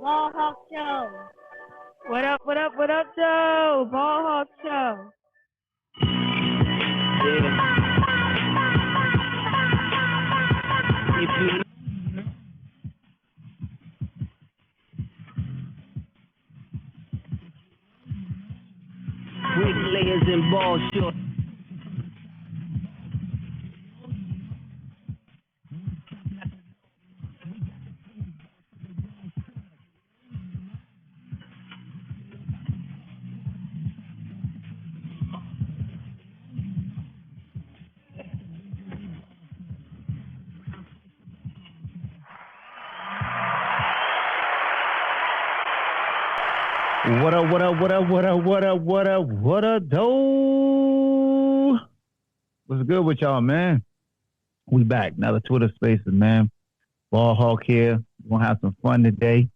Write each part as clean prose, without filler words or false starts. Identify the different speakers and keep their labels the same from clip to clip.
Speaker 1: Ball Hawk Show.
Speaker 2: What up, Joe? Ball Hawk Show.
Speaker 3: If you bricklayers and ball short.
Speaker 4: What up, though? What's good with y'all, man? We back. Another Twitter Spaces, man. Ball Hawk here. We're going to have some fun today.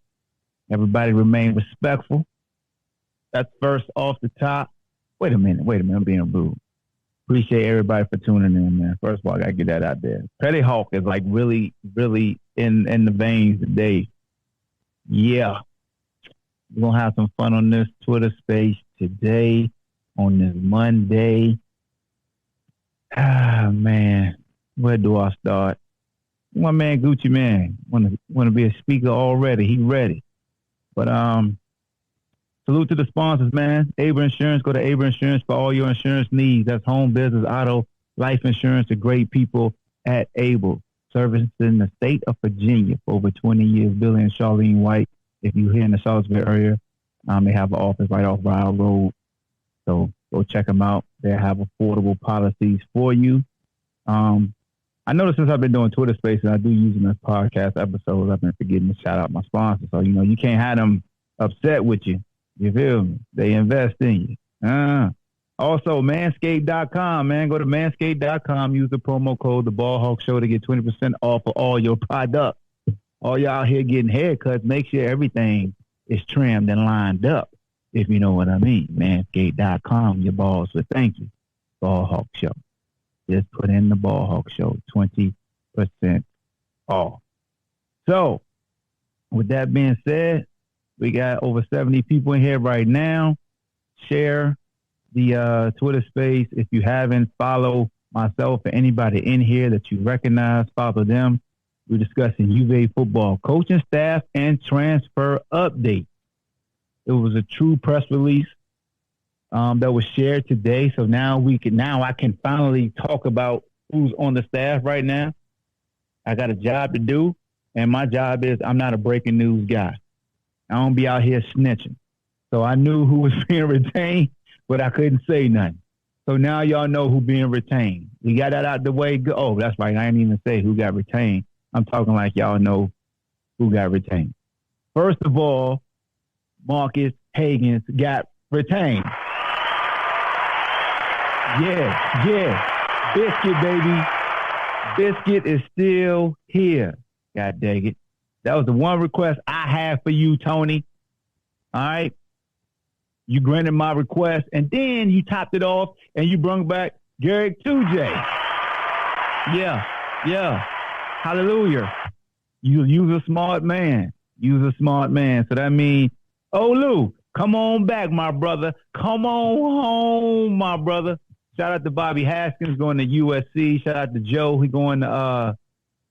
Speaker 4: Everybody remain respectful. That's first off the top. Wait a minute. I'm being rude. Appreciate everybody for tuning in, man. First of all, I got to get that out there. Petty Hawk is like really in the veins today. Yeah. We're going to have some fun on this Twitter space today, on this Monday. Ah, man. Where do I start? My man, Gucci Man, want to be a speaker already. He ready. But salute to the sponsors, man. Able Insurance. Go to Able Insurance for all your insurance needs. That's home, business, auto, life insurance. The great people at Able. Servicing the state of Virginia for over 20 years. Billy and Charlene White. If you're here in the Charlottesville area, they have an office right off Ryle Road. So go check them out. They have affordable policies for you. I noticed since I've been doing Twitter Spaces, I do use them as podcast episodes. I've been forgetting to shout out my sponsors. So, you can't have them upset with you. You feel me? They invest in you. Also, manscaped.com, man. Go to manscaped.com. Use the promo code, The Ball Hawk Show, to get 20% off of all your products. All y'all here getting haircuts, make sure everything is trimmed and lined up, if you know what I mean. Manscaped.com, your balls will thank you. Ball Hawk Show. Just put in the Ball Hawk Show, 20% off. So, with that being said, we got over 70 people in here right now. Share the Twitter space. If you haven't, follow myself or anybody in here that you recognize, follow them. We're discussing UVA football coaching staff and transfer update. It was a true press release that was shared today. So now I can finally talk about who's on the staff right now. I got a job to do, and my job is I'm not a breaking news guy. I don't be out here snitching. So I knew who was being retained, but I couldn't say nothing. So now y'all know who being retained. We got that out the way. Oh, that's right. I didn't even say who got retained. I'm talking like y'all know who got retained. First of all, Marcus Hagans got retained. Yeah. Biscuit, baby. Biscuit is still here. God dang it. That was the one request I had for you, Tony. All right? You granted my request, and then you topped it off, and you brought back Garrick 2J. Yeah. Hallelujah. You's a smart man. So that means, Olu, come on back, my brother. Come on home, my brother. Shout out to Bobby Haskins going to USC. Shout out to Joe. He going to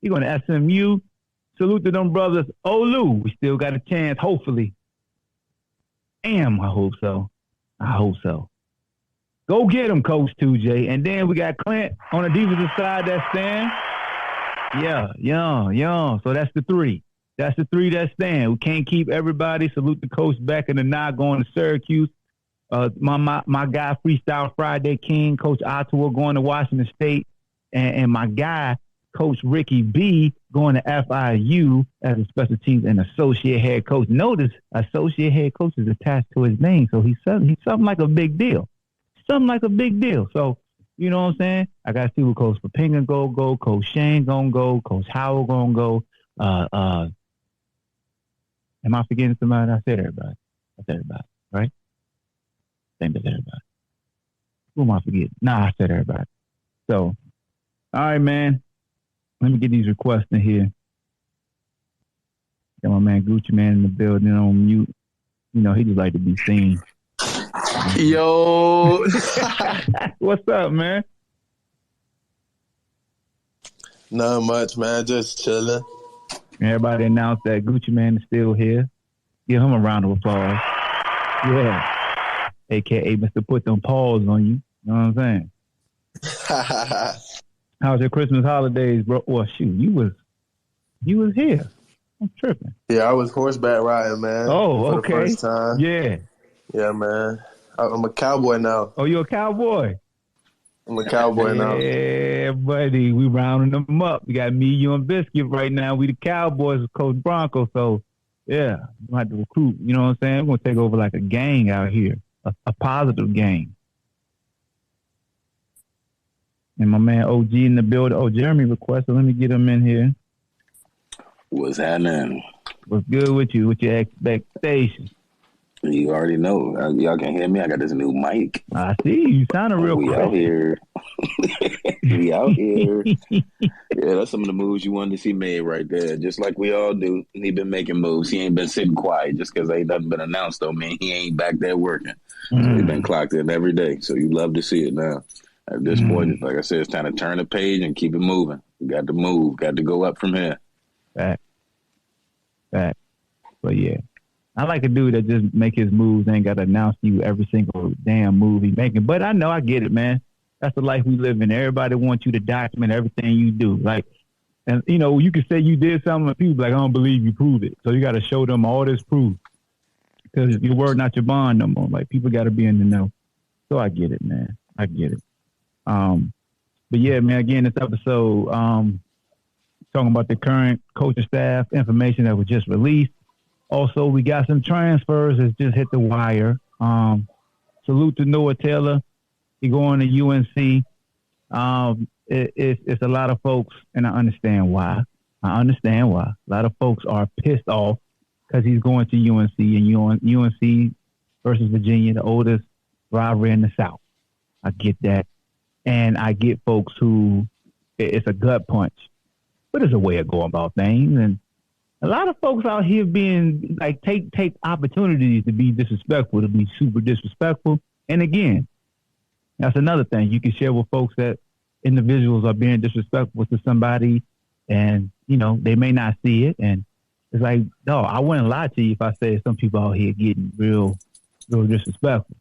Speaker 4: SMU. Salute to them brothers. Olu, we still got a chance, hopefully. Damn, I hope so. Go get him, Coach 2J. And then we got Clint on the defensive side that's stand. Yeah. So that's the three. That's stand. We can't keep everybody. Salute the coach back in the knot going to Syracuse. My guy, Freestyle Friday King, Coach Ottawa going to Washington State. And my guy, Coach Ricky B, going to FIU as a special teams and associate head coach. Notice associate head coach is attached to his name. So he's something like a big deal. So, you know what I'm saying? I got to see what Coach Papinga go. Coach Shane going to go. Coach Howell going to go. Am I forgetting somebody? I said everybody, right? Same as everybody. Who am I forgetting? Nah, I said everybody. So, all right, man. Let me get these requests in here. Got my man Gucci Man in the building on mute. You know, he just like to be seen.
Speaker 1: Yo.
Speaker 4: What's up, man?
Speaker 1: Not much, man. Just chilling.
Speaker 4: Everybody announced that Gucci Man is still here. Give him a round of applause. Yeah. AKA Mr. Put Them Paws on you. You know what I'm saying? How's your Christmas holidays, bro? Well, shoot, you was here. I'm tripping.
Speaker 1: Yeah, I was horseback riding, man.
Speaker 4: Oh,
Speaker 1: for
Speaker 4: okay.
Speaker 1: the first time.
Speaker 4: Yeah.
Speaker 1: Yeah, man. I'm a cowboy now.
Speaker 4: Oh, you're a cowboy?
Speaker 1: I'm a cowboy now.
Speaker 4: Yeah, buddy. We rounding them up. We got me, you, and Biscuit right now. We the Cowboys with Coach Bronco. So, yeah, we have to recruit. You know what I'm saying? We're going to take over like a gang out here, a positive gang. And my man OG in the building. Oh, Jeremy requested. Let me get him in here.
Speaker 5: What's happening?
Speaker 4: What's good with you? With your expectations?
Speaker 5: You already know. Y'all can hear me. I got this new mic.
Speaker 4: I see. You sounding real
Speaker 5: We
Speaker 4: quick.
Speaker 5: out here. We out here. Yeah, that's some of the moves you wanted to see made right there. Just like we all do. He been making moves. He ain't been sitting quiet. Just because ain't nothing been announced, though, man. He ain't back there working. So he been clocked in every day. So you love to see it now. At this point, like I said, it's time to turn the page and keep it moving. We got to move. Got to go up from here.
Speaker 4: Fact. But yeah, I like a dude that just make his moves, ain't got to announce to you every single damn move he making. But I know, I get it, man. That's the life we live in. Everybody wants you to document everything you do. Like, and you know, you can say you did something, and people be like, I don't believe you proved it. So you got to show them all this proof, because your word not your bond no more. Like, people got to be in the know. So I get it, man. I get it. But yeah, man. Again, this episode, talking about the current coaching staff information that was just released. Also, we got some transfers that just hit the wire. Salute to Noah Taylor. He going to UNC. It's a lot of folks, and I understand why. A lot of folks are pissed off because he's going to UNC, and UNC versus Virginia, the oldest rivalry in the South. I get that. And I get folks who it's a gut punch, but it's a way of going about things. And a lot of folks out here being like, take opportunities to be disrespectful, to be super disrespectful. And again, that's another thing you can share with folks, that individuals are being disrespectful to somebody, and you know, they may not see it. And it's like, no, I wouldn't lie to you if I said some people out here getting real disrespectful.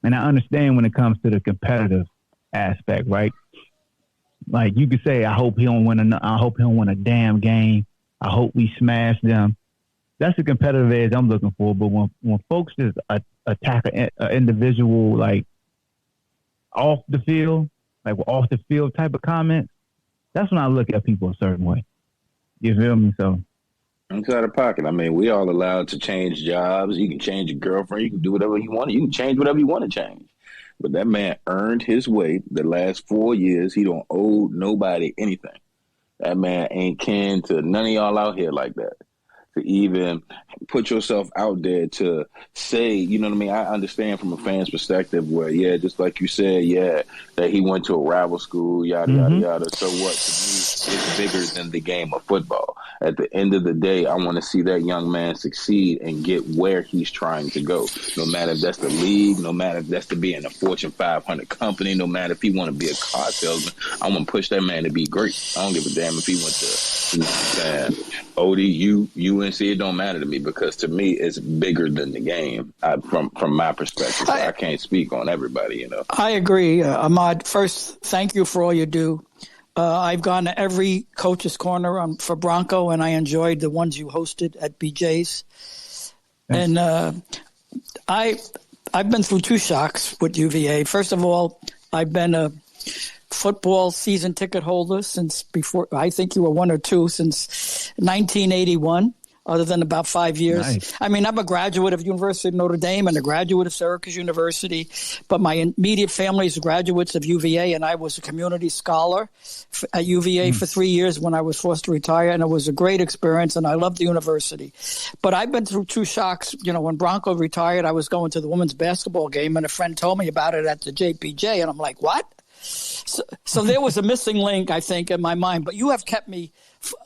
Speaker 4: And I understand when it comes to the competitive aspect, right? Like, you could say, I hope he don't win a damn game. I hope we smash them. That's the competitive edge I'm looking for. But when folks just attack an individual, like off the field, like off the field type of comments, that's when I look at people a certain way. You feel me? So
Speaker 5: It's out of pocket. I mean, we all allowed to change jobs. You can change your girlfriend. You can do whatever you want. You can change whatever you want to change. But that man earned his way the last 4 years. He don't owe nobody anything. That man ain't kin to none of y'all out here like that. To even put yourself out there to say, you know what I mean? I understand from a fan's perspective where, yeah, just like you said, yeah, that he went to a rival school, yada, yada, yada. So what? To me, it's bigger than the game of football. At the end of the day, I want to see that young man succeed and get where he's trying to go. No matter if that's the league, no matter if that's to be in a Fortune 500 company, no matter if he want to be a car salesman, I want to push that man to be great. I don't give a damn if he went to, you know what I'm saying, ODU, UNC, it don't matter to me, because to me, it's bigger than the game from my perspective. So I can't speak on everybody, you know.
Speaker 6: I agree. Ahmad, first, thank you for all you do. I've gone to every coach's corner for Bronco, and I enjoyed the ones you hosted at BJ's. And I've been through two shocks with UVA. First of all, I've been a football season ticket holder since before, I think you were one or two, since 1981. Other than about 5 years. Nice. I mean, I'm a graduate of University of Notre Dame and a graduate of Syracuse University, but my immediate family is graduates of UVA, and I was a community scholar at UVA for 3 years when I was forced to retire, and it was a great experience, and I loved the university. But I've been through two shocks. You know, when Bronco retired, I was going to the women's basketball game, and a friend told me about it at the JPJ, and I'm like, what? So there was a missing link, I think, in my mind. But you have kept me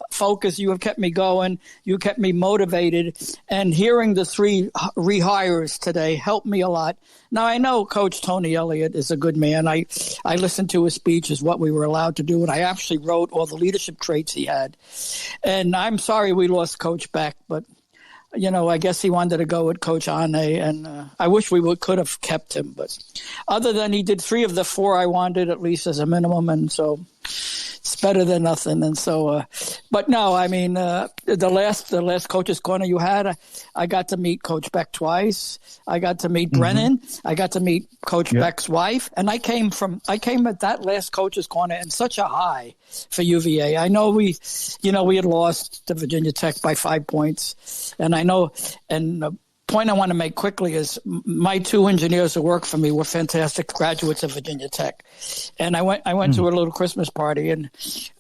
Speaker 6: focused. You have kept me going. You kept me motivated. And hearing the 3 rehires today helped me a lot. Now, I know Coach Tony Elliott is a good man. I listened to his speech, is what we were allowed to do, and I actually wrote all the leadership traits he had. And I'm sorry we lost Coach Beck, but I guess he wanted to go with Coach Ane, and I wish we could have kept him. But other than he did 3 of the 4 I wanted, at least as a minimum, and so it's better than nothing. And so, but no, I mean, the last Coach's Corner you had, I got to meet Coach Beck twice. I got to meet Brennan. I got to meet Coach Beck's wife, and I came at that last Coach's Corner in such a high for UVA. I know we had lost to Virginia Tech by 5 points, and I know, and the point I want to make quickly is my 2 engineers who work for me were fantastic graduates of Virginia Tech, and I went to a little Christmas party, and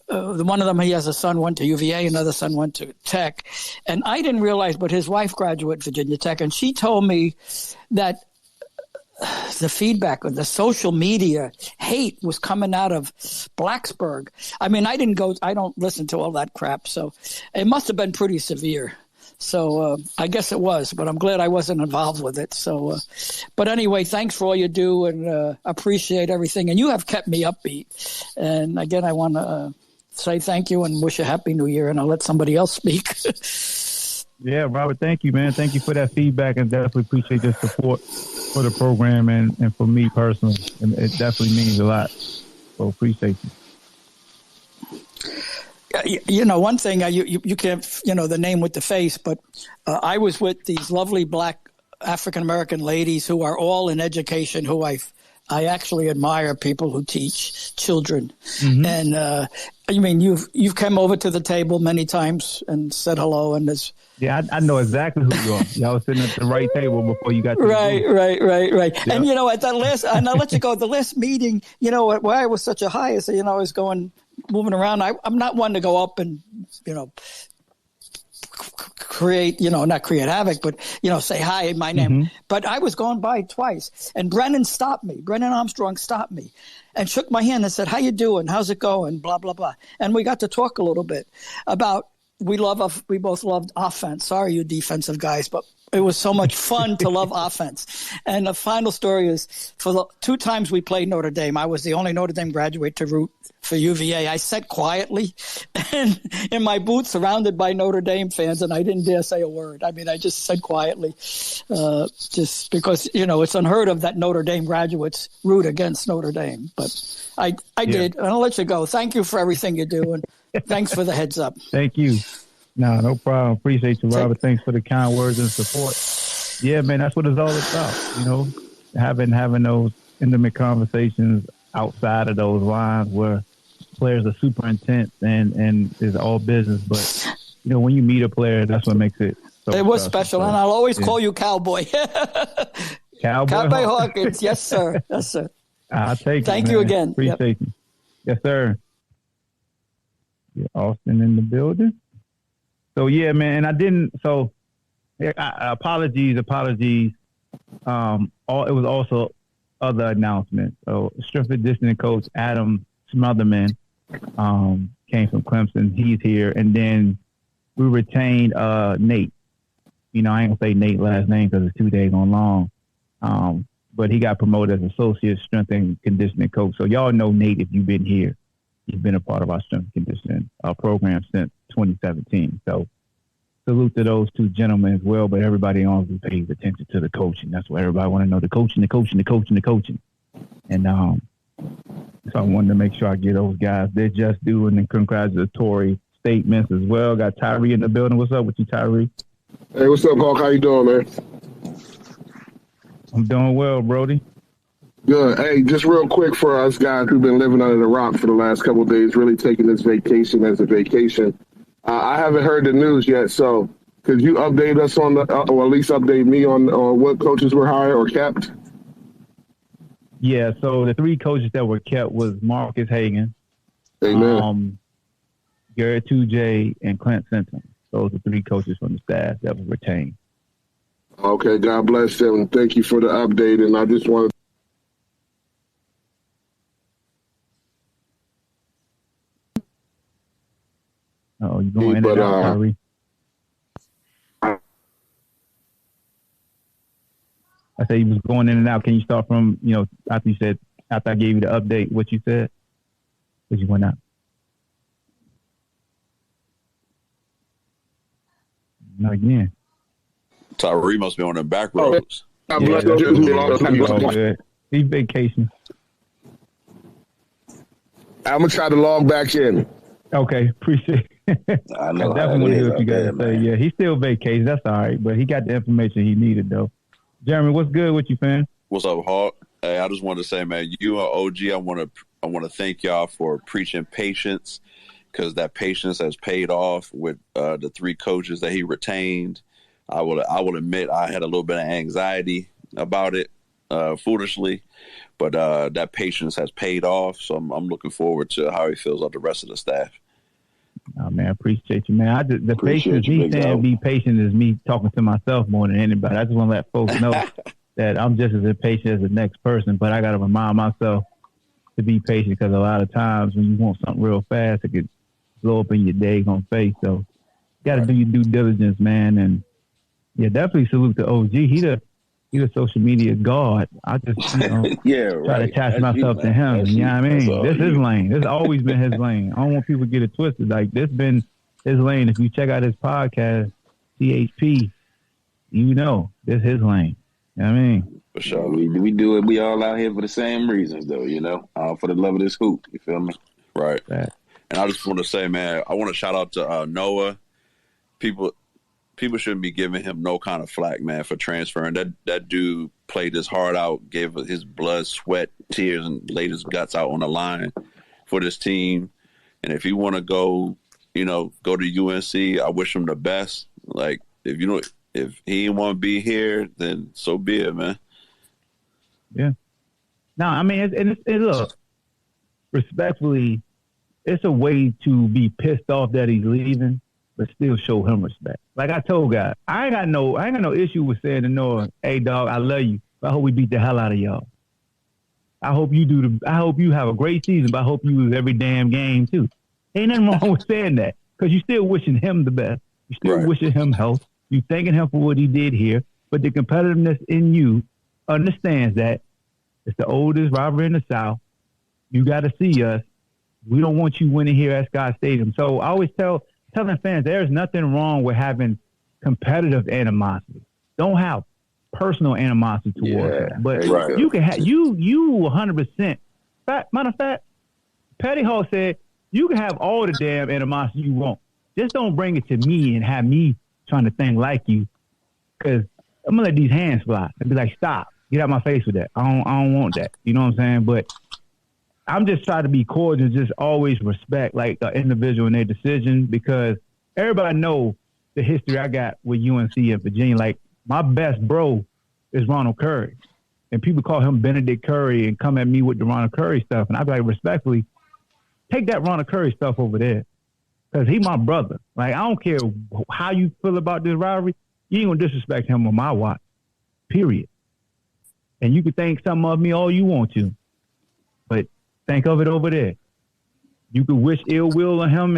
Speaker 6: one of them, he has a son, went to UVA, another son went to Tech, and I didn't realize, but his wife graduated Virginia Tech, and she told me that the feedback of the social media hate was coming out of Blacksburg. I mean, I don't listen to all that crap, so it must have been pretty severe. So I guess it was, but I'm glad I wasn't involved with it. So, but anyway, thanks for all you do, and appreciate everything. And you have kept me upbeat. And again, I want to say thank you and wish a happy New Year. And I'll let somebody else speak.
Speaker 4: Yeah, Robert, thank you, man. Thank you for that feedback, and definitely appreciate your support for the program and for me personally. And it definitely means a lot. So appreciate you.
Speaker 6: One thing, you can't, the name with the face, but I was with these lovely black African-American ladies who are all in education, who I actually admire, people who teach children. And you've come over to the table many times and said hello, and there's...
Speaker 4: Yeah, I know exactly who you are. Y'all was sitting at the right table before you got to
Speaker 6: right. Yep. And, at that last, and I'll let you go, the last meeting, why I was such a high, I was moving around. I'm not one to go up and, create, not create havoc, but, say hi, my name. But I was going by twice, and Brennan Armstrong stopped me and shook my hand and said, "How you doing? How's it going?" Blah, blah, blah. And we got to talk a little bit about, we both loved offense. Sorry, you defensive guys, but it was so much fun to love offense. And the final story is, for the 2 times we played Notre Dame, I was the only Notre Dame graduate to root for UVA. I sat quietly and in my booth surrounded by Notre Dame fans, and I didn't dare say a word. I mean, I just said quietly, just because, it's unheard of that Notre Dame graduates root against Notre Dame. But I did, and I'll let you go. Thank you for everything you do, and thanks for the heads up.
Speaker 4: Thank you. No problem. Appreciate you, Robert. Thanks for the kind words and support. Yeah, man, that's what it's all about, having those intimate conversations outside of those lines where players are super intense and it's all business. But, when you meet a player, that's what makes it so
Speaker 6: it was special. And I'll always call you Cowboy. Cowboy Hawkins. Yes, sir. Yes, sir.
Speaker 4: I'll take it.
Speaker 6: Thank you again.
Speaker 4: Appreciate you. Yes, sir. Yeah, Austin in the building. So, yeah, man, apologies. It was also other announcements. So, strength and conditioning coach Adam Smotherman came from Clemson. He's here. And then we retained Nate. I ain't going to say Nate's last name because it's 2 days on long. But he got promoted as associate strength and conditioning coach. So, y'all know Nate if you've been here. He's been a part of our strength and conditioning program since 2017. So salute to those 2 gentlemen as well, but everybody honestly pays attention to the coaching. That's what everybody want to know, the coaching. And so I wanted to make sure I get those guys their just due and the congratulatory statements as well. Got Tyree in the building. What's up with you, Tyree?
Speaker 7: Hey, what's up, Hawk? How you doing, man?
Speaker 4: I'm doing well, Brody.
Speaker 7: Good. Hey, just real quick for us guys who've been living under the rock for the last couple of days, really taking this vacation as a vacation. I haven't heard the news yet, so could you update us on or at least update me on what coaches were hired or kept?
Speaker 4: Yeah, so the 3 coaches that were kept was Marcus Hagan,
Speaker 7: Amen.
Speaker 4: Garrett 2J, and Clint Simpson. Those are 3 coaches from the staff that were retained.
Speaker 7: Okay, God bless them. Thank you for the update, and I just wanted
Speaker 4: going in and out, Kyrie. I said you was going in and out. Can you start from, after I gave you the update, what you said? Because you went out. Not again.
Speaker 5: Tyree must be on the back roads.
Speaker 4: He's vacation.
Speaker 7: I'm going to try to log back in.
Speaker 4: Okay, appreciate it.
Speaker 5: I know.
Speaker 4: I definitely want to hear what you got to say. Yeah, he's still vacation. That's all right, but he got the information he needed, though. Jeremy, what's good with you, fam?
Speaker 5: What's up, Hawk? Hey, I just wanted to say, man, you and OG, I want to thank y'all for preaching patience, because that patience has paid off with the 3 coaches that he retained. I will admit I had a little bit of anxiety about it, foolishly, but that patience has paid off. So I'm looking forward to how he feels about the rest of the staff.
Speaker 4: Oh, man, I appreciate you, man. The patience, me saying be patient is me talking to myself more than anybody. I just want to let folks know that I'm just as impatient as the next person, but I got to remind myself to be patient, because a lot of times when you want something real fast, it could blow up in your daggone face. So you got to do your due diligence, man. And yeah, definitely salute to OG. He the social media god. I just try to attach myself to him. You know what I mean? This is his lane. This has always been his lane. I don't want people to get it twisted. Like, this been his lane. If you check out his podcast, CHP, this is his lane. You know what I mean?
Speaker 5: For sure. We do it. We all out here for the same reasons, though, for the love of this hoop. You feel me? Right. And I just want to say, man, I want to shout out to Noah. People shouldn't be giving him no kind of flack, man, for transferring. That dude played his heart out, gave his blood, sweat, tears, and laid his guts out on the line for this team. And if he want to go to UNC, I wish him the best. Like, if he didn't want to be here, then so be it, man.
Speaker 4: Yeah. No, I mean, look, respectfully, it's a way to be pissed off that he's leaving, but still show him respect. Like I told guys, I ain't got no issue with saying to Noah, "Hey, dog, I love you, but I hope we beat the hell out of y'all. I hope you have a great season, but I hope you lose every damn game too." Ain't nothing wrong with saying that, because you still wishing him the best. You still wishing him health. You thanking him for what he did here, but the competitiveness in you understands that it's the oldest rivalry in the South. You got to see us. We don't want you winning here at Scott Stadium. So I always telling fans, there's nothing wrong with having competitive animosity. Don't have personal animosity towards that. But you can have you 100%. Matter of fact, Petty Hall said you can have all the damn animosity you want. Just don't bring it to me and have me trying to think like you, because I'm gonna let these hands fly and be like, stop, get out my face with that. I don't want that. You know what I'm saying? But I'm just trying to be cordial, just always respect like the individual and their decision, because everybody know the history I got with UNC and Virginia. Like, my best bro is Ronald Curry, and people call him Benedict Curry and come at me with the Ronald Curry stuff, and I be like, respectfully, take that Ronald Curry stuff over there, because he my brother. Like, I don't care how you feel about this rivalry, you ain't gonna disrespect him on my watch, period. And you can think something of me all you want to, but think of it over there. You could wish ill will on him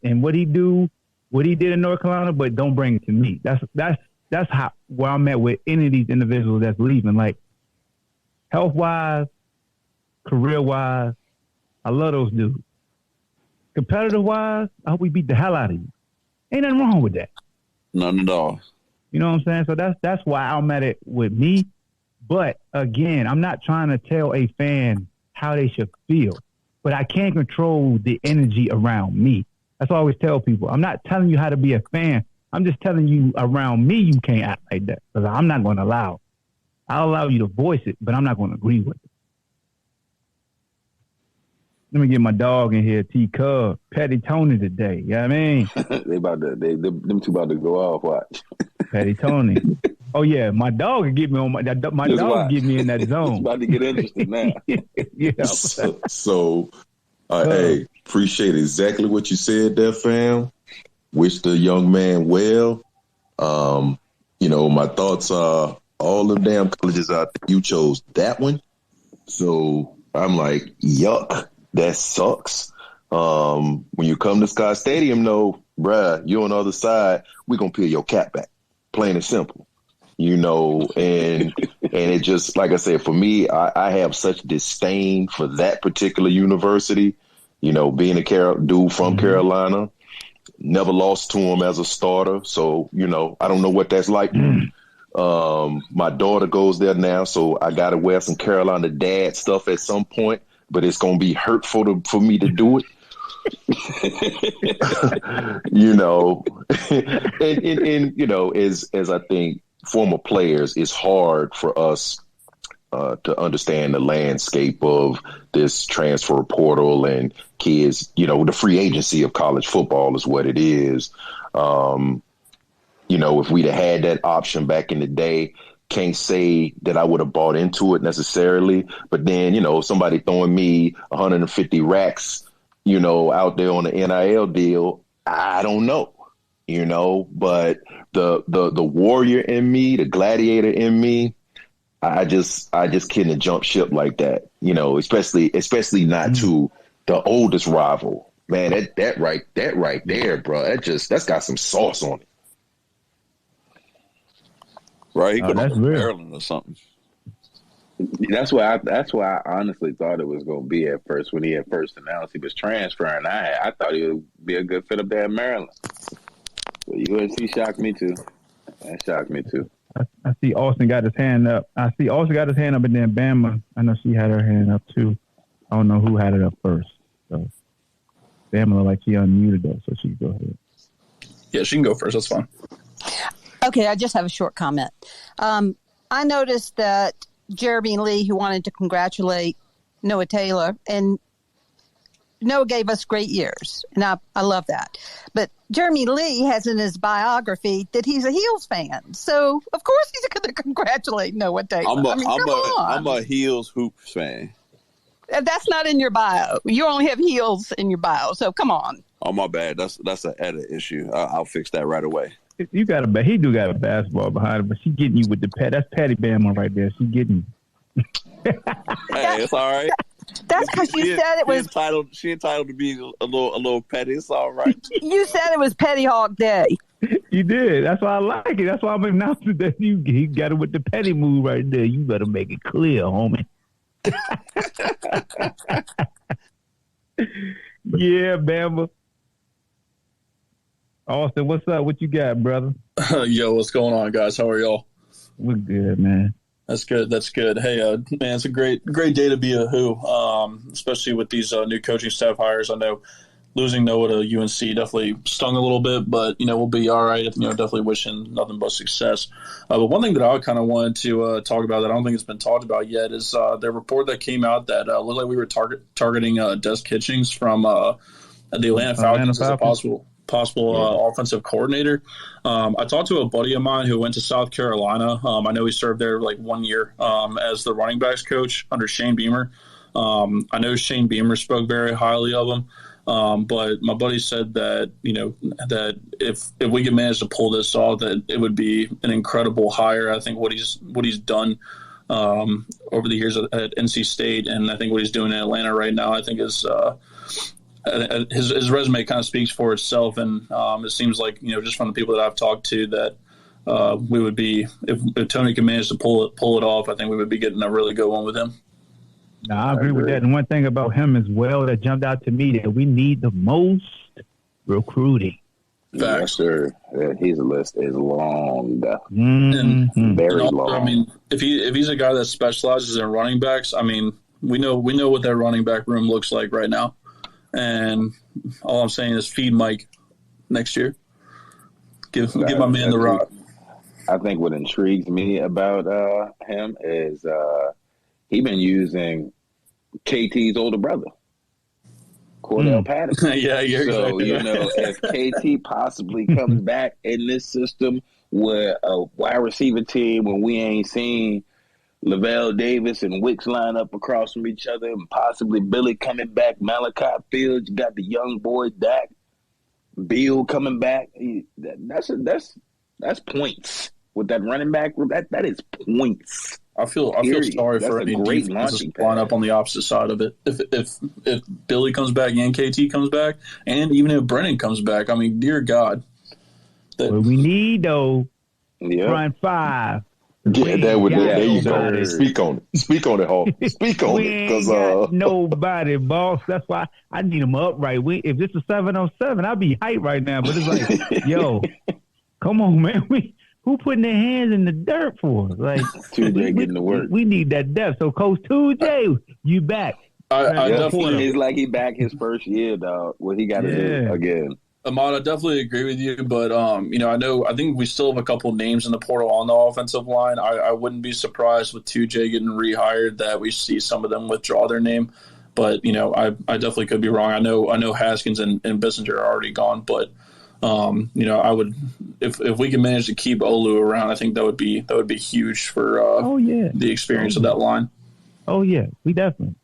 Speaker 4: and what he did in North Carolina, but don't bring it to me. That's how where I'm at with any of these individuals that's leaving. Like, health wise, career wise, I love those dudes. Competitive wise, I hope we beat the hell out of you. Ain't nothing wrong with that.
Speaker 5: None at all.
Speaker 4: You know what I'm saying? So that's why I'm at it with me. But again, I'm not trying to tell a fan how they should feel, but I can't control the energy around me. That's what I always tell people. I'm not telling you how to be a fan. I'm just telling you around me you can't act like that, because I'm not going to allow it. I'll allow you to voice it, but I'm not going to agree with it. Let me get my dog in here, T-Cub, Petty Tony today. You know what I mean?
Speaker 5: them two about to go off. Watch.
Speaker 4: Petty Tony. Oh yeah, my dog can get me on my dog can get me in that zone.
Speaker 5: It's about to get interesting now.
Speaker 4: Yeah.
Speaker 8: Hey, appreciate exactly what you said there, fam. Wish the young man well. My thoughts are all the damn colleges out there, you chose that one. So I'm like, yuck, that sucks. When you come to Scott Stadium, though, bruh, you on the other side, we gonna peel your cap back. Plain and simple. And it just, like I said, for me, I have such disdain for that particular university. Being a dude from Carolina, never lost to him as a starter. So, I don't know what that's like. My daughter goes there now, so I got to wear some Carolina dad stuff at some point, but it's going to be hurtful for me to do it. As I think former players, it's hard for us to understand the landscape of this transfer portal and kids, the free agency of college football is what it is. If we'd have had that option back in the day, can't say that I would have bought into it necessarily. But then, somebody throwing me 150 racks, out there on the NIL deal, I don't know, but the warrior in me, the gladiator in me, I just couldn't jump ship like that, especially not to the oldest rival. Man, that right there, bro. That's got some sauce on it.
Speaker 9: Right, he could
Speaker 4: that's
Speaker 9: have
Speaker 4: real.
Speaker 9: Maryland or something.
Speaker 5: That's why I honestly thought it was going to be at first when he had first announced he was transferring. I thought he would be a good fit up there in Maryland. But UNC shocked me too. That shocked me too.
Speaker 4: I see Austin got his hand up. And then Bama, I know she had her hand up too. I don't know who had it up first. So Bama looked like she unmuted though, so she can go ahead.
Speaker 10: Yeah, she can go first. That's fine.
Speaker 11: Okay, I just have a short comment. I noticed that Jeremy Lee, who wanted to congratulate Noah Taylor, and Noah gave us great years, and I love that. But Jeremy Lee has in his biography that he's a Heels fan, so of course he's going to congratulate Noah Taylor.
Speaker 9: I'm a Heels hoops fan.
Speaker 11: That's not in your bio. You only have Heels in your bio, so come on.
Speaker 9: Oh, my bad. That's an edit issue. I'll fix that right away.
Speaker 4: He got a basketball behind him, but she getting you with the pet. That's Patty Bama right there. She getting you.
Speaker 9: Hey, it's all right.
Speaker 11: That's because you said it was
Speaker 9: She entitled to be a little petty. It's all right.
Speaker 11: You said it was Petty Hawk Day.
Speaker 4: You did. That's why I like it. That's why I'm announcing that he got it with the petty move right there. You better make it clear, homie. Yeah, Bama. Austin, what's up? What you got, brother?
Speaker 10: Yo, what's going on, guys? How are y'all?
Speaker 4: We're good, man.
Speaker 10: That's good. Hey, man, it's a great day to be a Who, especially with these new coaching staff hires. I know losing Noah to UNC definitely stung a little bit, but, we'll be all right. Definitely wishing nothing but success. But one thing that I kind of wanted to talk about that I don't think it's been talked about yet is the report that came out that looked like we were targeting Des Kitchings from the Atlanta Falcons as a possible offensive coordinator. I talked to a buddy of mine who went to South Carolina. I know he served there like 1 year as the running backs coach under Shane Beamer. I know Shane Beamer spoke very highly of him. But my buddy said that, that if we could manage to pull this off, that it would be an incredible hire. I think what he's done over the years at NC State, and I think what he's doing in Atlanta right now, I think is his resume kind of speaks for itself. And it seems like, just from the people that I've talked to, that we would be, if Tony can manage to pull it off, I think we would be getting a really good one with him.
Speaker 4: No, I agree with that. And one thing about him as well that jumped out to me that we need the most recruiting.
Speaker 5: Yes, sir. Yeah, his list is long.
Speaker 4: Mm-hmm.
Speaker 5: Very long.
Speaker 10: I mean, if he's a guy that specializes in running backs, I mean, we know what that running back room looks like right now. And all I'm saying is feed Mike next year. Give my man the rock.
Speaker 5: I think what intrigues me about him is he been using KT's older brother, Cordell Patterson.
Speaker 10: Yeah, you're
Speaker 5: so
Speaker 10: exactly right.
Speaker 5: if KT possibly comes back in this system with a wide receiver team when we ain't seen Lavelle Davis and Wicks line up across from each other, and possibly Billy coming back, Malachi Fields, you got the young boy Dak, Beal coming back. That's points with that running back. That is points.
Speaker 10: I feel
Speaker 5: Period.
Speaker 10: sorry
Speaker 5: That's
Speaker 10: for
Speaker 5: a
Speaker 10: any
Speaker 5: great
Speaker 10: defenses
Speaker 5: launching
Speaker 10: line
Speaker 5: pad.
Speaker 10: up on the opposite side of it. If Billy comes back and KT comes back, and even if Brennan comes back, I mean, dear God.
Speaker 4: What we need, though,
Speaker 5: Yeah.
Speaker 4: front five.
Speaker 8: Yeah, there you go.
Speaker 4: nobody.
Speaker 8: Speak on it. Speak on it, Hawk. Speak on
Speaker 4: We
Speaker 8: it.
Speaker 4: ain't
Speaker 8: Because
Speaker 4: got nobody, boss. That's why I need them upright. If this was 7-on-7, I'd be hyped right now. But it's like, yo, come on, man. Who putting their hands in the dirt for? Like,
Speaker 5: 2J getting to work.
Speaker 4: We need that depth. So, Coach 2J, you back.
Speaker 10: I definitely.
Speaker 5: It's like he back his first year, dog. What he got to do again.
Speaker 10: Ahmad, I definitely agree with you, but I think we still have a couple names in the portal on the offensive line. I wouldn't be surprised with 2J getting rehired that we see some of them withdraw their name, but I definitely could be wrong. I know Haskins and Bissinger are already gone, but I would if we can manage to keep Olu around, I think that would be huge for the experience of that line.
Speaker 4: Oh yeah, we definitely.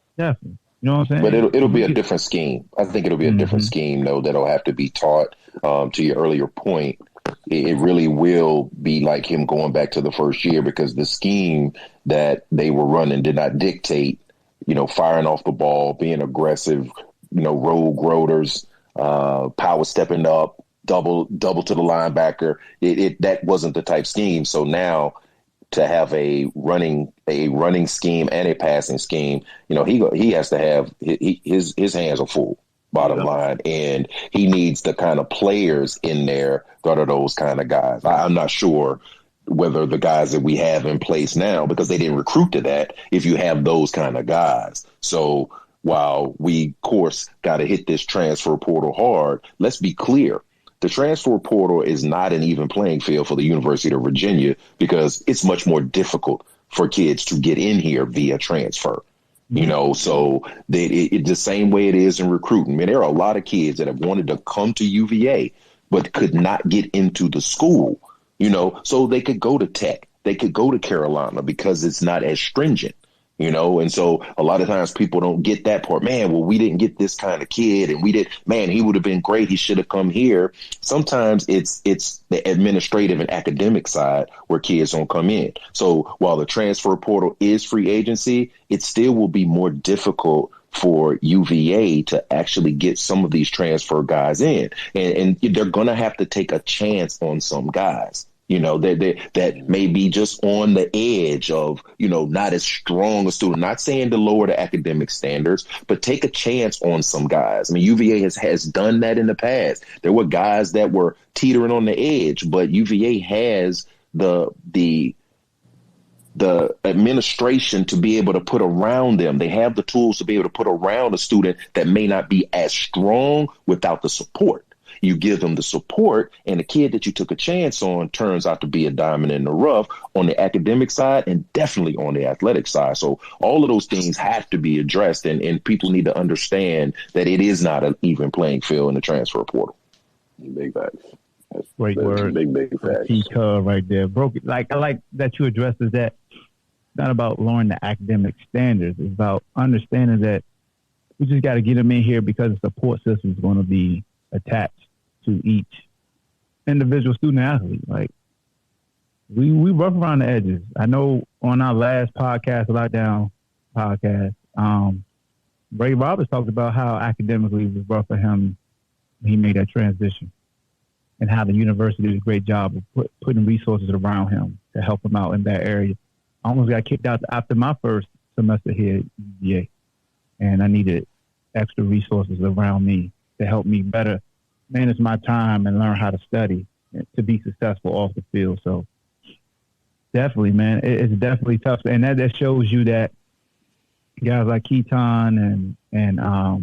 Speaker 4: You know what I'm saying?
Speaker 8: But it'll be a different scheme. I think it'll be a different scheme, though, that'll have to be taught. To your earlier point, it really will be like him going back to the first year, because the scheme that they were running did not dictate, firing off the ball, being aggressive, rogue rotors, power stepping up, double to the linebacker. That wasn't the type scheme. So now, to have a running scheme and a passing scheme, he has to have his hands are full, bottom line, and he needs the kind of players in there that are those kind of guys. I'm not sure whether the guys that we have in place now, because they didn't recruit to that, if you have those kind of guys. So while we, of course, got to hit this transfer portal hard, let's be clear. The transfer portal is not an even playing field for the University of Virginia, because it's much more difficult for kids to get in here via transfer. So it's the same way it is in recruiting. I mean, there are a lot of kids that have wanted to come to UVA, but could not get into the school, so they could go to Tech, they could go to Carolina, because it's not as stringent. And so a lot of times people don't get that part. Man, well, we didn't get this kind of kid, and he would have been great. He should have come here. Sometimes it's the administrative and academic side where kids don't come in. So while the transfer portal is free agency, it still will be more difficult for UVA to actually get some of these transfer guys in. And they're going to have to take a chance on some guys. That may be just on the edge of, not as strong a student, not saying to lower the academic standards, but take a chance on some guys. I mean, UVA has done that in the past. There were guys that were teetering on the edge, but UVA has the administration to be able to put around them. They have the tools to be able to put around a student that may not be as strong without the support. You give them the support, and the kid that you took a chance on turns out to be a diamond in the rough on the academic side and definitely on the athletic side. So all of those things have to be addressed, and people need to understand that it is not an even playing field in the transfer portal.
Speaker 5: Big facts.
Speaker 4: Great word.
Speaker 5: Big facts.
Speaker 4: Key cub right there. Broke it. I like that you addressed is that it's not about lowering the academic standards. It's about understanding that we just got to get them in here because the support system is going to be attached to each individual student athlete. Like we rough around the edges. I know on our last podcast, Lockdown podcast, Ray Roberts talked about how academically it was rough for him when he made that transition, and how the university did a great job of putting resources around him to help him out in that area. I almost got kicked out after my first semester here at UVA, and I needed extra resources around me to help me better manage my time and learn how to study to be successful off the field. So definitely, man, it's definitely tough. And that shows you that guys like Keaton and I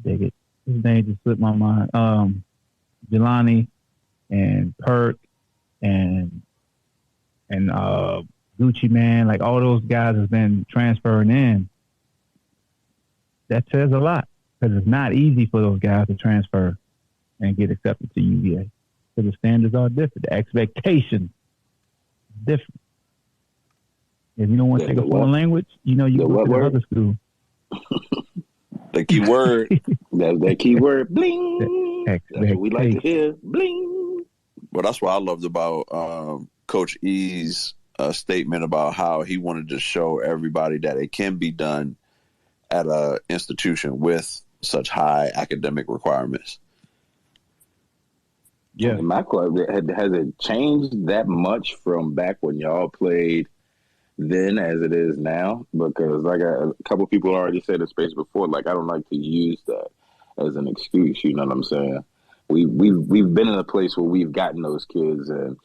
Speaker 4: dig it. His name just slipped my mind. Jelani and Perk and Gucci Man, like all those guys have been transferring in. That says a lot. Because it's not easy for those guys to transfer and get accepted to UVA. Because the standards are different. The expectations different. If you don't want to take a foreign language, you go to the other school.
Speaker 9: The key word.
Speaker 5: That's that key word. Bling. That's what we like to hear. Bling.
Speaker 9: Well, that's what I loved about Coach E's a statement about how he wanted to show everybody that it can be done at a institution with such high academic requirements.
Speaker 5: Yeah. My question, has it changed that much from back when y'all played then as it is now? Because like a couple people already said in space before, like I don't like to use that as an excuse. You know what I'm saying? We've been in a place where we've gotten those kids and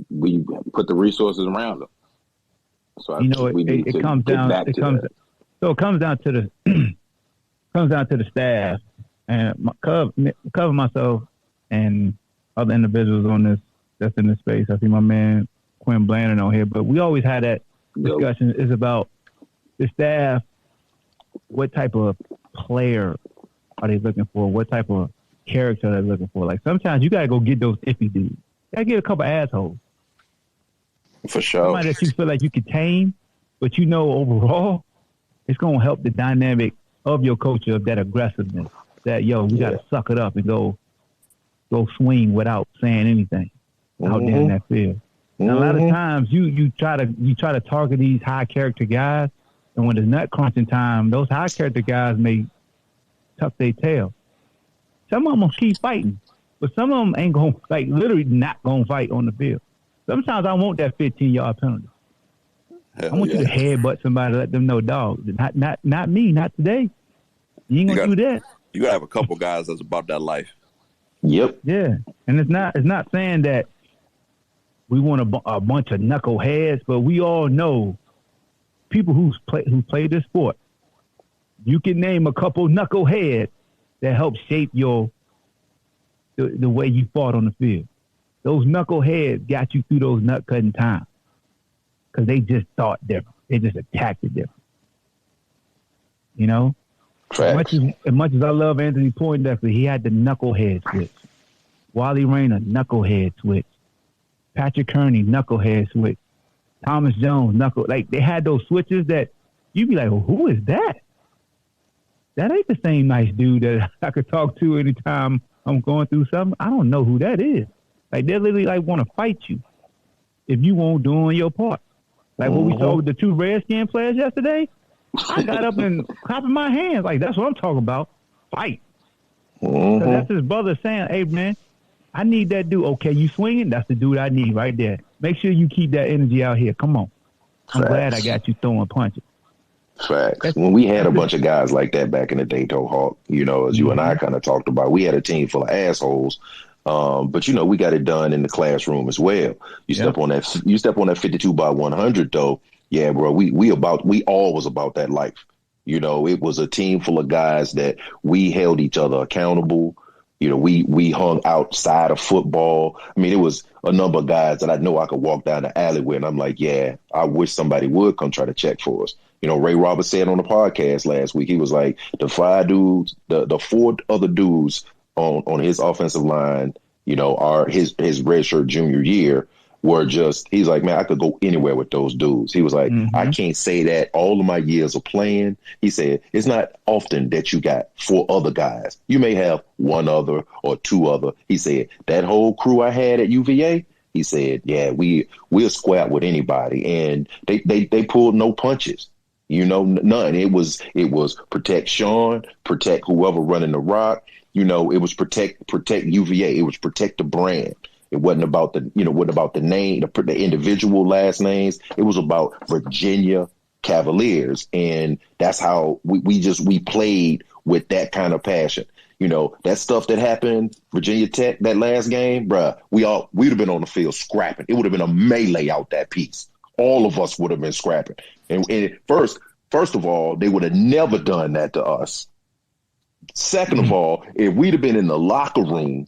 Speaker 5: we put the resources around them. So I think we need to
Speaker 4: comes
Speaker 5: get
Speaker 4: down.
Speaker 5: back to that.
Speaker 4: So it comes down to the staff and cover myself and other individuals on this that's in this space. I see my man Quinn Blandon on here, but we always had that discussion. Is about the staff. What type of player are they looking for? What type of character are they looking for? Like sometimes you gotta go get those iffy dudes. You gotta get a couple assholes.
Speaker 9: For sure.
Speaker 4: Somebody that you feel like you could tame, but you know overall it's gonna help the dynamic of your culture, of that aggressiveness. That we gotta suck it up and go swing without saying anything out there in that field. Now, a lot of times you try to target these high character guys, and when it's nut crunching time, those high character guys may tuck their tail. Some of them will keep fighting, but some of them ain't going literally not going to fight on the field. Sometimes I want that 15-yard penalty. I want you to headbutt somebody, let them know, dog, not me, not today. You ain't gonna do that.
Speaker 9: You gotta have a couple guys that's about that life.
Speaker 5: Yep.
Speaker 4: Yeah, and it's not saying that we want a bunch of knuckleheads, but we all know people who play this sport. You can name a couple knuckleheads that help shape the way you fought on the field. Those knuckleheads got you through those nut cutting times because they just thought different. They just attacked it different. You know. As much as I love Anthony Poindexter, he had the knucklehead switch. Wally Rayner, knucklehead switch. Patrick Kearney, knucklehead switch. Thomas Jones, they had those switches that you'd be like, well, who is that? That ain't the same nice dude that I could talk to anytime I'm going through something. I don't know who that is. Like, they literally want to fight you if you won't doing your part. Like what we saw with the two Redskin players yesterday. I got up and clapping my hands. Like, that's what I'm talking about. Fight. So that's his brother saying, hey, man, I need that dude. Okay, you swinging? That's the dude I need right there. Make sure you keep that energy out here. Come on. I'm glad I got you throwing punches.
Speaker 8: Facts. When we had a bunch of guys like that back in the day, Hawk, as you and I kind of talked about, we had a team full of assholes. But we got it done in the classroom as well. You step on that 52 by 100 though. Yeah, bro, we all was about that life. It was a team full of guys that we held each other accountable. We hung outside of football. I mean, it was a number of guys that I know I could walk down the alleyway and I'm like, yeah, I wish somebody would come try to check for us. Ray Roberts said on the podcast last week, he was like, the 5 dudes, the 4 other dudes on his offensive line, are his redshirt junior year were just, he's like, man, I could go anywhere with those dudes. He was like, I can't say that all of my years of playing. He said, it's not often that you got 4 other guys. You may have 1 other or 2 other. He said, that whole crew I had at UVA, he said, yeah, we'll squat with anybody. And they pulled no punches. None. It was protect Sean, protect whoever running the rock. It was protect UVA. It was protect the brand. It wasn't about the name, the individual last names. It was about Virginia Cavaliers. And that's how we played with that kind of passion. That stuff that happened, Virginia Tech, that last game, bruh, we'd have been on the field scrapping. It would have been a melee out that piece. All of us would have been scrapping. And first of all, they would have never done that to us. Second of all, if we'd have been in the locker room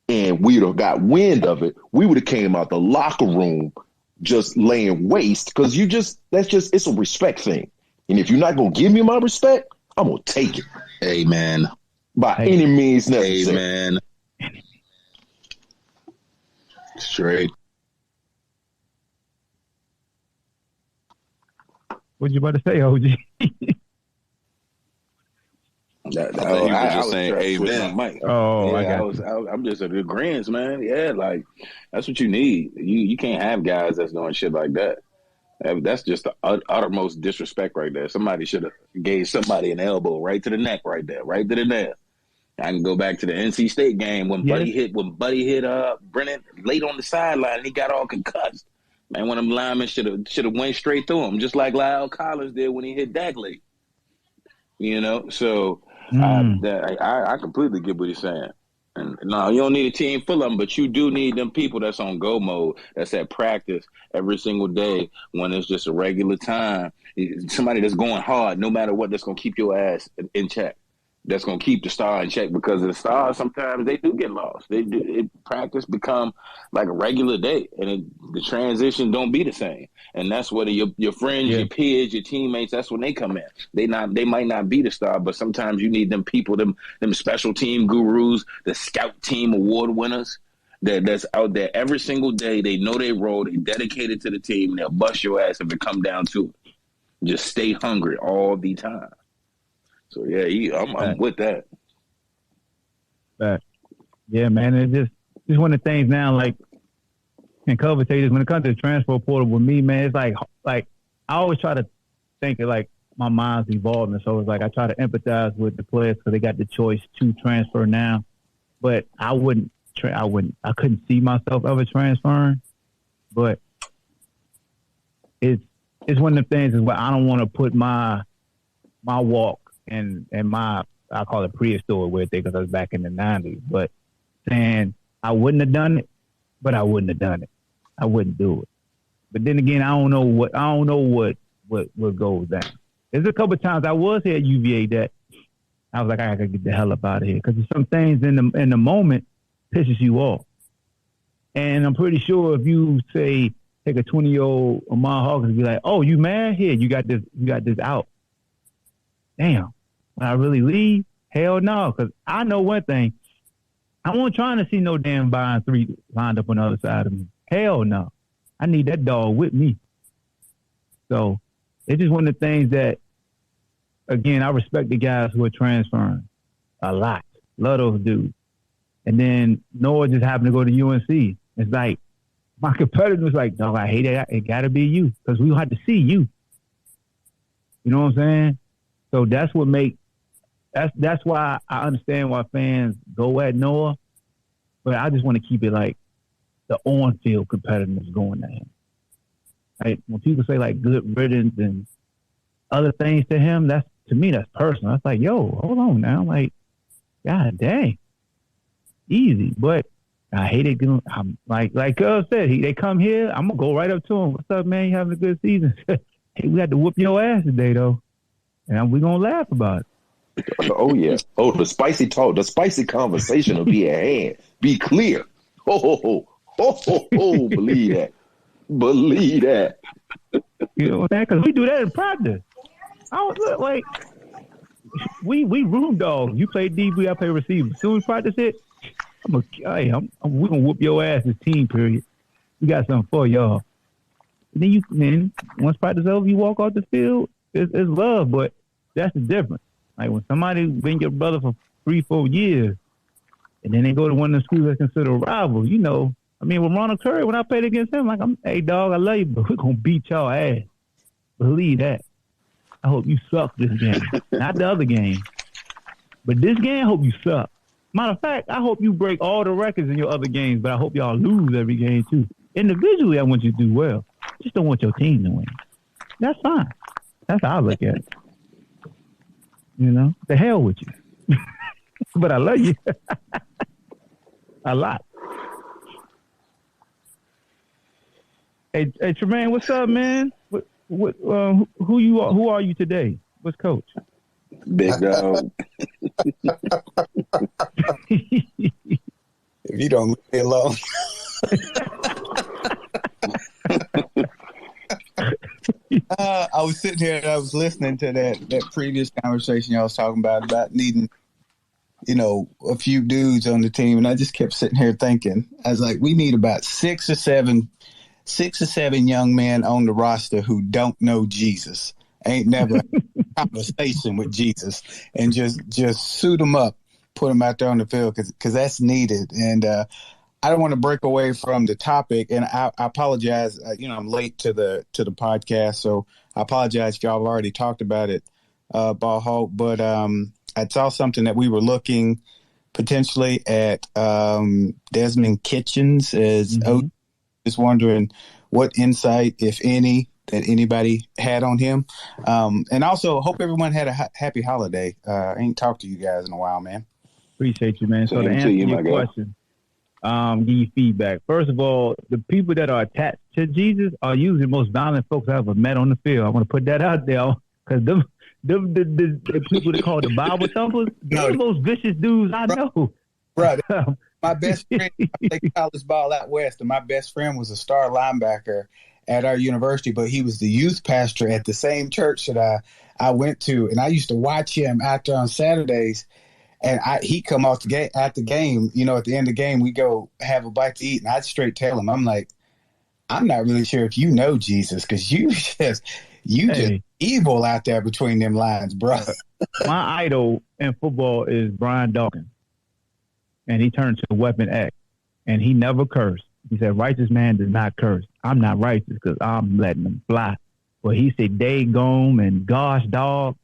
Speaker 8: and we'd have got wind of it, we would have came out the locker room just laying waste because it's a respect thing. And if you're not going to give me my respect, I'm going to take it.
Speaker 5: Amen.
Speaker 8: By any means necessary.
Speaker 5: Amen. Straight.
Speaker 4: What you about to say, OG?
Speaker 9: I was just saying amen.
Speaker 5: Oh, yeah, I'm just at agreement, man. Yeah, like that's what you need. You can't have guys that's doing shit like that. That's just the uttermost disrespect right there. Somebody should have gave somebody an elbow right to the neck right there, right to the neck. I can go back to the NC State game when Buddy hit Brennan late on the sideline and he got all concussed. Man, one of them linemen should have went straight through him, just like Lyle Collins did when he hit Dagley. So I completely get what he's saying. And no, you don't need a team full of them, but you do need them people that's on go mode, that's at practice every single day when it's just a regular time. Somebody that's going hard, no matter what, that's going to keep your ass in check. That's going to keep the star in check, because the stars sometimes they do get lost. Practice become like a regular day, and the transition don't be the same. And that's where your friends, your peers, your teammates, that's when they come in. They might not be the star, but sometimes you need them people, them special team gurus, the scout team award winners that's out there every single day. They know their role, they dedicated to the team, and they'll bust your ass if it come down to it. Just stay hungry all the time. So I'm with that.
Speaker 4: Yeah, man, it's just one of the things now. Like, and Cover say this, when it comes to the transfer portal with me, man, it's like I always try to think of like my mind's evolving. So it's like I try to empathize with the players because they got the choice to transfer now. But I couldn't see myself ever transferring. But it's one of the things is where I don't want to put my walk and my, I call it prehistoric weird thing because I was back in the 90s, but saying I wouldn't have done it, but I wouldn't have done it. I wouldn't do it. But then again, I don't know what goes down. There's a couple of times I was here at UVA that I was like, I gotta get the hell up out of here, because there's some things in the moment pisses you off. And I'm pretty sure if you say take a 20-year-old Ahmad Hawkins and be like, "Oh, you mad? Here, you got this out." Damn, when I really leave? Hell no, because I know one thing. I wasn't trying to see no damn buying three lined up on the other side of me. Hell no. I need that dog with me. So it's just one of the things that, again, I respect the guys who are transferring a lot. Love those dudes. And then Noah just happened to go to UNC. It's like, my competitor was like, dog, I hate it. It got to be you, because we have to see you. You know what I'm saying? So that's what that's why I understand why fans go at Noah, but I just want to keep it like the on-field competitiveness going at him. Like, when people say like good riddance and other things to him, to me that's personal. That's like, yo, hold on now. Like, God dang, easy. But I hate it. I'm like Cuz said, they come here, I'm gonna go right up to him. What's up, man? You having a good season? Hey, we had to whoop your ass today though, and we're gonna laugh about it.
Speaker 8: Oh yeah. Oh, the spicy talk, the spicy conversation will be at hand. Be clear. Oh, believe that. Believe that.
Speaker 4: You know what I'm saying? Because we do that in practice. I was like, we room dogs. You play DB, I play receiver. As soon as practice hit, we're gonna whoop your ass this team period. We got something for y'all. And then once practice over, you walk off the field. It's love, but that's the difference. Like when somebody been your brother for 3-4 years, and then they go to one of the schools that's considered a rival, you know. I mean, with Ronald Curry, when I played against him, like, hey, dog, I love you, but we're going to beat y'all ass. Believe that. I hope you suck this game. Not the other game. But this game, I hope you suck. Matter of fact, I hope you break all the records in your other games, but I hope y'all lose every game, too. Individually, I want you to do well. Just don't want your team to win. That's fine. That's how I look at it. You know, the hell with you. But I love you. A lot. Hey, Tremaine, what's up, man? Who are you today? What's coach?
Speaker 5: Big dog.
Speaker 12: If you don't leave me alone. I was sitting here and I was listening to that previous conversation y'all was talking about needing, a few dudes on the team, and I just kept sitting here thinking, I was like, we need about six or seven young men on the roster who don't know Jesus, ain't never had a conversation with Jesus, and just suit them up, put them out there on the field because that's needed. And I don't want to break away from the topic, and I apologize. I'm late to the podcast, so I apologize if y'all have already talked about it, Ball Hawk. But I saw something that we were looking potentially at Desmond Kitchens as just wondering what insight, if any, that anybody had on him. And also hope everyone had a happy holiday. I ain't talked to you guys in a while, man.
Speaker 4: Appreciate you, man. So to answer your question, give you feedback. First of all, the people that are attached to Jesus are usually the most violent folks I ever met on the field. I want to put that out there because the people that call the Bible thumpers, they're the most vicious dudes I know.
Speaker 12: Right. My best friend, I played college ball out west, and my best friend was a star linebacker at our university, but he was the youth pastor at the same church that I went to, and I used to watch him out there on Saturdays. And he'd come off at the game, at the end of the game, we go have a bite to eat. And I'd straight tell him, I'm like, I'm not really sure if you know Jesus, because you just evil out there between them lines, bro.
Speaker 4: My idol in football is Brian Dawkins. And he turned to Weapon X. And he never cursed. He said, righteous man does not curse. I'm not righteous because I'm letting them fly. But he said, daggone and gosh, dog.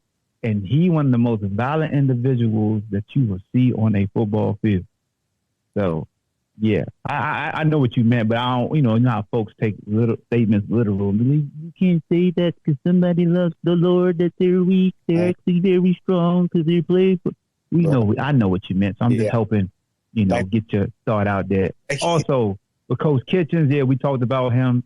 Speaker 4: And he one of the most violent individuals that you will see on a football field. So, yeah, I know what you meant, but I don't, you know how folks take little statements literal. You can't say that because somebody loves the Lord, that they're weak. They're actually very strong because they're playful. I know what you meant. So I'm just helping, get your thought out there. Also, with Coach Kitchens, we talked about him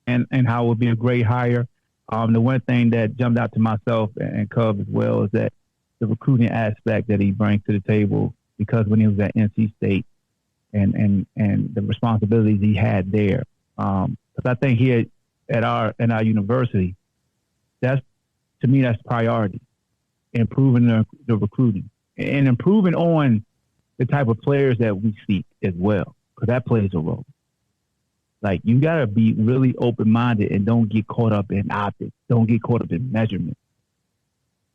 Speaker 4: and how it would be a great hire. The one thing that jumped out to myself and Cub as well is that the recruiting aspect that he brings to the table, because when he was at NC State and the responsibilities he had there. Because I think here in our university, to me that's priority, improving the recruiting and improving on the type of players that we seek as well, because that plays a role. Like, you got to be really open-minded and don't get caught up in optics. Don't get caught up in measurement.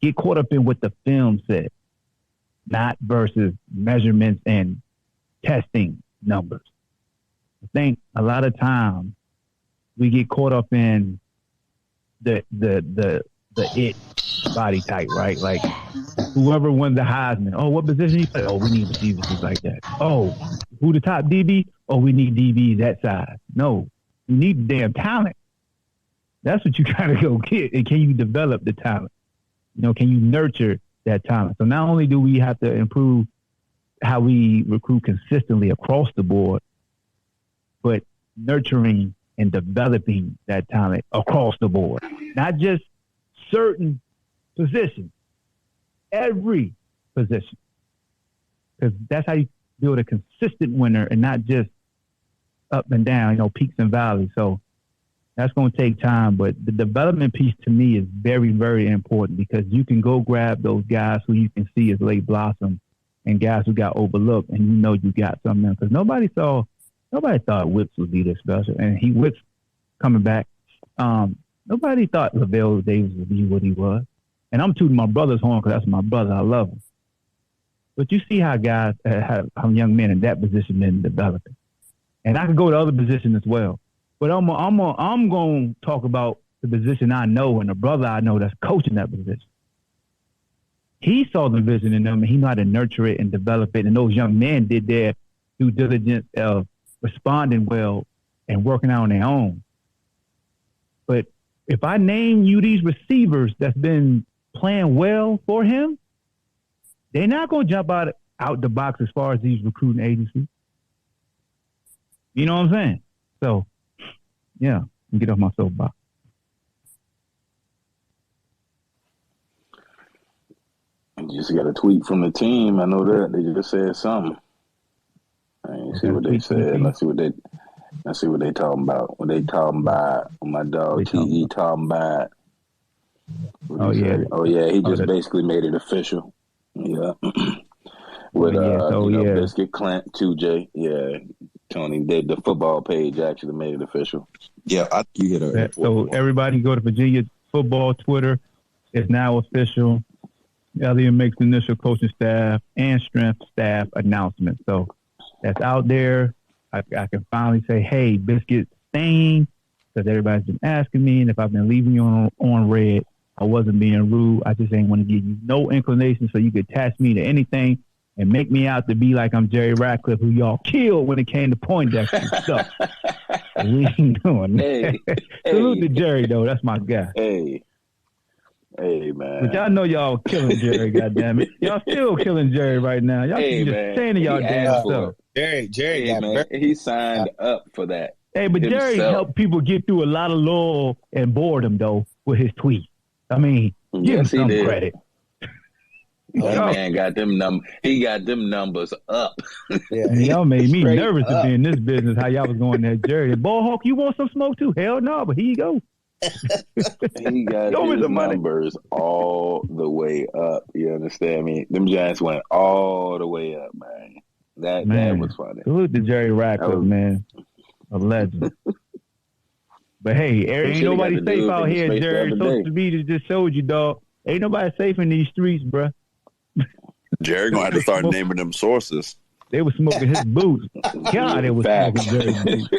Speaker 4: Get caught up in what the film said, not versus measurements and testing numbers. I think a lot of times we get caught up in the it body type, right? Like, whoever won the Heisman. Oh, what position you play? Oh, we need receivers like that. Oh, who the top DB? Oh, we need DBs that size. No, you need the damn talent. That's what you got to go get. And can you develop the talent? Can you nurture that talent? So not only do we have to improve how we recruit consistently across the board, but nurturing and developing that talent across the board, not just certain positions, every position, because that's how you build a consistent winner and not just up and down, peaks and valleys. So that's going to take time, but the development piece to me is very, very important, because you can go grab those guys who you can see as late blossom and guys who got overlooked, and you got something. Because nobody thought Whips would be this special, and Whips coming back. Nobody thought Lavelle Davis would be what he was. And I'm tooting my brother's horn because that's my brother. I love him. But you see how guys, how young men in that position been developing. And I could go to other positions as well. But I'm going to talk about the position I know and the brother I know that's coaching that position. He saw the vision in them, and he knew how to nurture it and develop it. And those young men did their due diligence of responding well and working out on their own. But if I name you these receivers that's been playing well for him, they're not going to jump out the box as far as these recruiting agencies. You know what I'm saying? So, yeah, get off my soapbox.
Speaker 5: I just got a tweet from the team. I know that they just said something. I ain't see what they said. Let's see what they talking about. What they talking about? My dog T.E. talking about.
Speaker 4: Oh yeah.
Speaker 5: Oh yeah. He just basically made it official. Yeah. With Biscuit Clint, 2J. Yeah. Tony did the football page actually made it official.
Speaker 8: Yeah, you hit her.
Speaker 4: So everybody go to Virginia football Twitter. It's now official. Elliott makes the initial coaching staff and strength staff announcement. So that's out there. I can finally say, hey, Biscuit Stain, because everybody's been asking me, and if I've been leaving you on red, I wasn't being rude. I just ain't want to give you no inclination so you could attach me to anything and make me out to be like I'm Jerry Ratcliffe, who y'all killed when it came to Poindexter stuff. We ain't doing that. Salute to Jerry, though. That's my guy.
Speaker 5: Hey, man.
Speaker 4: But y'all know y'all killing Jerry, goddammit. Y'all still killing Jerry right now. Y'all keep just saying to y'all damn stuff.
Speaker 12: Jerry got
Speaker 5: man. He signed up for that.
Speaker 4: Hey, but
Speaker 5: himself.
Speaker 4: Jerry helped people get through a lot of lull and boredom, though, with his tweets. I mean, give him some credit.
Speaker 5: That man got them he got them numbers up.
Speaker 4: Y'all made me nervous to be in this business, how y'all was going there, Jerry. Ball Hawk, you want some smoke too? Hell no, but here you go.
Speaker 5: He got his numbers all the way up. You understand me? Them Giants went all the way up, man. That was funny.
Speaker 4: Salute to Jerry Ratcliffe, man. A legend. But hey, ain't nobody safe out here, Jerry. Social media just showed you, dog. Ain't nobody safe in these streets, bruh.
Speaker 9: Jerry gonna have to start naming them sources.
Speaker 4: They were smoking his boots. God, they was smoking Jerry's boots.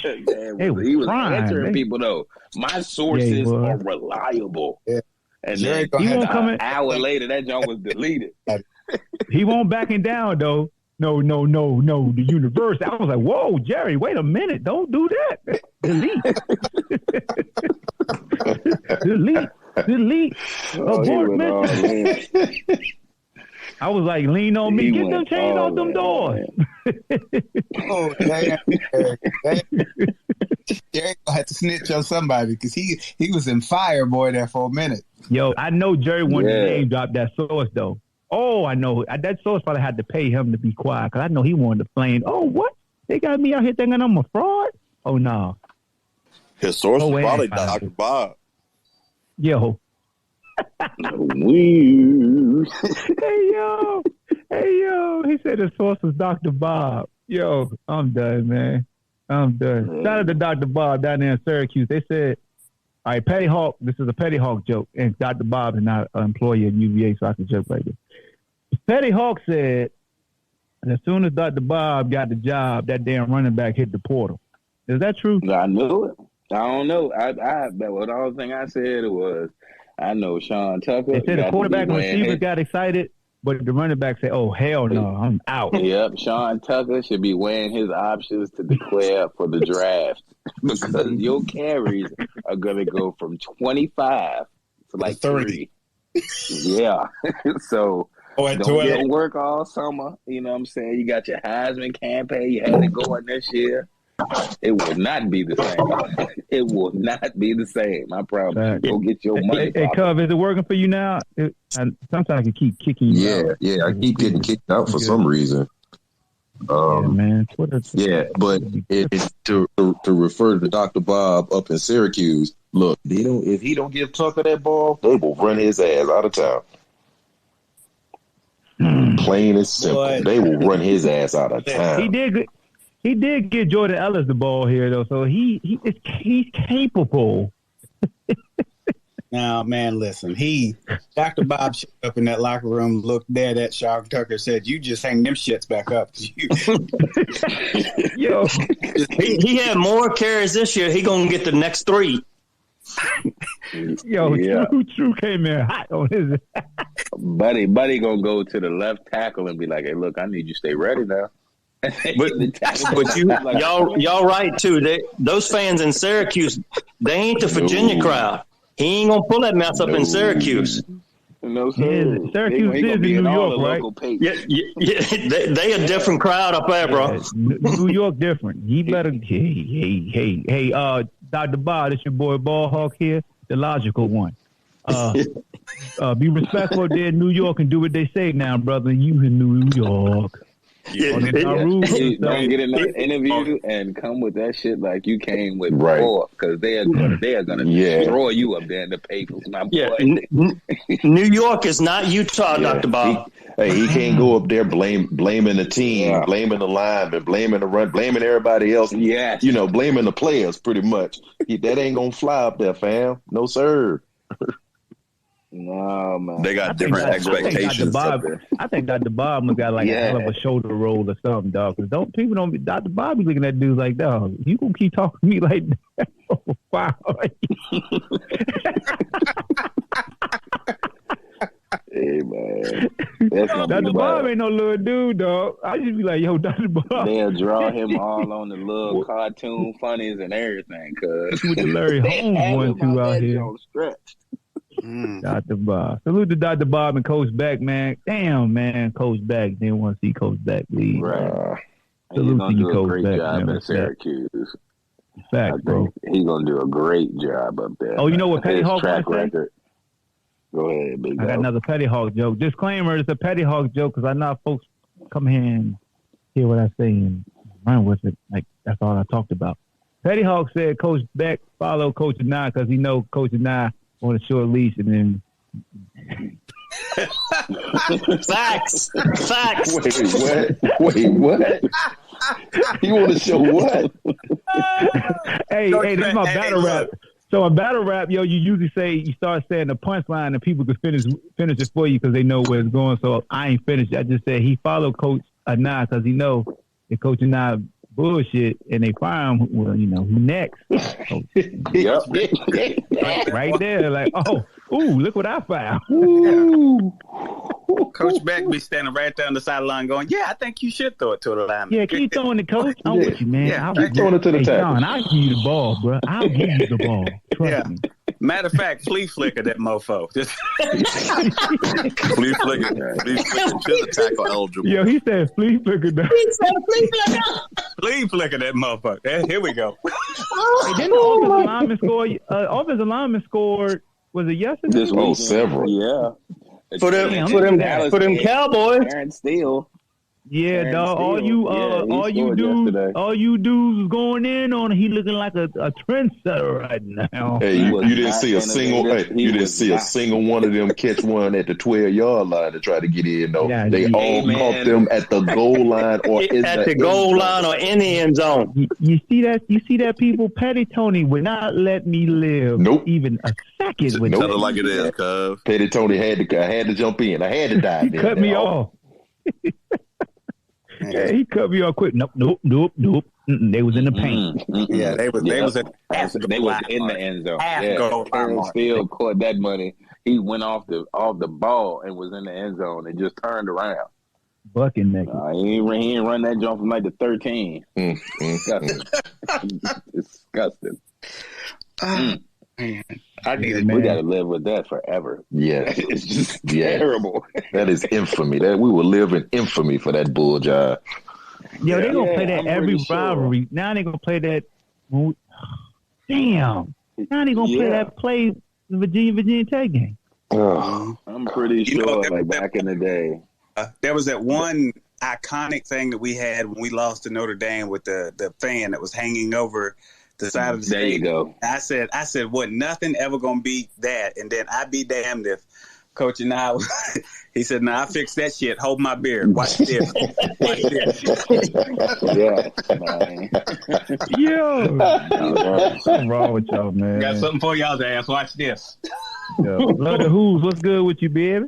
Speaker 5: He was answering people though. My sources are reliable. And then an hour later, that joint was deleted.
Speaker 4: He won't backing down though. No. The universe. I was like, whoa, Jerry, wait a minute. Don't do that. Delete. Abort mission. I was like, lean on me. Get them chains off them doors.
Speaker 12: Oh, damn. Jerry gonna have to snitch on somebody because he was in fire, boy, there for a minute.
Speaker 4: Yo, I know Jerry wanted to name drop that source, though. Oh, I know. That source probably had to pay him to be quiet because I know he wanted to flame. Oh, what? They got me out here thinking I'm a fraud? Oh, no.
Speaker 9: His source was probably Dr. Bob.
Speaker 4: Yo.
Speaker 5: Weird.
Speaker 4: Hey, yo. He said his source was Dr. Bob. Yo, I'm done, man. I'm done. Shout out to Dr. Bob down there in Syracuse. They said, all right, Petty Hawk, this is a Petty Hawk joke, and Dr. Bob is not an employee at UVA, so I can joke like this. Petty Hawk said, as soon as Dr. Bob got the job, that damn running back hit the portal. Is that true?
Speaker 5: I knew it. I don't know. But all the thing I said was, I know Sean Tucker.
Speaker 4: They said the quarterback and receivers got excited, but the running back said, oh, hell no, I'm out.
Speaker 5: Yep, Sean Tucker should be weighing his options to declare for the draft because your carries are going to go from 25 to like 30. Yeah. So don't get work all summer. You know what I'm saying? You got your Heisman campaign. You had it going this year. It will not be the same. It will not be the same. I promise. Go get your money.
Speaker 4: Hey, Cub, is it working for you now? Sometimes I can keep kicking you out.
Speaker 8: Yeah, I keep getting kicked out for some reason.
Speaker 4: Man.
Speaker 8: Yeah, but it's to refer to Dr. Bob up in Syracuse. Look, if he don't give Tucker that ball, they will run his ass out of town. Plain and simple. Boy. They will run his ass out of town.
Speaker 4: He did get Jordan Ellis the ball here, though, so he's capable.
Speaker 12: Now, man, listen. Dr. Bob showed up in that locker room, looked dead at Sean Tucker, said, "You just hang them shits back up."
Speaker 4: Yo,
Speaker 13: he had more carries this year. He gonna get the next 3.
Speaker 4: Yo, yeah. True came in hot on his.
Speaker 5: Buddy gonna go to the left tackle and be like, "Hey, look, I need you to stay ready now."
Speaker 13: But y'all right too. Those fans in Syracuse, they ain't the Virginia crowd. He ain't gonna pull that mess up in Syracuse.
Speaker 5: No, sir.
Speaker 4: Syracuse is in New York, right?
Speaker 13: Yeah. They a different crowd up there, bro.
Speaker 4: New York different. He better. Hey, Dr. Bob, it's your boy Ball Hawk here, the logical one. Be respectful there in New York and do what they say now, brother. You in New York.
Speaker 5: Don't get in that interview and come with that shit like you came with before, because they are gonna destroy you up there in the papers, my boy.
Speaker 13: New York is not Utah, Dr. Bob.
Speaker 8: He can't go up there blaming the team, blaming the lineman, blaming the run, blaming everybody else.
Speaker 5: Yeah,
Speaker 8: blaming the players pretty much. That ain't gonna fly up there, fam. No sir.
Speaker 5: No, man.
Speaker 9: They got different expectations up there.
Speaker 4: I think Dr. Bob must got like a hell of a shoulder roll or something, dog. Because Dr. Bob be looking at dudes like, dog, you gonna keep talking to me like that? Oh, wow.
Speaker 5: Hey, man.
Speaker 4: Dr. Bob ain't no little dude, dog. I just be like, yo, Dr. Bob.
Speaker 5: They'll draw him all on the little cartoon funnies and everything, cuz.
Speaker 4: With the Larry Holmes 1-2 out here.
Speaker 5: Stretched.
Speaker 4: Dr. Bob. Salute to Dr. Bob and Coach Beck, man. Damn, man. Coach Beck. Didn't want to see Coach Beck leave.
Speaker 5: Right.
Speaker 4: Salute to you, Coach
Speaker 5: great
Speaker 4: Beck.
Speaker 5: job
Speaker 4: man.
Speaker 5: at Syracuse.
Speaker 4: Fact, bro.
Speaker 5: He's going to do a great job up there.
Speaker 4: Oh, you know what Petty
Speaker 5: His
Speaker 4: Hawk
Speaker 5: track
Speaker 4: want to say?
Speaker 5: record. Go ahead, big
Speaker 4: I got another Petty Hawk joke. Disclaimer, it's a Petty Hawk joke because I know folks come here and hear what I say and run with it. Like, that's all I talked about. Petty Hawk said Coach Beck follow Coach Anai because he know Coach Anai on a short leash and then
Speaker 13: Facts.
Speaker 8: Wait, what? You want to show what?
Speaker 4: hey, this is my battle rap. So in battle rap, yo, you usually you start saying the punchline and people can finish it for you because they know where it's going. So I ain't finished. I just said he followed Coach Anai because he know if Coach Anai bullshit and they fire him, well, you know, who next?
Speaker 5: Yep.
Speaker 4: Right there, like, look what I found.
Speaker 14: Coach Beck be standing right there on the sideline going, yeah, I think you should throw it to the lineman.
Speaker 4: Yeah, keep throwing it, Coach. I'm with you, man.
Speaker 14: Yeah,
Speaker 8: keep throwing it to the tackle.
Speaker 4: Sean, I'll give you the ball, bro. I'll give you the ball. Trust me.
Speaker 14: Matter of fact, flea flicker that mofo. Just
Speaker 9: flea flicker to the tackle eligible.
Speaker 4: Yo, he said flea flicker.
Speaker 13: He said flea flicker.
Speaker 14: Flea flicker that mofo. Here we go.
Speaker 4: Hey, didn't the offensive lineman scored? Was it yesterday?
Speaker 8: Several.
Speaker 5: Yeah.
Speaker 13: For them Cowboys.
Speaker 5: Aaron Steele.
Speaker 4: Yeah, dog. All you dudes was going in on. He looking like a trendsetter right now.
Speaker 8: Hey, you didn't see a single. You didn't see a single one of them catch one at the 12-yard line to try to get in. Though they all caught them at the goal line or
Speaker 13: at the goal line or in the end zone.
Speaker 4: You see that? You see that? People, Petty Tony would not let me live.
Speaker 8: Nope.
Speaker 4: Even a second. With
Speaker 9: Tell it like it is, cuz.
Speaker 8: Petty Tony had to jump in. I had to dive in.
Speaker 4: He cut me off. Yeah, he cut me off quick. Nope. They was in the paint.
Speaker 14: Yeah, they was in
Speaker 5: the end zone. Aaron Steele caught that money. He went off the ball and was in the end zone and just turned around.
Speaker 4: Bucking naked.
Speaker 5: He ain't run that jump from like the 13. Disgusting.
Speaker 14: Man,
Speaker 5: we got to live with that forever.
Speaker 8: Yeah,
Speaker 5: it's just terrible.
Speaker 8: That is infamy. That we will live in infamy for that bull job.
Speaker 4: Yo, they gonna play that every rivalry. Now they gonna play that. Damn. Now they gonna play that the Virginia Tech game.
Speaker 5: I'm pretty sure, like back in the day.
Speaker 14: There was that one iconic thing that we had when we lost to Notre Dame with the fan that was hanging over the side of the stadium.
Speaker 5: There you go.
Speaker 14: I said, what, nothing ever gonna beat that. And then I'd be damned if Coach and I, he said, I fixed that shit. Hold my beer. Watch this.
Speaker 5: Yeah, man.
Speaker 4: Yo. What's wrong with y'all, man?
Speaker 14: Got something for y'all's ass. Watch this.
Speaker 4: Yo. Love the Who's. What's good with you, baby?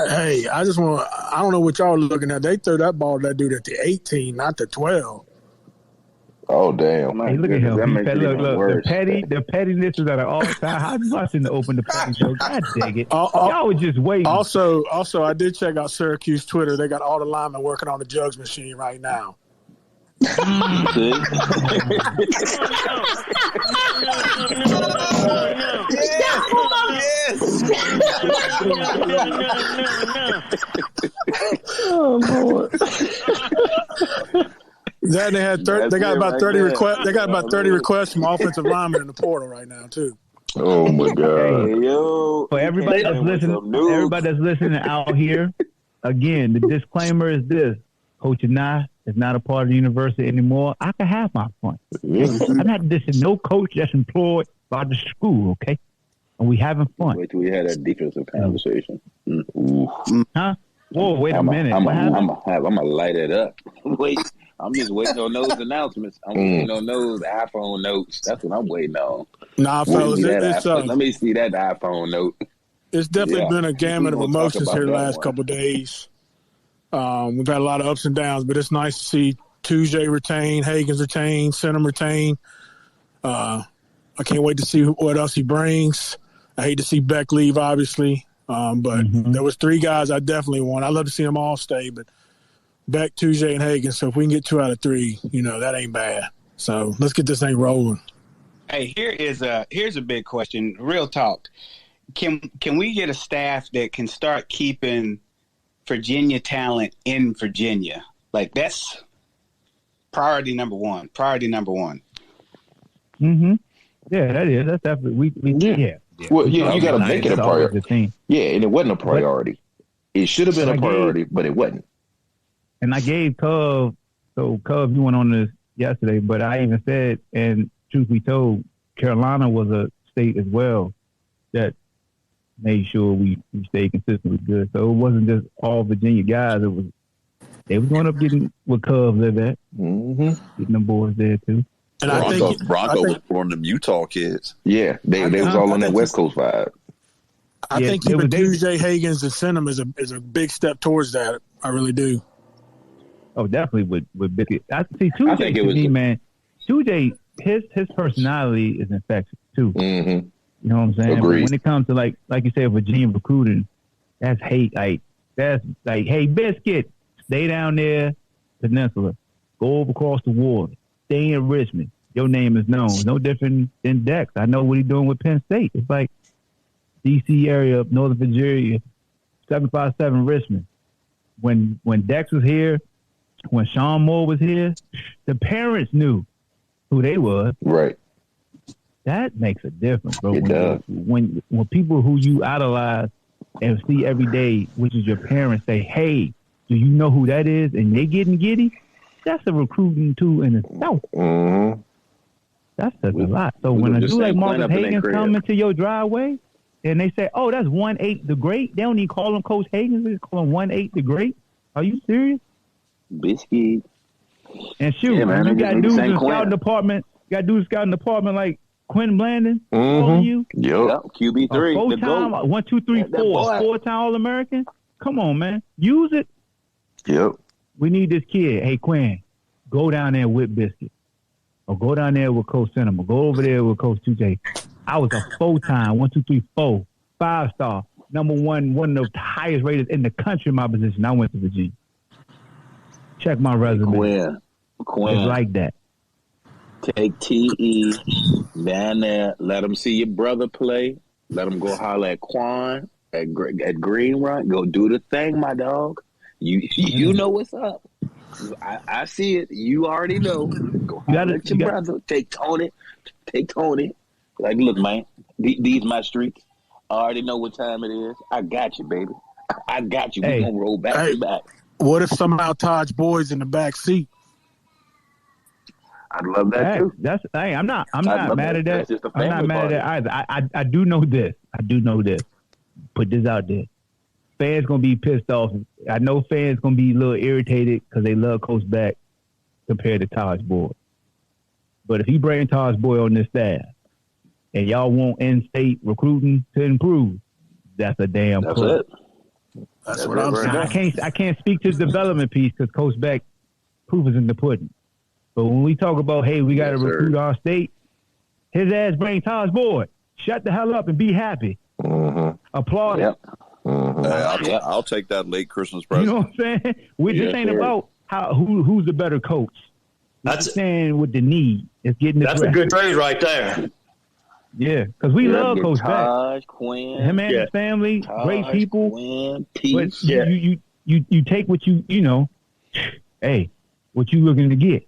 Speaker 15: Hey, I don't know what y'all are looking at. They threw that ball to that dude at the 18, not the 12.
Speaker 8: Oh, damn.
Speaker 4: Hey, look at him. Look, the pettiness is at an all-time. I was watching the Open the Petty show. God dang it. Y'all were just waiting.
Speaker 15: Also, I did check out Syracuse Twitter. They got all the linemen working on the jugs machine right now.
Speaker 8: Oh, Lord.
Speaker 15: Then they had they got about 30 requests. They got about 30 requests from offensive linemen in the portal right now too.
Speaker 8: Oh my God!
Speaker 5: Hey, yo,
Speaker 4: for everybody that's listening out here, again, the disclaimer is this: Coach Anai is not a part of the university anymore. I can have my fun. I'm not dissing no coach that's employed by the school. Okay, and we having fun.
Speaker 5: Wait till we had that defensive conversation.
Speaker 4: Huh? Whoa, wait a minute.
Speaker 5: I'm gonna light it up. Wait. I'm just waiting on those announcements. I'm waiting on those iPhone notes. That's what I'm waiting on.
Speaker 15: Nah, fellas,
Speaker 5: let me see that iPhone note.
Speaker 15: It's definitely been a gamut of
Speaker 5: We gonna talk
Speaker 15: emotions
Speaker 5: about
Speaker 15: here the
Speaker 5: that
Speaker 15: last
Speaker 5: one.
Speaker 15: couple of days. We've had a lot of ups and downs, but it's nice to see Tuesday retain, Hagens retain, Senum retain. I can't wait to see what else he brings. I hate to see Beck leave, obviously, but there was 3 guys I definitely want. I'd love to see them all stay, but Beck, Tuesday, and Hagens. So if we can get 2 out of 3, that ain't bad. So let's get this thing rolling.
Speaker 14: Hey, here's a big question. Real talk. Can we get a staff that can start keeping Virginia talent in Virginia? Like, that's priority number one.
Speaker 4: Mm-hmm. Yeah, that is. That's definitely yeah.
Speaker 8: Well, you got to make it a priority. Yeah, and it wasn't a priority. It should have been a priority, but it wasn't.
Speaker 4: And I gave Cub, so Cub, you went on this yesterday, but I even said, and truth be told, Carolina was a state as well that made sure we stayed consistently good. So it wasn't just all Virginia guys. They was going up getting what Cubs live at. Getting them boys there too.
Speaker 9: And Bronco was born them Utah kids.
Speaker 8: Yeah, they was all on that West Coast vibe.
Speaker 15: I think keeping Tuesday, Hagens, and Senum is a big step towards that. I really do.
Speaker 4: Oh, definitely with Bickett. I see Tuesday to me, man. Tuesday, his personality is infectious too.
Speaker 8: Mm-hmm.
Speaker 4: You know what I'm saying?
Speaker 8: Agreed.
Speaker 4: But when it comes to like you said, Virginia recruiting, that's hate. That's like, hey, Biscuit, stay down there, Peninsula, go over across the water, stay in Richmond. Your name is known. No different than Dex. I know what he's doing with Penn State. It's like D.C. area of Northern Virginia, 757 Richmond. When Dex was here, when Sean Moore was here, the parents knew who they was.
Speaker 8: Right.
Speaker 4: That makes a difference, bro.
Speaker 8: It does.
Speaker 4: When people who you idolize and see every day, which is your parents, say, hey, do you know who that is? And they getting giddy, that's a recruiting tool in itself.
Speaker 8: Mm-hmm.
Speaker 4: That says a lot. So when a dude like Marcus Hagens come into your driveway and they say, oh, that's 1-8 the Great, they don't even call him Coach Hagens, they call him 1-8 the Great. Are you serious?
Speaker 5: Biscuit.
Speaker 4: And shoot, you got dudes in the scouting department, like Quentin Blandon, you.
Speaker 5: Yep. QB3.
Speaker 4: Four-time, 1, 2, 3, 4. 4-time All-American. Come on, man. Use it.
Speaker 8: Yep.
Speaker 4: We need this kid. Hey, Quinn, go down there with Biscuit. Or go down there with Coach Cinema. Go over there with Coach 2J. I was a 4-time, 1, 2, 3, 4, 5-star, number one of the highest rated in the country in my position. I went to Virginia. Check my resume.
Speaker 5: Quinn.
Speaker 4: It's like that.
Speaker 5: Take TE down there. Let them see your brother play. Let them go holler at Quan at Green Run. Go do the thing, my dog. You know what's up. I see it. You already know. Go holler at your brother. Take Tony. Like, look, man. These my streets. I already know what time it is. I got you, baby. I got you. We're going to roll back to back.
Speaker 15: What if somehow Taj Boyd's in the back seat?
Speaker 5: I'd love that too.
Speaker 4: I'm not mad at that. I'm not mad at that either. I do know this. Put this out there. Fans gonna be pissed off. I know fans gonna be a little irritated because they love Coach Beck compared to Taj Boyd. But if he bring Taj Boyd on this staff and y'all want in-state recruiting to improve, that's a damn plus.
Speaker 15: That's what I'm saying.
Speaker 4: I can't speak to the development piece because Coach Beck proof is in the pudding. But when we talk about, hey, we got to recruit our state, his ass bring Taj Boyd. Shut the hell up and be happy. Applaud it.
Speaker 9: I'll take that late Christmas present.
Speaker 4: You know what I'm saying? This ain't about who's the better coach. That's saying with the need. It's getting
Speaker 13: that's a good trade right there.
Speaker 4: Yeah, because we love Coach Beck.
Speaker 5: Quinn,
Speaker 4: him and his family, great people.
Speaker 5: Quinn,
Speaker 4: but you take what you know. Hey, what you looking to get?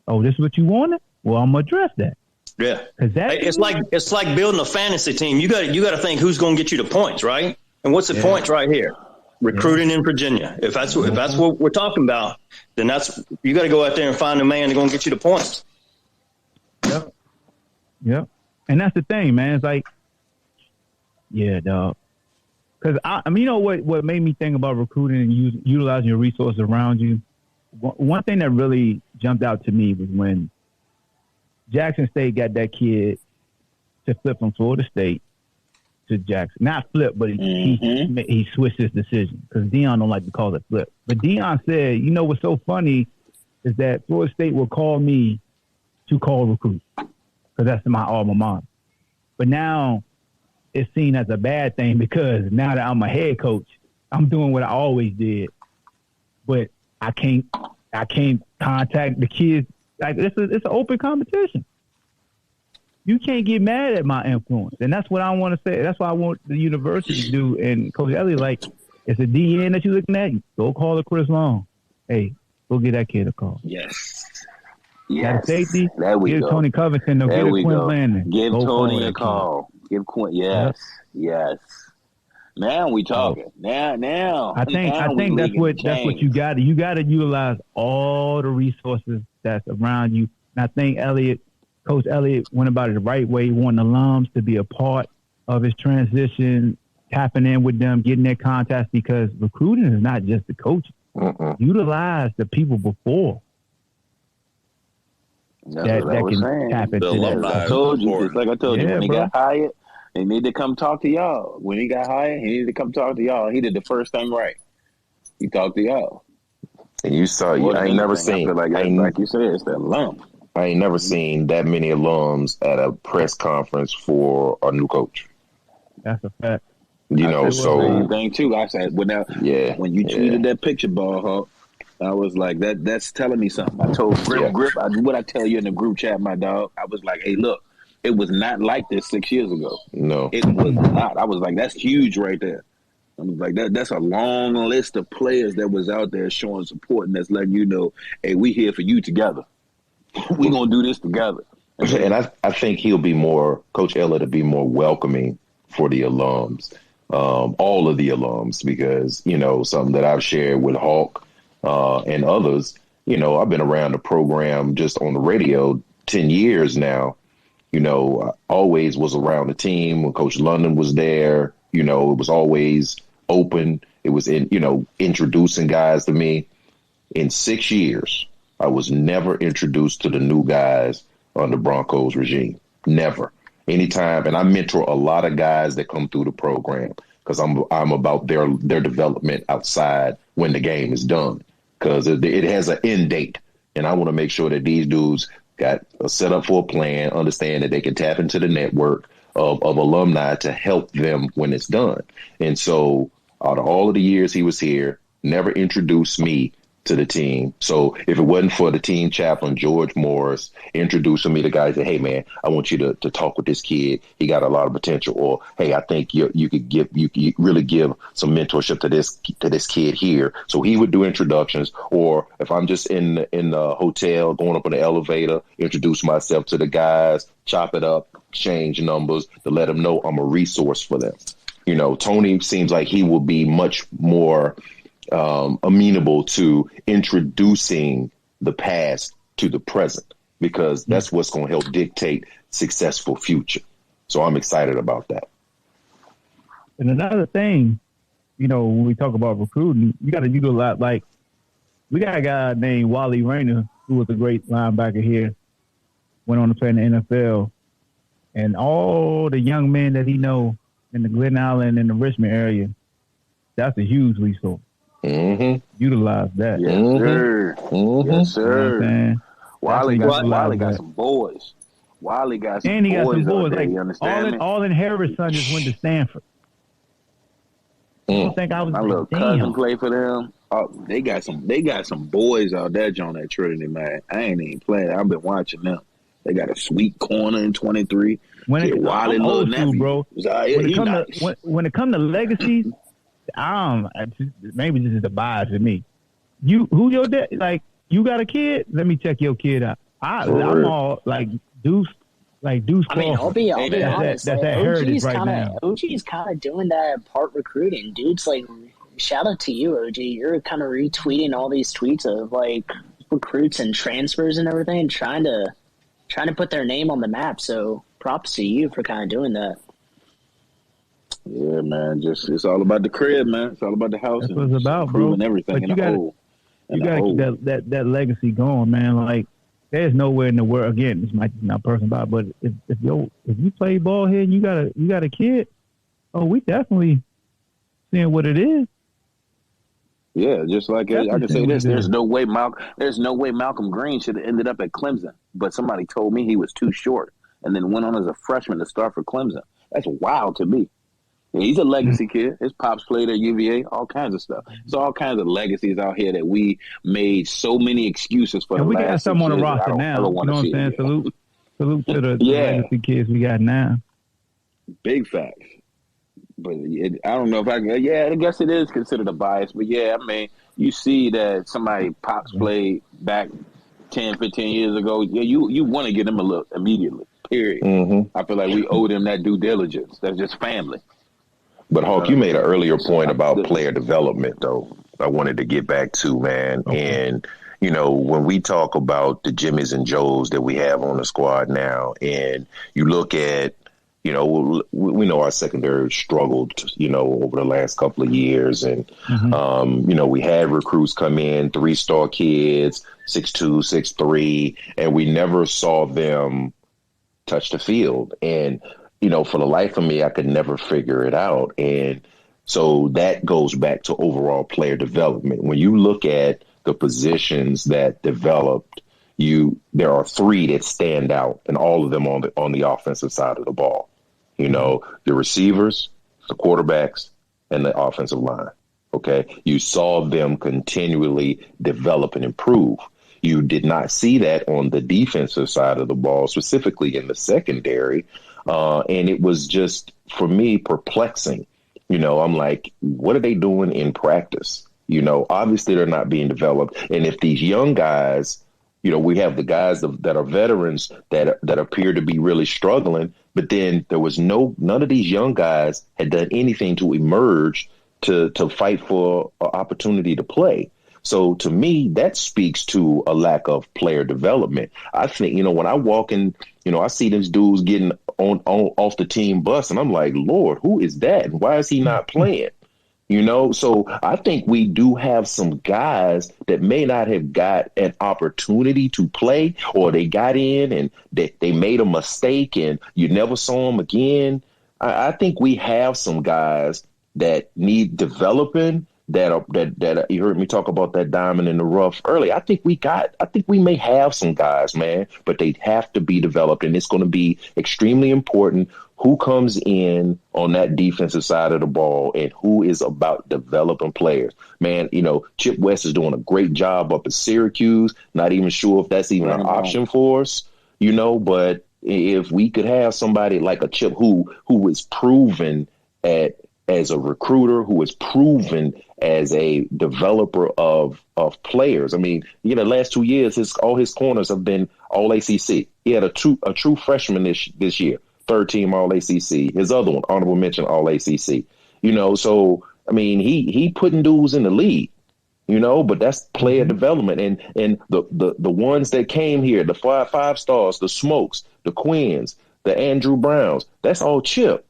Speaker 4: Oh, this is what you wanted? Well, I'm gonna address that.
Speaker 13: Yeah, it's like building a fantasy team. You got to think who's going to get you the points, right? And what's the points right here? Recruiting in Virginia. If that's what we're talking about, then you got to go out there and find a man that's going to get you the points.
Speaker 4: Yep. And that's the thing, man. It's like, yeah, dog. Because I mean, you know what made me think about recruiting and utilizing your resources around you. One thing that really jumped out to me was when Jackson State got that kid to flip from Florida State to Jackson. Not flip, but he switched his decision because Deion don't like to call it flip. But Deion said, you know what's so funny is that Florida State will call me to call recruits because that's my alma mater. But now it's seen as a bad thing because now that I'm a head coach, I'm doing what I always did. But I can't contact the kids. Like it's an open competition. You can't get mad at my influence. And that's what I want to say. That's what I want the university to do. And Coach Elliott, like, it's a DN that you're looking at. Go call to Chris Long. Hey, go get that kid a call.
Speaker 5: Yes.
Speaker 4: Got a safety.
Speaker 5: There we
Speaker 4: give
Speaker 5: go.
Speaker 4: Tony Covington. No,
Speaker 5: there
Speaker 4: get
Speaker 5: we
Speaker 4: Quinn
Speaker 5: go.
Speaker 4: Landon.
Speaker 5: Give
Speaker 4: go
Speaker 5: Tony a call. Give Quinn. Yes.
Speaker 4: Yep.
Speaker 5: Yes. Now we talking. Now.
Speaker 4: I think that's what you got. You got to utilize all the resources that's around you. And I think Coach Elliott went about it the right way. He wanted alums to be a part of his transition, tapping in with them, getting their contacts, because recruiting is not just the coaches. Utilize the people before that can tap into that.
Speaker 5: I told you, just like I told you, when he got hired, he needed to come talk to y'all. When he got hired, he needed to come talk to y'all. He did the first thing right. He talked to y'all.
Speaker 16: And you saw, I ain't never seen,
Speaker 5: like you said, it's the alum.
Speaker 16: I ain't never seen that many alums at a press conference for a new coach.
Speaker 4: That's a fact.
Speaker 16: You know, so
Speaker 5: thing too. I said, when you tweeted that picture, Ball Hawk, I was like, that's telling me something. I told Grip, what I tell you in the group chat, my dog. I was like, hey, look, it was not like this 6 years ago.
Speaker 16: No,
Speaker 5: it was not. I was like, that's huge right there. I was like, that's a long list of players that was out there showing support, and that's letting you know, hey, we here for you together. We gonna do this together.
Speaker 16: And I think Coach Elliott will be more welcoming for the alums, all of the alums, because, you know, something that I've shared with Hawk and others, you know, I've been around the program just on the radio 10 years now. You know, I always was around the team when Coach London was there. You know, it was always open. It was introducing guys to me. In 6 years, I was never introduced to the new guys under Broncos regime. Never. Anytime. And I mentor a lot of guys that come through the program because I'm about their development outside when the game is done, because it has an end date. And I want to make sure that these dudes got a set up for a plan, understand that they can tap into the network of alumni to help them when it's done. And so out of all of the years he was here, never introduced me to the team. So if it wasn't for the team chaplain, George Morris, introducing me to guys that, hey, man, I want you to talk with this kid. He got a lot of potential. Or, hey, I think you could really give some mentorship to this kid here. So he would do introductions. Or if I'm just in the hotel, going up in the elevator, introduce myself to the guys, chop it up, exchange numbers to let them know I'm a resource for them. You know, Tony seems like he will be much more amenable to introducing the past to the present, because that's what's going to help dictate successful future. So I'm excited about that.
Speaker 4: And another thing, you know, when we talk about recruiting, you got to do a lot. Like, we got a guy named Wally Rayner, who was a great linebacker here, went on to play in the NFL, and all the young men that he know in the Glen Allen and the Richmond area, that's a huge resource. Utilize that.
Speaker 5: Yes, sir. Yes, sir. You know Wally got some boys. Wally got some boys.
Speaker 4: And he got some boys.
Speaker 5: There,
Speaker 4: like,
Speaker 5: you understand
Speaker 4: all in Harris' son just went to Stanford. I don't think I was.
Speaker 5: My little cousin play for them. Oh, they got some boys out there, John, at Trinity, man. I ain't even playing. I've been watching them. They got a sweet corner in 23.
Speaker 4: Wally, little nephew, bro. When it comes to legacies, maybe this is a bias to me. Who your dad? Like, you got a kid? Let me check your kid out. I'm all like Deuce. I mean,
Speaker 17: I'll be honest.
Speaker 4: That's that heritage right now.
Speaker 17: OG's kind of doing that part recruiting. Dude's like, shout out to you, OG. You're kind of retweeting all these tweets of like recruits and transfers and everything, trying to put their name on the map. So props to you for kind of doing that.
Speaker 5: Yeah, man. It's all about the crib, man. It's all about the house.
Speaker 4: That's what it's about, bro.
Speaker 5: Everything
Speaker 4: but you got to keep that legacy going, man. Like, there's nowhere in the world. Again, this might be not personal about, but if you play ball here and you got a kid, Oh, we definitely seeing what it is.
Speaker 5: Yeah, just like I can say this,
Speaker 4: Definitely.
Speaker 5: there's no way Malcolm Green should have ended up at Clemson, but somebody told me he was too short, and then went on as a freshman to start for Clemson. That's wild to me. Yeah, he's a legacy kid. His pops played at UVA, all kinds of stuff. There's all kinds of legacies out here that we made so many excuses for.
Speaker 4: And
Speaker 5: the
Speaker 4: we
Speaker 5: last
Speaker 4: got
Speaker 5: 6
Speaker 4: some on the
Speaker 5: years that I
Speaker 4: roster
Speaker 5: don't
Speaker 4: now.
Speaker 5: ever
Speaker 4: You
Speaker 5: want
Speaker 4: know
Speaker 5: to
Speaker 4: what I'm
Speaker 5: see
Speaker 4: saying?
Speaker 5: again.
Speaker 4: Salute to the
Speaker 5: Yeah.
Speaker 4: legacy kids we got now.
Speaker 5: Big facts. But I don't know if I guess it is considered a bias. But yeah, I mean, you see that somebody pops played back 10, 15 years ago. Yeah, you want to get them a look immediately, period.
Speaker 16: Mm-hmm.
Speaker 5: I feel like we owe them that due diligence. That's just family.
Speaker 16: But Hawk, you made an earlier point about player development, though. I wanted to get back to, man. Okay. And, you know, when we talk about the Jimmys and Joes that we have on the squad now, and you look at, you know, we know our secondary struggled, you know, over the last couple of years. And, you know, we had recruits come in, 3-star kids, 6'2", 6'3", and we never saw them touch the field. And, you know, for the life of me, I could never figure it out. And so that goes back to overall player development. When you look at the positions that developed, there are 3 that stand out, and all of them on the offensive side of the ball. You know, the receivers, the quarterbacks, and the offensive line. Okay, you saw them continually develop and improve. You did not see that on the defensive side of the ball, specifically in the secondary. And it was just, for me, perplexing. You know, I'm like, what are they doing in practice? You know, obviously they're not being developed. And if these young guys, you know, we have the guys that are veterans that appear to be really struggling, but then there was none of these young guys had done anything to emerge to fight for an opportunity to play. So to me, that speaks to a lack of player development. I think, you know, when I walk in, you know, I see these dudes getting on off the team bus, and I'm like, Lord, who is that? And why is he not playing? You know, so I think we do have some guys that may not have got an opportunity to play, or they got in and they made a mistake and you never saw them again. I think we have some guys that need developing. That you heard me talk about that diamond in the rough earlier. I think we may have some guys, man, but they have to be developed, and it's going to be extremely important who comes in on that defensive side of the ball and who is about developing players. Man, you know, Chip West is doing a great job up at Syracuse. Not even sure if that's even an option for us, you know, but if we could have somebody like a Chip who is proven as a recruiter, who is proven as a developer of players. I mean, you know, the last 2 years, all his corners have been all ACC. He had a true freshman this year, 3rd team all ACC. His other one, honorable mention, all ACC. You know, so I mean, he putting dudes in the league. You know, but that's player development, and the ones that came here, the five stars, the Smokes, the Quins, the Andrew Browns, that's all Chip.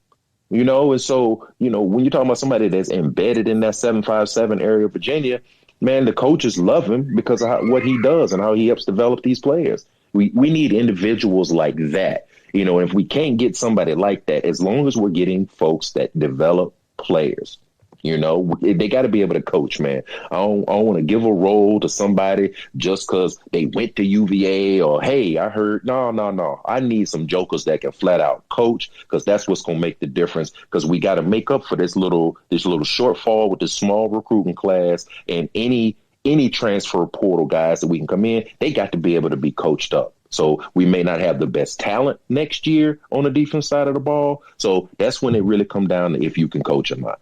Speaker 16: You know, and so, you know, when you're talking about somebody that's embedded in that 757 area of Virginia, man, the coaches love him because of what he does and how he helps develop these players. We need individuals like that. You know, and if we can't get somebody like that, as long as we're getting folks that develop players, you know, they got to be able to coach, man. I don't want to give a role to somebody just because they went to UVA or, hey, I heard. No. I need some jokers that can flat out coach, because that's what's going to make the difference, because we got to make up for this little shortfall with this small recruiting class, and any transfer portal guys that we can come in, they got to be able to be coached up. So we may not have the best talent next year on the defense side of the ball. So that's when it really come down to if you can coach or not.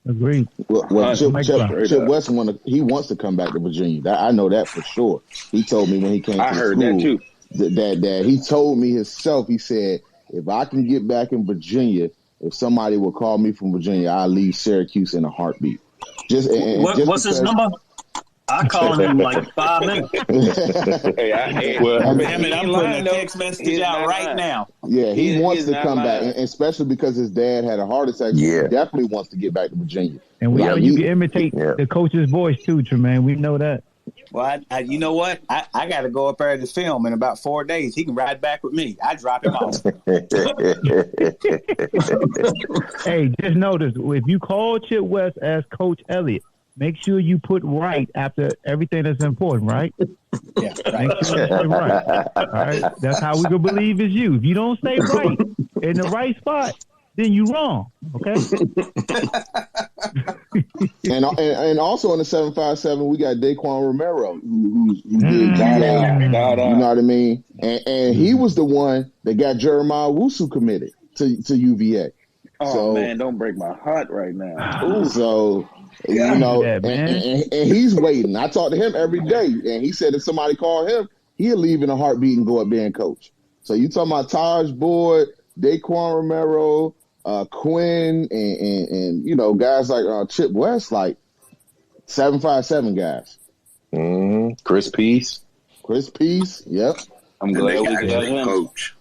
Speaker 4: Agreed.
Speaker 18: Well, Chip West wants to come back to Virginia. I know that for sure. He told me when he came to school. I heard that too. That he told me himself. He said, if I can get back in Virginia, if somebody will call me from Virginia, I'll leave Syracuse in a heartbeat.
Speaker 13: What's his number? I call him in like 5 minutes.
Speaker 14: I'm putting a text message out right now.
Speaker 18: Yeah, he wants to come back, and especially because his dad had a heart attack. So he definitely wants to get back to Virginia.
Speaker 4: And you can imitate the coach's voice too, Tremaine. We know that.
Speaker 14: Well, you know what? I got to go up there to film in about 4 days. He can ride back with me. I drop him off.
Speaker 4: Hey, just notice, if you call Chip West as Coach Elliott, make sure you put right after everything that's important, right?
Speaker 14: Yeah, right.
Speaker 4: Make sure you put right. All right? That's how we can believe it's you. If you don't stay right in the right spot, then you wrong, okay?
Speaker 18: and also on the 757, we got Daquan Romero, who did that. You know what I mean? And he was the one that got Jeremiah Wusu committed to UVA.
Speaker 5: Oh, man, don't break my heart right now. Ooh.
Speaker 18: So, you know, and he's waiting. I talk to him every day, and he said if somebody called him, he'll leave in a heartbeat and go up there and coach. So you talking about Taj Boyd, Daquan Romero, Quinn, and you know, guys like Chip West, like 757 guys.
Speaker 16: Mm-hmm. Chris Peace.
Speaker 18: Yep.
Speaker 5: I'm glad we got him. Coach.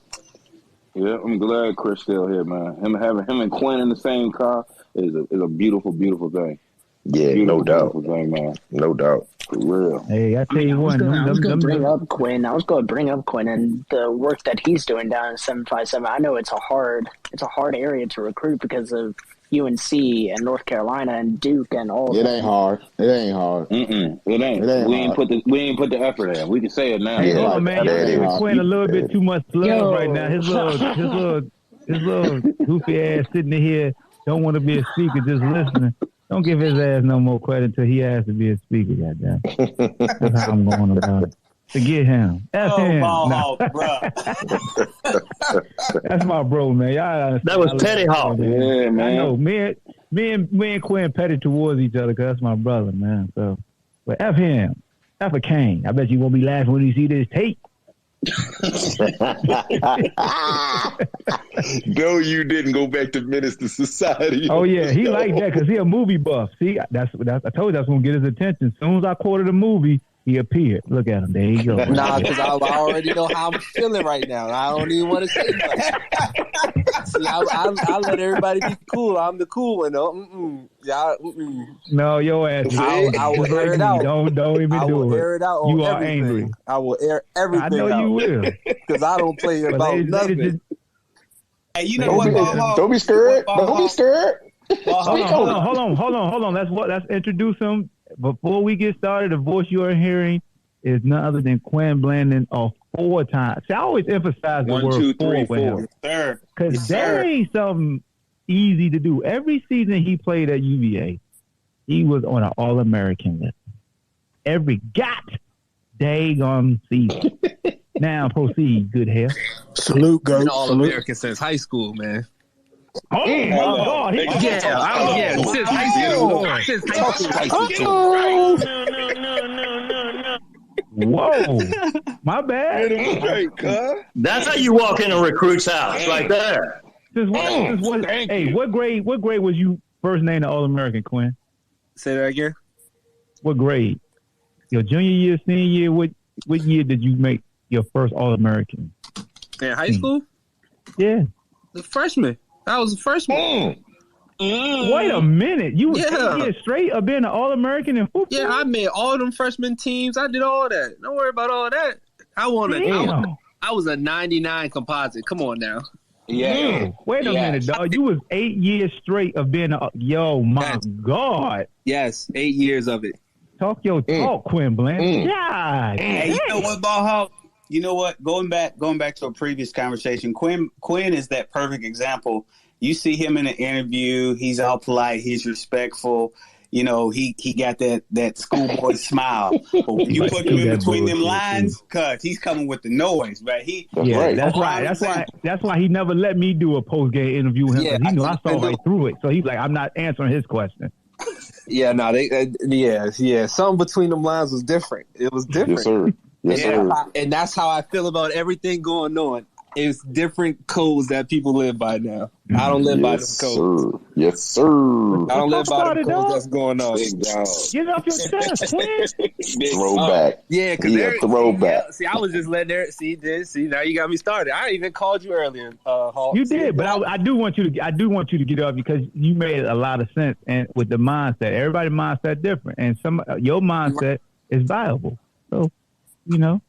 Speaker 5: Yeah, I'm glad Chris still here, man. Having him and Quinn in the same car is a beautiful, beautiful thing.
Speaker 16: Yeah,
Speaker 5: beautiful,
Speaker 16: no doubt,
Speaker 5: beautiful thing, man.
Speaker 16: No doubt.
Speaker 5: For real.
Speaker 4: Hey, I tell you what,
Speaker 17: I was going to bring up Quinn. And the work that he's doing down in 757. I know it's a hard area to recruit because of UNC and North Carolina and Duke and all.
Speaker 18: It ain't hard.
Speaker 5: It ain't. We ain't put the effort in. We can say it now.
Speaker 4: Hey, man, you're giving Quinn a little bit too much love right now. His little goofy ass sitting here don't want to be a speaker, just listening. Don't give his ass no more credit until he has to be a speaker, goddamn. That's how I'm going about it. Forget him. That's him. Nah. That's my bro, man. Y'all
Speaker 13: that was Petty Hawk.
Speaker 5: Yeah, man.
Speaker 4: I know. Me and Quinn petty towards each other because that's my brother, man. So, but F him. F a Kane. I bet you won't be laughing when you see this tape.
Speaker 16: No, you didn't go back to Minister Society.
Speaker 4: Oh yeah, he like that because he a movie buff. See, that's I told you that's gonna get his attention. As soon as I quoted a movie, he appeared. Look at him. There you go.
Speaker 19: Nah, because I already know how I'm feeling right now. I don't even want to say nothing. See, I let everybody be cool. I'm the cool one, though. Y'all,
Speaker 4: No, your ass.
Speaker 19: I will air it out.
Speaker 4: Don't even
Speaker 19: I
Speaker 4: do
Speaker 19: will
Speaker 4: it.
Speaker 19: air it out on
Speaker 4: You are
Speaker 19: everything.
Speaker 4: angry.
Speaker 19: I will air everything
Speaker 4: I know
Speaker 19: out.
Speaker 4: you will.
Speaker 19: Because I don't play about nothing.
Speaker 14: Hey, you know what?
Speaker 16: Don't be scared. Don't be scared.
Speaker 4: Hold on. Let's introduce him. Before we get started, the voice you are hearing is none other than Quinn Blandon a 4 times. See, I always emphasize the
Speaker 5: 1,
Speaker 4: word
Speaker 5: 2,
Speaker 4: 4
Speaker 5: 3,
Speaker 4: with him.
Speaker 14: Third.
Speaker 4: Because that ain't something easy to do. Every season he played at UVA, he was on an All-American list. Every daggone season. Now proceed, good hair.
Speaker 15: Salute, go.
Speaker 19: Been All-American since high school, man.
Speaker 4: Oh, my God.
Speaker 19: Since high school.
Speaker 4: Whoa. My bad.
Speaker 13: That's how you walk in a recruit's house, right there.
Speaker 4: What grade was you first named the All-American, Quinn?
Speaker 19: Say that again?
Speaker 4: What grade? Your junior year, senior year, what year did you make your first All-American?
Speaker 19: In high school?
Speaker 4: Yeah.
Speaker 19: The freshman. I was a freshman.
Speaker 4: Wait a minute. You was 8 years straight of being an All-American in football?
Speaker 19: Yeah, I made all them freshman teams. I did all that. Don't worry about all that. I was a 99 composite. Come on now.
Speaker 14: Yeah.
Speaker 4: Wait a minute, dog. You was 8 years straight of being my God.
Speaker 19: Yes, 8 years of it.
Speaker 4: Talk your talk, Quinn Blandon. God.
Speaker 14: Hey, you know what, Ball Hawk? You know what? Going back to a previous conversation, Quinn is that perfect example. You see him in an interview, he's all polite, he's respectful. You know, he got that schoolboy smile. But when you put him in between them lines, cuz he's coming with the noise, right?
Speaker 4: That's why he never let me do a post game interview with him.
Speaker 19: Yeah,
Speaker 4: he knew I saw right through it. So he's like, I'm not answering his question.
Speaker 19: Yeah, no, something between them lines was different. It was different.
Speaker 16: Yes, sir. Yes, sir.
Speaker 19: And that's how I feel about everything going on. It's different codes that people live by now. I don't live by them codes.
Speaker 16: Yes, sir.
Speaker 19: I don't live by the codes that's going on.
Speaker 4: Get off your chest, Quinn.
Speaker 16: Throwback.
Speaker 19: Yeah, because
Speaker 16: throwback.
Speaker 19: See, I was just letting there. See, now you got me started. I even called you earlier, Hawk.
Speaker 4: You did, but I do want you to get off because you made a lot of sense and with the mindset. Everybody's mindset different, and your mindset is viable. So, you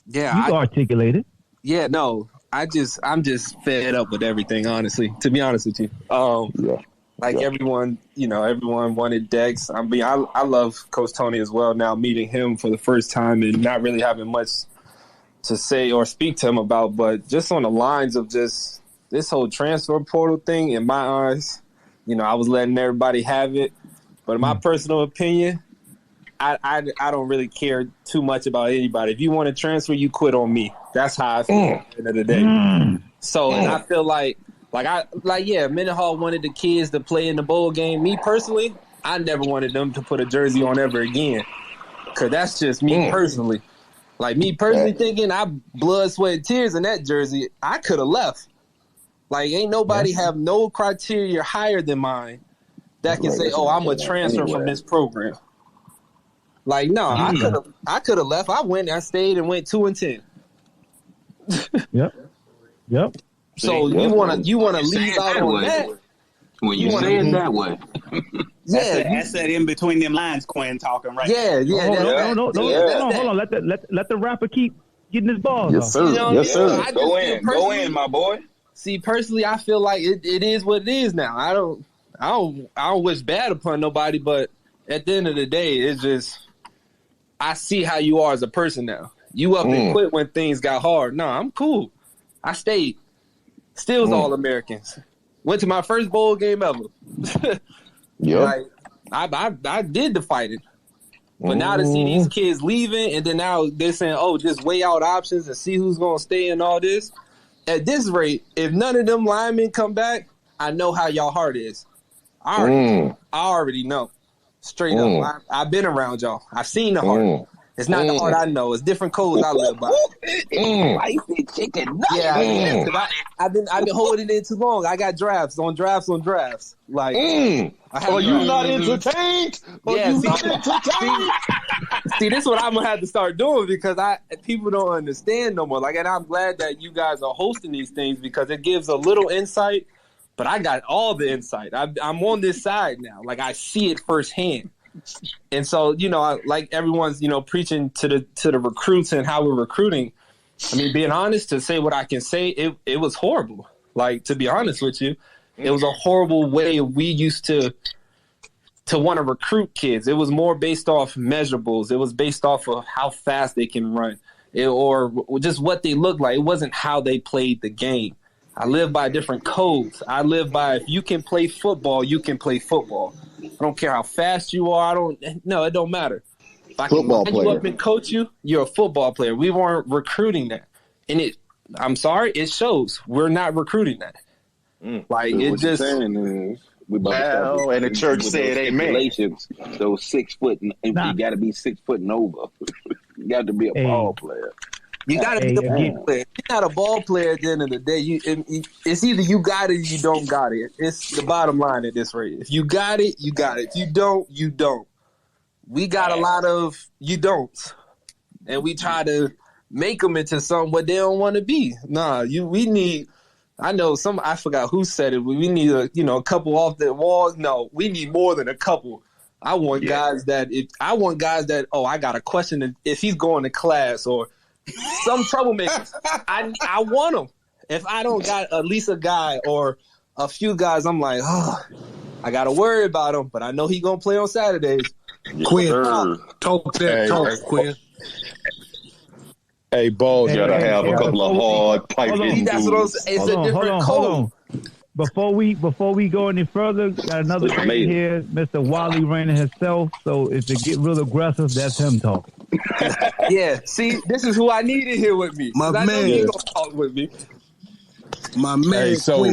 Speaker 19: Yeah,
Speaker 4: articulate it.
Speaker 19: Yeah, no, I'm just fed up with everything, honestly, to be honest with you. Everyone, everyone wanted Dex. I love Coach Tony as well now, meeting him for the first time and not really having much to say or speak to him about, but just on the lines of just this whole transfer portal thing, in my eyes, I was letting everybody have it. But in my personal opinion, I don't really care too much about anybody. If you want to transfer, you quit on me. That's how I feel at the end of the day. So, and I feel Mendenhall wanted the kids to play in the bowl game. Me personally, I never wanted them to put a jersey on ever again, because that's just me personally. Like, me personally thinking, I blood, sweat, and tears in that jersey, I could have left. Like, ain't nobody have no criteria higher than mine that can say, oh, I'm a transfer from this program. Like, no, I could have left. I stayed and went 2-10.
Speaker 4: Yep.
Speaker 19: So you wanna leave out on that?
Speaker 5: When you say it that way.
Speaker 14: That's that in between them lines, Quinn, talking right now.
Speaker 4: No. Hold on. Let the rapper keep getting his balls
Speaker 5: Yes, sir. Yes, sir.
Speaker 14: Go in, my boy.
Speaker 19: See, personally, I feel like it is what it is now. I don't wish bad upon nobody, but at the end of the day, it's just I see how you are as a person now. You up and quit when things got hard. No, I'm cool. I stayed. Still All-Americans. Went to my first bowl game ever. Like, I did the fighting. But now to see these kids leaving, and then now they're saying, oh, just weigh out options and see who's going to stay and all this. At this rate, if none of them linemen come back, I know how y'all heart is. I already know. Straight up. I've been around y'all. I've seen the heart. It's not the heart I know. It's different codes I live by. Yeah, I've been holding it too long. I got drafts on drafts. Like,
Speaker 5: are you not entertained?
Speaker 19: See, this is what I'm gonna have to start doing, because people don't understand no more. Like, and I'm glad that you guys are hosting these things, because it gives a little insight. But I got all the insight. I'm on this side now. Like, I see it firsthand. And so, like everyone's, preaching to the recruits and how we're recruiting. I mean, being honest, to say what I can say, it was horrible. Like, to be honest with you, it was a horrible way we used to want to recruit kids. It was more based off measurables. It was based off of how fast they can run, or just what they look like. It wasn't how they played the game. I live by different codes. I live by, if you can play football, you can play football. I don't care how fast you are. It don't matter. If I can line you up and coach you, you're a football player. We weren't recruiting that. And I'm sorry, it shows. We're not recruiting that. Like, so it just...
Speaker 5: and the church said amen. Those 6 foot, you got to be 6 foot and over. You got to be a ball player.
Speaker 19: You got to be a ball player. If you're not a ball player at the end of the day, it's either you got it or you don't got it. It's the bottom line at this rate. If you got it, you got it. If you don't, you don't. We got a lot of you don'ts. And we try to make them into something what they don't want to be. We need, I forgot who said it. We need a couple off the wall. No, we need more than a couple. I want guys that, I got a question if he's going to class, or some troublemakers. I want them. If I don't got at least a guy or a few guys, I'm like, I got to worry about him, but I know he going to play on Saturdays.
Speaker 20: Quinn, talk Quinn.
Speaker 8: Hey, Ball, you got to have a couple of hard pipe hitting dudes.
Speaker 19: It's a different code.
Speaker 4: Before we go any further, got another thing here, Mr. Wally Rainer himself. So if it get real aggressive, that's him talking.
Speaker 19: Yeah, see, this is who I needed here with me.
Speaker 20: My man,
Speaker 19: I know he gonna talk with me.
Speaker 20: My man.
Speaker 15: Hey, so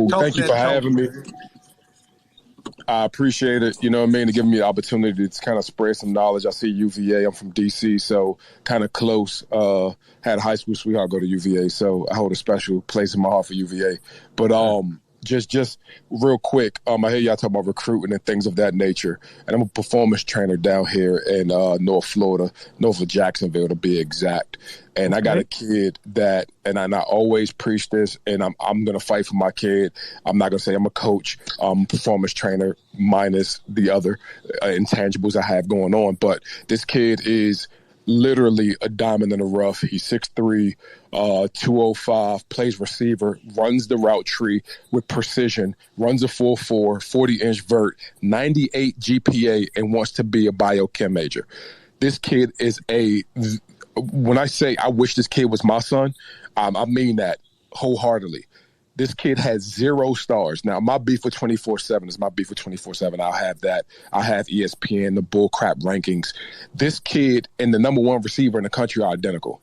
Speaker 15: thank you for having me. I appreciate it. You know what I mean, to give me the opportunity to kind of spread some knowledge. I see UVA. I'm from DC, so kind of close. Had a high school sweetheart go to UVA, so I hold a special place in my heart for UVA. But
Speaker 21: just real quick. I hear y'all talking about recruiting and things of that nature. And I'm a performance trainer down here in North Florida, north of Jacksonville to be exact. And I got a kid that, and I always preach this, and I'm going to fight for my kid. I'm not going to say I'm a coach, performance trainer, minus the other intangibles I have going on. But this kid is literally a diamond in the rough. He's 6'3", 205, plays receiver, runs the route tree with precision, runs a 4.4, 40-inch vert, 98 GPA, and wants to be a biochem major. This kid is when I say I wish this kid was my son, I mean that wholeheartedly. This kid has 0 stars. Now, my beef with 24/7 is my beef with 24/7. I'll have that. I have ESPN, the bullcrap rankings. This kid and the number 1 receiver in the country are identical.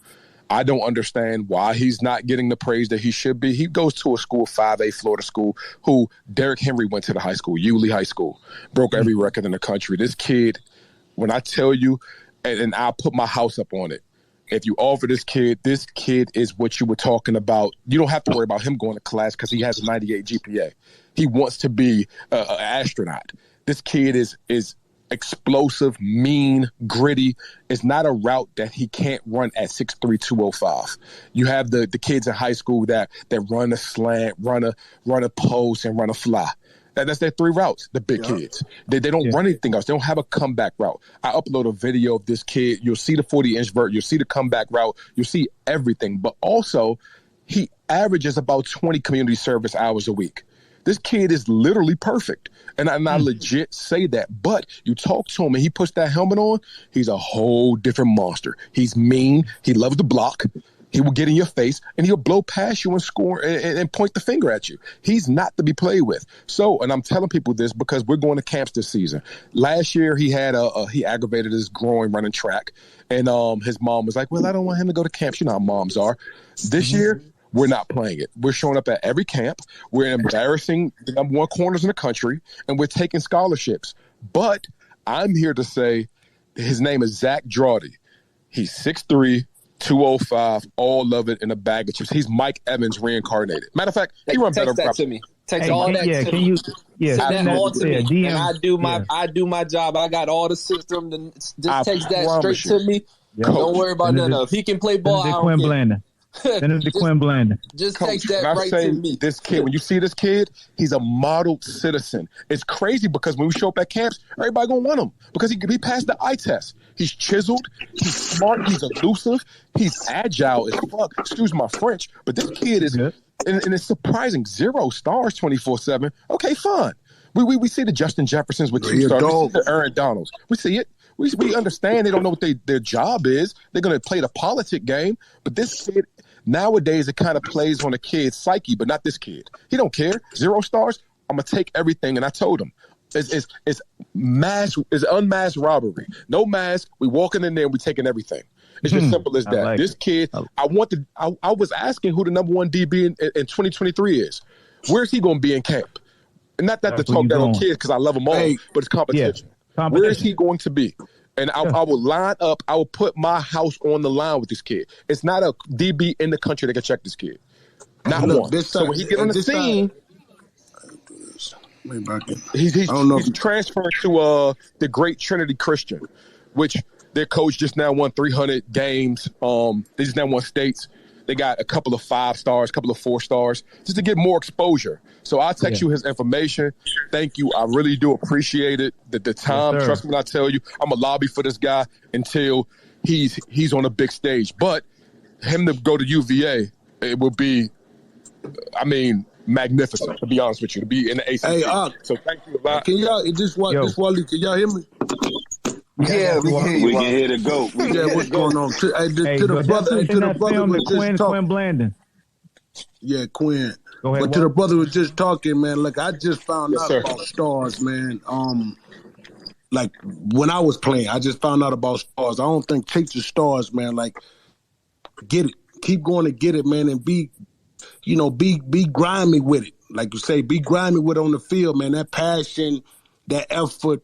Speaker 21: I don't understand why he's not getting the praise that he should be. He goes to a school, 5A Florida school, who Derrick Henry went to the high school, Yulee High School, broke every record in the country. This kid, when I tell you, and I'll put my house up on it, if you offer this kid is what you were talking about. You don't have to worry about him going to class because he has a 98 GPA. He wants to be an astronaut. This kid is explosive, mean, gritty. It's not a route that he can't run at 6'3", 205. You have the kids in high school that run a slant, run a post, and run a fly. That's their 3 routes, the big kids. They don't run anything else. They don't have a comeback route. I upload a video of this kid. You'll see the 40-inch vert. You'll see the comeback route. You'll see everything. But also, he averages about 20 community service hours a week. This kid is literally perfect. And I legit say that. But you talk to him and he puts that helmet on, he's a whole different monster. He's mean. He loves to block. He will get in your face, and he'll blow past you and score and point the finger at you. He's not to be played with. So, and I'm telling people this because we're going to camps this season. Last year, he had he aggravated his groin running track, and his mom was like, well, I don't want him to go to camps. You know how moms are. This year, we're not playing it. We're showing up at every camp. We're embarrassing the number 1 corners in the country, and we're taking scholarships. But I'm here to say his name is Zach Drawdy. He's 6'3", 205, all of it in a bag of chips. He's Mike Evans reincarnated. Matter of fact, he runs better.
Speaker 19: Text that to me. Text all that to me. Send that all to me. DM, and I do my job. I got all the system. And just text that straight to me. Don't worry about none of it. If he can play ball, I don't care.
Speaker 4: Send it to Quinn Blandon.
Speaker 19: Just text that right to me.
Speaker 21: This kid, when you see this kid, he's a model citizen. It's crazy because when we show up at camps, everybody gonna want him because he passed the eye test. He's chiseled, he's smart, he's elusive, he's agile as fuck. Excuse my French, but this kid is, and it's surprising, 0 stars 24/7. Okay, fine. We see the Justin Jeffersons with 2 stars. We see the Aaron Donalds. We see it. We understand they don't know what their job is. They're going to play the politic game. But this kid, nowadays, it kind of plays on a kid's psyche, but not this kid. He don't care. 0 stars, I'm going to take everything. And I told him, it's unmasked robbery. No mask. We walking in there and we taking everything. It's as simple as that. This kid, I was asking who the number 1 DB in 2023 is. Where's he going to be in camp? And not that to talk down on kids because I love them all, but it's competition. Where is he going to be? And I will line up. I will put my house on the line with this kid. It's not a DB in the country that can check this kid. Not one. So when he get on the scene, he's transferred to the Great Trinity Christian, which their coach just now won 300 games. They just now won states. They got a couple of 5 stars, a couple of 4 stars, just to get more exposure. So I'll text you his information. Thank you. I really do appreciate it. The time, trust me when I tell you, I'm a lobby for this guy until he's on a big stage. But him to go to UVA, it will be, magnificent, to be honest with you, to be in the ACC.
Speaker 20: Hey,
Speaker 21: so thank you a lot.
Speaker 20: Can y'all, Wally, can y'all hear me?
Speaker 5: Yeah, we can hear the goat.
Speaker 20: What's going on? To the brother was just talking.
Speaker 4: Quinn Blandon.
Speaker 20: Yeah, Quinn.
Speaker 4: Go ahead,
Speaker 20: but to the brother was just talking, man. Look, I just found out about stars, man. Like when I was playing, I just found out about stars. I don't think chase the stars, man. Like, get it, keep going to get it, man, and be grimy with it. Like you say, be grimy with it on the field, man. That passion, that effort.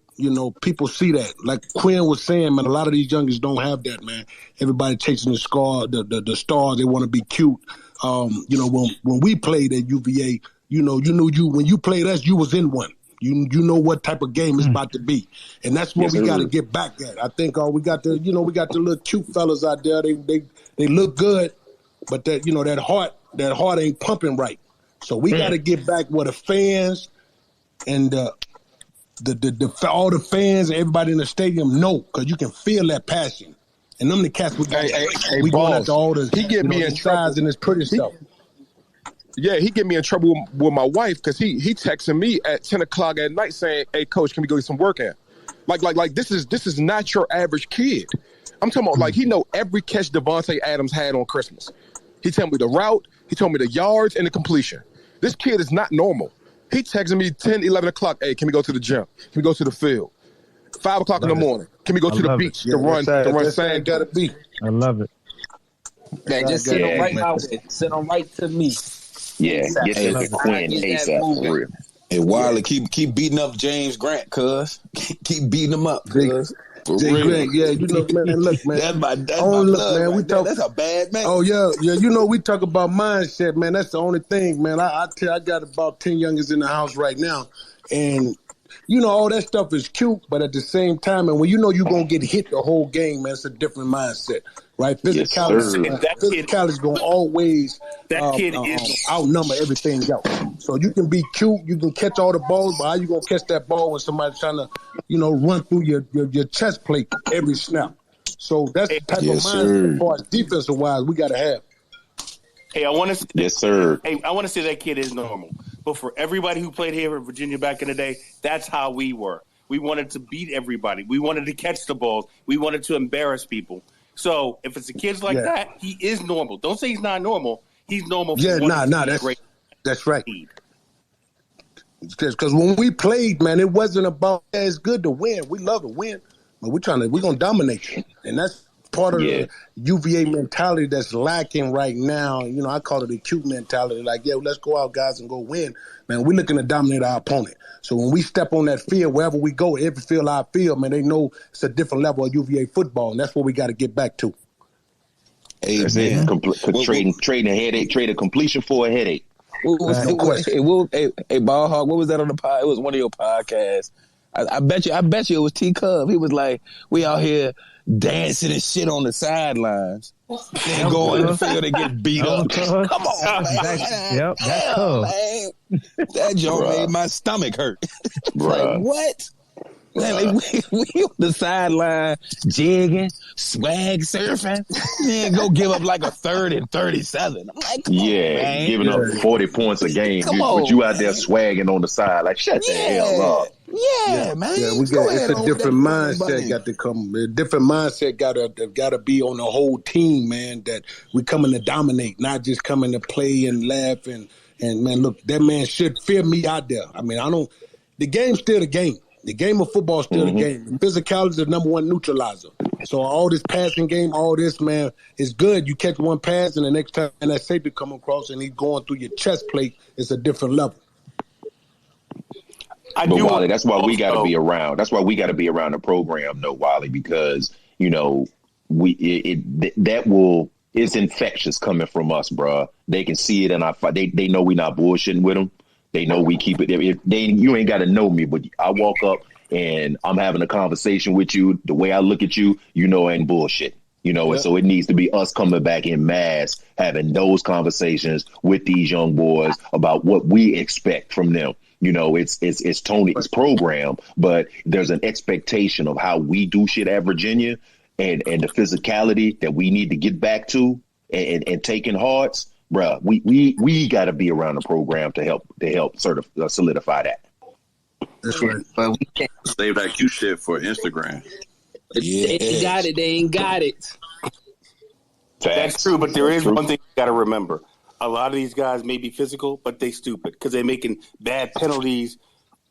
Speaker 20: People see that. Like Quinn was saying, man, a lot of these youngsters don't have that, man. Everybody chasing the star, the star. They want to be cute. When we played at UVA, you knew when you played us, you was in one. You know what type of game it's about to be, and that's what we got to get back at. I think we got the little cute fellas out there. They look good, but that heart ain't pumping right. So we got to get back where the fans and all the fans and everybody in the stadium know, because you can feel that passion. And them the cats we got. We going after all the size and this pretty stuff.
Speaker 21: Yeah, he get me in trouble with my wife because he texting me at 10 o'clock at night saying, "Hey, coach, can we go get some work in?" Like this is not your average kid. I'm talking about he know every catch Devontae Adams had on Christmas. He told me the route, he told me the yards and the completion. This kid is not normal. He texting me 10, 11 o'clock, "Hey, can we go to the gym? Can we go to the field? 5 o'clock in the morning, can we go to the beach to run sand?"
Speaker 20: Gotta be.
Speaker 4: I love it.
Speaker 2: Man, just send them right out there. Send them right to me.
Speaker 16: Yeah, get to Quinn ASAP for real.
Speaker 22: Hey, Wiley, keep beating up James Grant, cuz. Keep beating him up, cuz.
Speaker 20: Jay Grant, yeah, man, look, man.
Speaker 22: That's my man.
Speaker 20: We talk.
Speaker 22: That's a bad man.
Speaker 20: Oh yeah. We talk about mindset, man. That's the only thing, man. I got about 10 youngers in the house right now, and all that stuff is cute, but at the same time, and when you're gonna get hit the whole game, man, it's a different mindset, right? Physicality is gonna always outnumber everything else. So you can be cute, you can catch all the balls, but how you gonna catch that ball when somebody's trying to, run through your chest plate every snap? So that's the type of mindset as far as defensive wise we gotta have.
Speaker 23: Hey, I want to.
Speaker 16: Yes, sir.
Speaker 23: Hey, I want to say that kid is normal. But for everybody who played here in Virginia back in the day, that's how we were. We wanted to beat everybody. We wanted to catch the balls. We wanted to embarrass people. So if it's a kid like that, he is normal. Don't say he's not normal. He's normal.
Speaker 20: That's right. Because when we played, man, it wasn't about it's good to win. We love to win, but we're gonna dominate you, and that's part of the UVA mentality that's lacking right now. I call it a cute mentality. Like, let's go out, guys, and go win. Man, we're looking to dominate our opponent. So when we step on that field, wherever we go, every field our field, man, they know it's a different level of UVA football, and that's what we got to get back to.
Speaker 16: Hey, man. Trading a headache, trade a completion for a headache.
Speaker 2: Hey, Ball Hog, what was that on the pod? It was one of your podcasts. I bet you it was T Cub. He was like, we out here dancing and shit on the sidelines. Then go in the field and get beat up. Come on, man. Man. That joke made my stomach hurt. Like, what? Man, we on the sideline jigging, swag surfing, then go give up like a 3rd and 37. I'm like, come on, man.
Speaker 16: Giving up 40 points a game. But you out there swagging on the side. Like, shut the hell up.
Speaker 2: Yeah, man.
Speaker 20: Yeah, it's a different mindset got to come. A different mindset got to be on the whole team, man, that we coming to dominate, not just coming to play and laugh. And man, look, that man should fear me out there. I mean, the game's still the game. The game of football is still the game. Physicality is the number one neutralizer. So all this passing game, all this, man, is good. You catch one pass, and the next time that safety come across and he's going through your chest plate, it's a different level.
Speaker 16: But Wally, that's why we got to be around. That's why we got to be around the program, though, Wally, because it's infectious coming from us, bro. They can see it in our fight. They know we not bullshitting with them. They know we keep it. You ain't got to know me, but I walk up and I'm having a conversation with you. The way I look at you, ain't bullshit. And so it needs to be us coming back in mass, having those conversations with these young boys about what we expect from them. It's Tony's program, but there's an expectation of how we do shit at Virginia and the physicality that we need to get back to and taking hearts. Bruh, we got to be around the program to help solidify that.
Speaker 20: That's right.
Speaker 2: But we can't
Speaker 9: save that cute shit for Instagram.
Speaker 2: They ain't got it. They ain't got it.
Speaker 23: That's true, but there is one thing you got to remember. A lot of these guys may be physical, but they stupid because they're making bad penalties,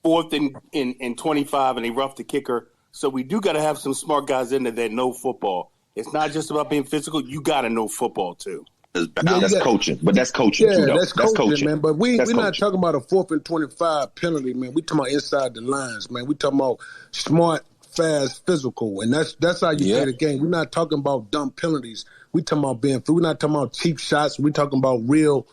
Speaker 23: 4th and 25, and they rough the kicker. So we do got to have some smart guys in there that know football. It's not just about being physical. You got to know football, too.
Speaker 16: That's coaching, but that's coaching too, though.
Speaker 20: That's coaching, man. But we're not talking about a 4th and 25 penalty, man. We talking about inside the lines, man. We talking about smart, fast, physical, and that's how you play the game. We're not talking about dumb penalties. We talking about being free. We're not talking about cheap shots. We're talking about real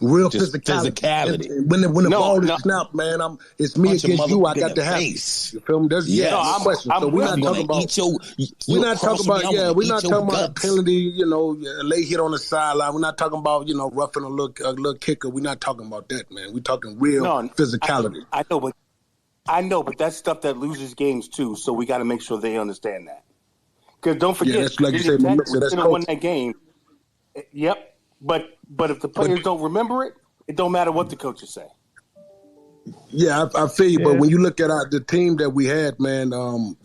Speaker 20: Real
Speaker 2: Just
Speaker 20: physicality. When the ball is snapped, man, it's me against you. I got to have it. You feel me? No question. So we're not talking about. We're not talking about. Yeah, we're not talking about a penalty. You know, a late hit on the sideline. We're not talking about roughing a little kicker. We're not talking about that, man. We're talking real physicality.
Speaker 23: I know, but that's stuff that loses games too. So we got to make sure they understand that. Because don't forget,
Speaker 20: that's like you said, that's
Speaker 23: won that game. Yep. But if the players don't remember it, it don't matter what the coaches say.
Speaker 20: Yeah, I feel you. But when you look at the team that we had, man, I'm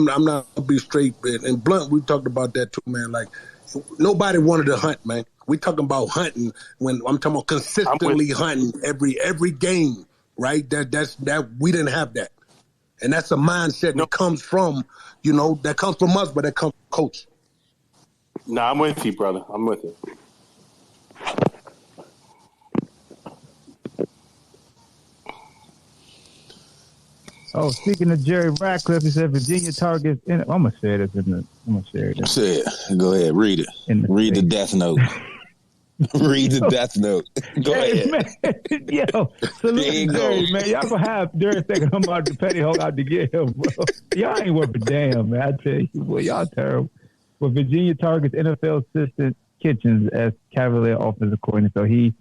Speaker 20: not gonna be straight. And Blunt, we talked about that too, man. Like nobody wanted to hunt, man. We talking about hunting when I'm talking about consistently hunting every game, right? That we didn't have that, and that's a mindset that comes from that comes from us, but that comes from coach.
Speaker 23: No, I'm with you, brother. I'm with you.
Speaker 4: Oh, speaking of Jerry Ratcliffe, he said Virginia targets. I'm gonna share this. I'm gonna share it.
Speaker 2: Say it. Go ahead. Read it. Read the death note. Read the death note. Go ahead.
Speaker 4: Man. Yo, salute to Jerry, man. Y'all gonna have Jerry thinking I'm about to petty hole out to get him, bro. Y'all ain't worth a damn, man. I tell you, boy, y'all terrible. But Virginia targets NFL assistant Kitchens as Cavalier offensive coordinator.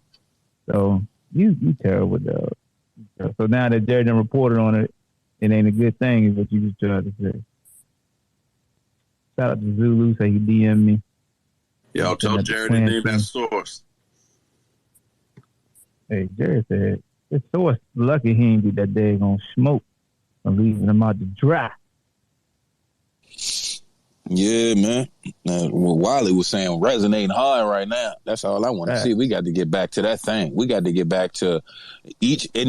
Speaker 4: So you terrible, dog. So now that Jerry done reported on it, it ain't a good thing, is what you just tried to say. Shout out to Zulu, say he DM'd me.
Speaker 9: Y'all tell Jerry to name that source.
Speaker 4: Hey, Jerry said, this source lucky he ain't be that day gonna smoke and leaving him out to dry.
Speaker 2: Yeah, man. What Wiley was saying resonating hard right now. That's all I want to see. We got to get back to that thing. We got to get back to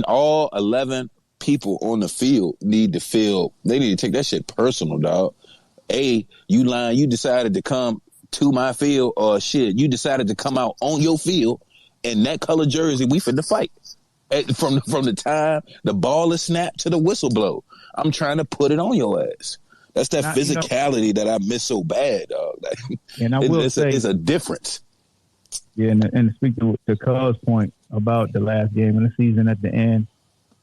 Speaker 2: all 11 people on the field need to feel, they need to take that shit personal, dog. You lying, you decided to come to my field, or shit, you decided to come out on your field in that color jersey, we finna fight. From the time the ball is snapped to the whistle blow, I'm trying to put it on your ass. That's that physicality that I miss so bad, dog.
Speaker 4: And I will say
Speaker 2: it's a difference.
Speaker 4: Yeah, and to speak to Cuz's point about the last game of the season at the end,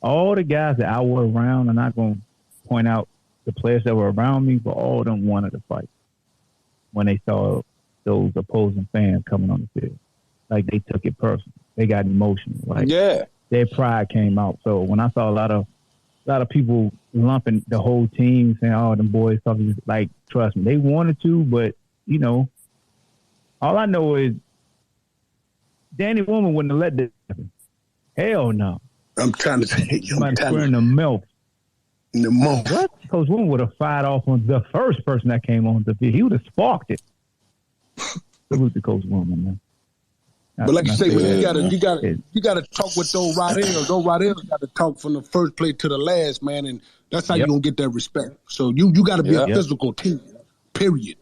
Speaker 4: all the guys that I were around, I'm not going to point out the players that were around me, but all of them wanted to fight when they saw those opposing fans coming on the field. Like, they took it personal. They got emotional. Like, their pride came out. So when I saw a lot of people lumping the whole team, saying, "Oh, them boys talking," like, trust me, they wanted to, but all I know is Danny Woman wouldn't have let this happen. Hell no.
Speaker 20: I'm trying to say,
Speaker 4: somebody squaring the milk.
Speaker 20: In the mouth.
Speaker 4: What? Coach Woman would have fired off on the first person that came on the field. He would have sparked it. Salute to Coach Woman, man.
Speaker 20: But like you say, you gotta talk with those Rodales. Those Rodales got to talk from the first play to the last, man, and that's how you gonna get that respect. So you got to be a physical team. Period.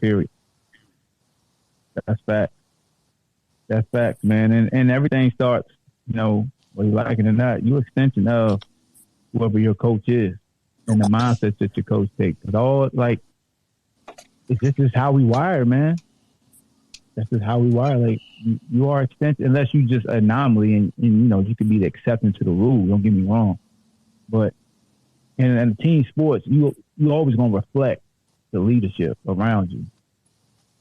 Speaker 4: Period. That's fact. That's fact, man. And everything starts, whether you like it or not, you're an extension of whoever your coach is and the mindset that your coach takes. It's just how we wire, man. That's just how we wire. Like, you are extension, unless you just anomaly and you can be the exception to the rule. Don't get me wrong. But in team sports, you always going to reflect the leadership around you.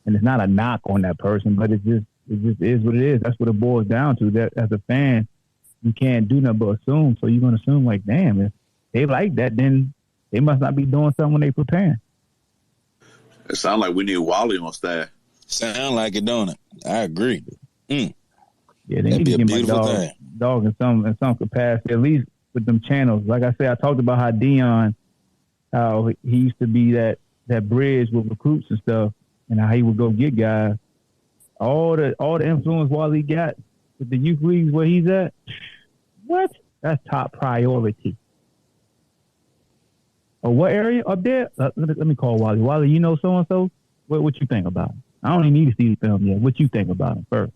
Speaker 4: And it's not a knock on that person, but it just is what it is. That's what it boils down to. That as a fan, you can't do nothing but assume. So you're going to assume, like, damn, if they like that, then they must not be doing something when they preparing.
Speaker 9: It sounds like we need Wally on staff.
Speaker 2: Sound like it, don't it? I agree.
Speaker 4: Yeah, they need to get my dog in some capacity, at least with them channels. Like I said, I talked about how Deion, how he used to be that bridge with recruits and stuff, and how he would go get guys. All the influence Wally got with the youth leagues where he's at, what? That's top priority. Oh, what area up there? Let me call Wally. Wally, you know so-and-so? What you think about him? I don't even need to see the film yet. What you think about him first?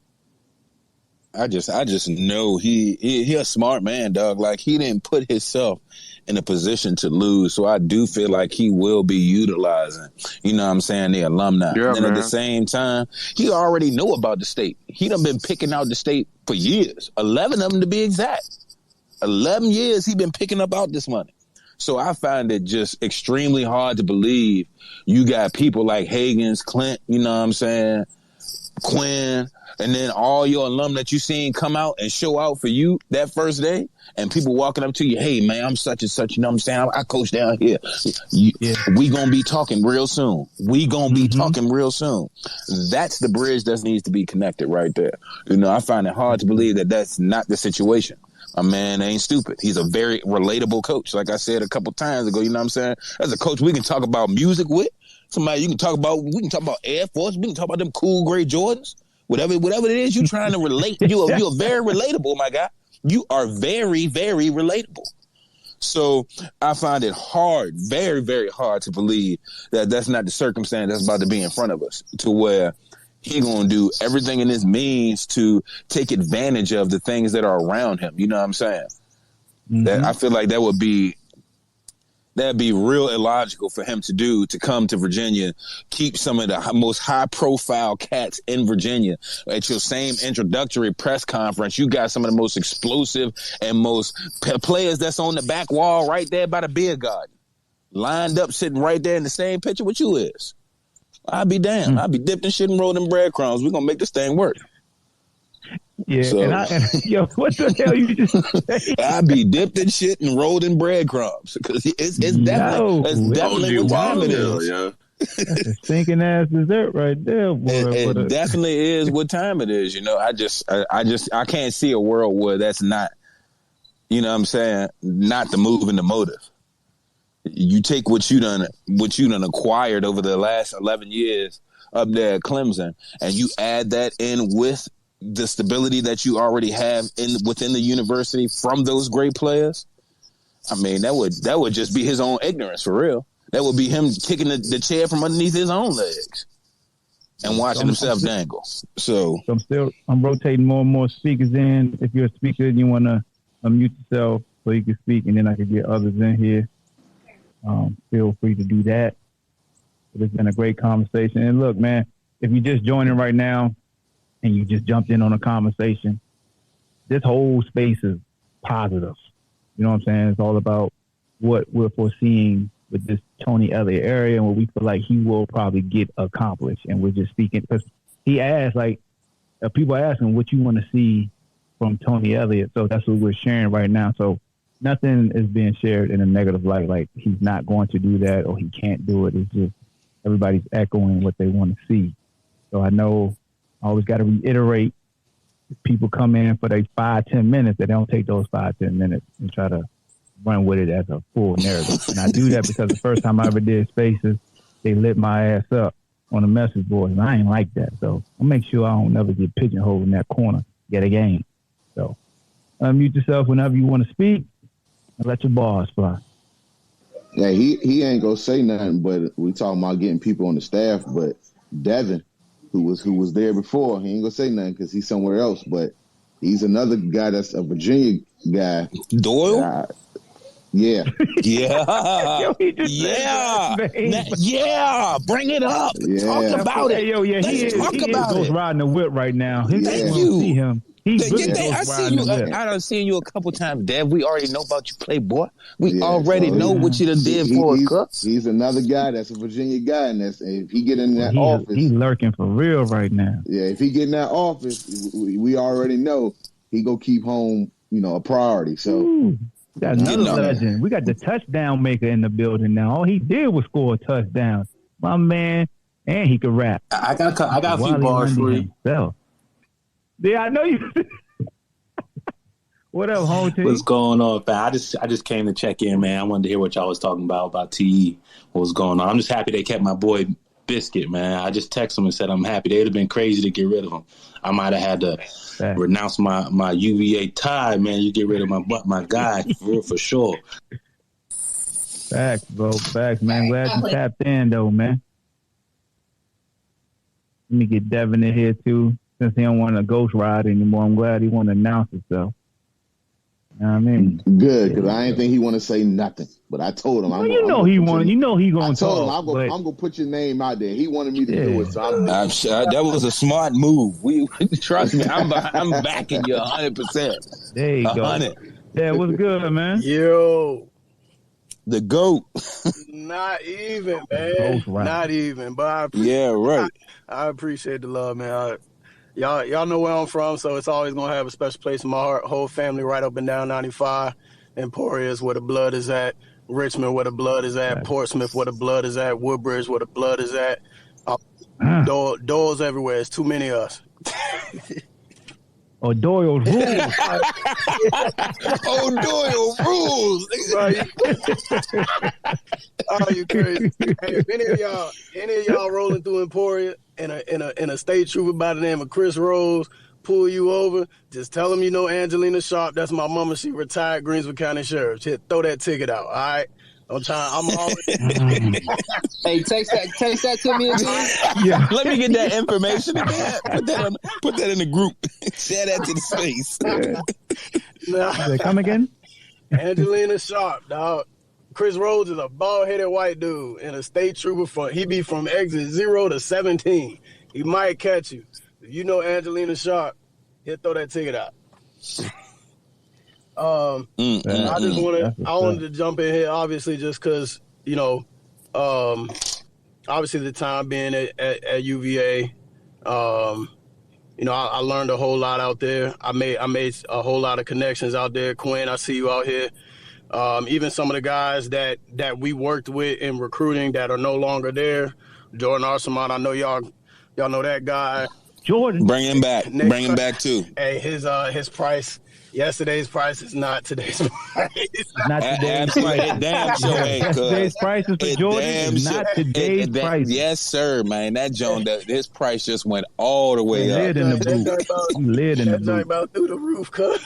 Speaker 2: I just know he a smart man, dog. Like, he didn't put himself in a position to lose. So I do feel like he will be utilizing, you know what I'm saying, the alumni.
Speaker 7: Yeah,
Speaker 2: and at the same time, he already knew about the state. He done been picking out the state for years, 11 of them to be exact. 11 years he been picking up out this money. So I find it just extremely hard to believe you got people like Hagans, Clint, you know what I'm saying, Quinn, and then all your alum that you seen come out and show out for you that first day, and people walking up to you, hey, man, I'm such and such, you know what I'm saying? I coach down here. We going to be talking real soon. We going to be talking real soon. That's the bridge that needs to be connected right there. You know, I find it hard to believe that that's not the situation. A man ain't stupid. He's a very relatable coach. Like I said a couple times ago, you know what I'm saying? As a coach, we can talk about music with. Somebody we can talk about Air Force. We can talk about them cool gray Jordans. Whatever it is you're trying to relate. You're very relatable, my guy. You are very, very relatable. So I find it hard, very, very hard to believe that that's not the circumstance that's about to be in front of us, to where he gonna do everything in his means to take advantage of the things that are around him. You know what I'm saying? That I feel like that'd be real illogical for him to do, to come to Virginia, keep some of the most high-profile cats in Virginia. At your same introductory press conference, you got some of the most explosive and most players that's on the back wall right there by the beer garden, lined up, sitting right there in the same picture with you is. I'd be damned. I'd be dipped in shit and rolled in breadcrumbs. We're going to make this thing work.
Speaker 4: Yeah, so, what the hell you just say?
Speaker 2: I'd be dipped in shit and rolled in breadcrumbs, because it's definitely what time it is.
Speaker 4: Yeah. That's a stinking ass dessert right there, boy.
Speaker 2: It definitely is what time it is. You know, I can't see a world where that's not, you know what I'm saying, not the move and the motive. You take what you done acquired over the last 11 years up there at Clemson, and you add that in with the stability that you already have within the university from those great players. I mean, that would just be his own ignorance, for real. That would be him kicking the chair from underneath his own legs and watching himself dangle. So
Speaker 4: I'm rotating more and more speakers in. If you're a speaker and you want to unmute yourself so you can speak, and then I can get others in here, feel free to do that. It's been a great conversation. And look, man, if you're just joining right now and you just jumped in on a conversation, this whole space is positive. You know what I'm saying? It's all about what we're foreseeing with this Tony Elliott area and what we feel like he will probably get accomplished. And we're just speaking, because he asked, like, people asking what you want to see from Tony Elliott. So that's what we're sharing right now. So nothing is being shared in a negative light, like he's not going to do that or he can't do it. It's just everybody's echoing what they want to see. So I know I always got to reiterate, if people come in for their 5-10 minutes, that they don't take those 5-10 minutes and try to run with it as a full narrative. And I do that because the first time I ever did Spaces, they lit my ass up on the message board, and I ain't like that. So I'll make sure I don't never get pigeonholed in that corner, get a game. So unmute yourself whenever you want to speak and let your bars fly.
Speaker 18: Yeah, he ain't gonna say nothing, but we talking about getting people on the staff. But Devin, who was there before, he ain't gonna say nothing because he's somewhere else. But he's another guy that's a Virginia guy.
Speaker 2: Doyle?
Speaker 18: Yeah.
Speaker 2: Yeah. Yeah. Bring it up.
Speaker 18: Yeah.
Speaker 2: Talk about it.
Speaker 4: He is riding the whip right now. Thank you. See him. I done
Speaker 2: seen you a couple times, Dev. We already know about you, Playboy. We already know what you done did for us, Cooks.
Speaker 18: He's another guy that's a Virginia guy, and if he get in that office,
Speaker 4: he's lurking for real right now.
Speaker 18: Yeah, if he get in that office, we already know he go keep home, a priority. So.
Speaker 4: Got another legend. We got the touchdown maker in the building now. All he did was score a touchdown. My man, and he could rap.
Speaker 1: I got a few bars for you.
Speaker 4: Yeah, I know you. What up, home team?
Speaker 1: What's going on, man? I just came to check in, man. I wanted to hear what y'all was talking about TE. What was going on? I'm just happy they kept my boy Biscuit, man. I just texted him and said I'm happy. They'd have been crazy to get rid of him. I might have had to renounce my UVA tie, man. You get rid of my guy for sure.
Speaker 4: Facts, bro. Facts, man. Glad you tapped in, though, man. Let me get Devin in here, too. since he don't want to ghost ride anymore, I'm glad he want to announce himself. You know what I mean?
Speaker 18: Good, because I didn't think he want to say nothing. But I told him,
Speaker 4: he going to talk.
Speaker 18: I'm going to put your name out there. He wanted me to do it, so
Speaker 2: I'm sure that was a smart move. We trust me, I'm backing you 100%.
Speaker 4: There you go. 100. Yeah, what's good, man?
Speaker 3: Yo,
Speaker 2: the GOAT.
Speaker 3: Not even, man. Not even. But I appreciate the love, man. Y'all know where I'm from, so it's always gonna have a special place in my heart. Whole family right up and down 95. Emporia is where the blood is at. Richmond where the blood is at. Portsmouth where the blood is at. Woodbridge where the blood is at. Doors everywhere. It's too many of us.
Speaker 4: Doyle's rules.
Speaker 2: Doyle rules.
Speaker 3: Oh, you crazy? Hey, if any of y'all rolling through Emporia and a state trooper by the name of Chris Rose pull you over, just tell him you know Angelina Sharp. That's my mama. She retired Greensville County Sheriff. Throw that ticket out. All right. I'm always.
Speaker 19: Hey, text that to me again.
Speaker 2: Yeah. Let me get that information again. Put that in the group. Share that to the space.
Speaker 4: Come again?
Speaker 3: Angelina Sharp, dog. Chris Rhodes is a bald-headed white dude and a state trooper. He be from exit 0 to 17. He might catch you. If you know Angelina Sharp, he'll throw that ticket out. I wanted to jump in here, obviously, just because, obviously the time being at UVA, I learned a whole lot out there. I made a whole lot of connections out there. Quinn, I see you out here. Even some of the guys that we worked with in recruiting that are no longer there. Jordan Arsamont, I know y'all know that guy.
Speaker 4: Jordan,
Speaker 2: bring him back. Bring him back too.
Speaker 3: Hey, his price. Yesterday's price is not today's price.
Speaker 4: Not today's price.
Speaker 2: Damn sure ain't.
Speaker 4: Today's price is for Jordan. Not today's price.
Speaker 2: Yes, sir, man. That John, his price just went all the way up.
Speaker 4: Lid in the booth. Lid in the booth.
Speaker 3: About through the roof, cuz.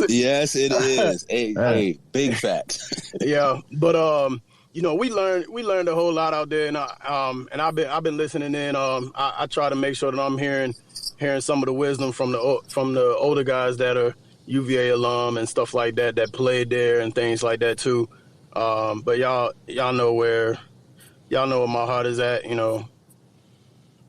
Speaker 2: Yes, it is. Hey, big facts.
Speaker 3: Yeah, but we learned a whole lot out there, and I've been listening in. I try to make sure that I'm hearing some of the wisdom from the older guys that are UVA alum and stuff like that played there and things like that too. But y'all know where my heart is at.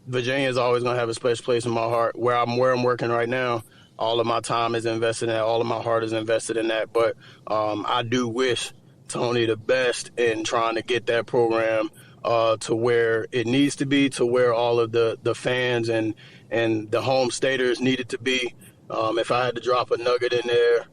Speaker 3: Virginia is always gonna have a special place in my heart. Where I'm working right now, all of my time is invested in that. All of my heart is invested in that. But I do wish Tony the best in trying to get that program to where it needs to be, to where all of the fans and the home staters need it to be. If I had to drop a nugget in there,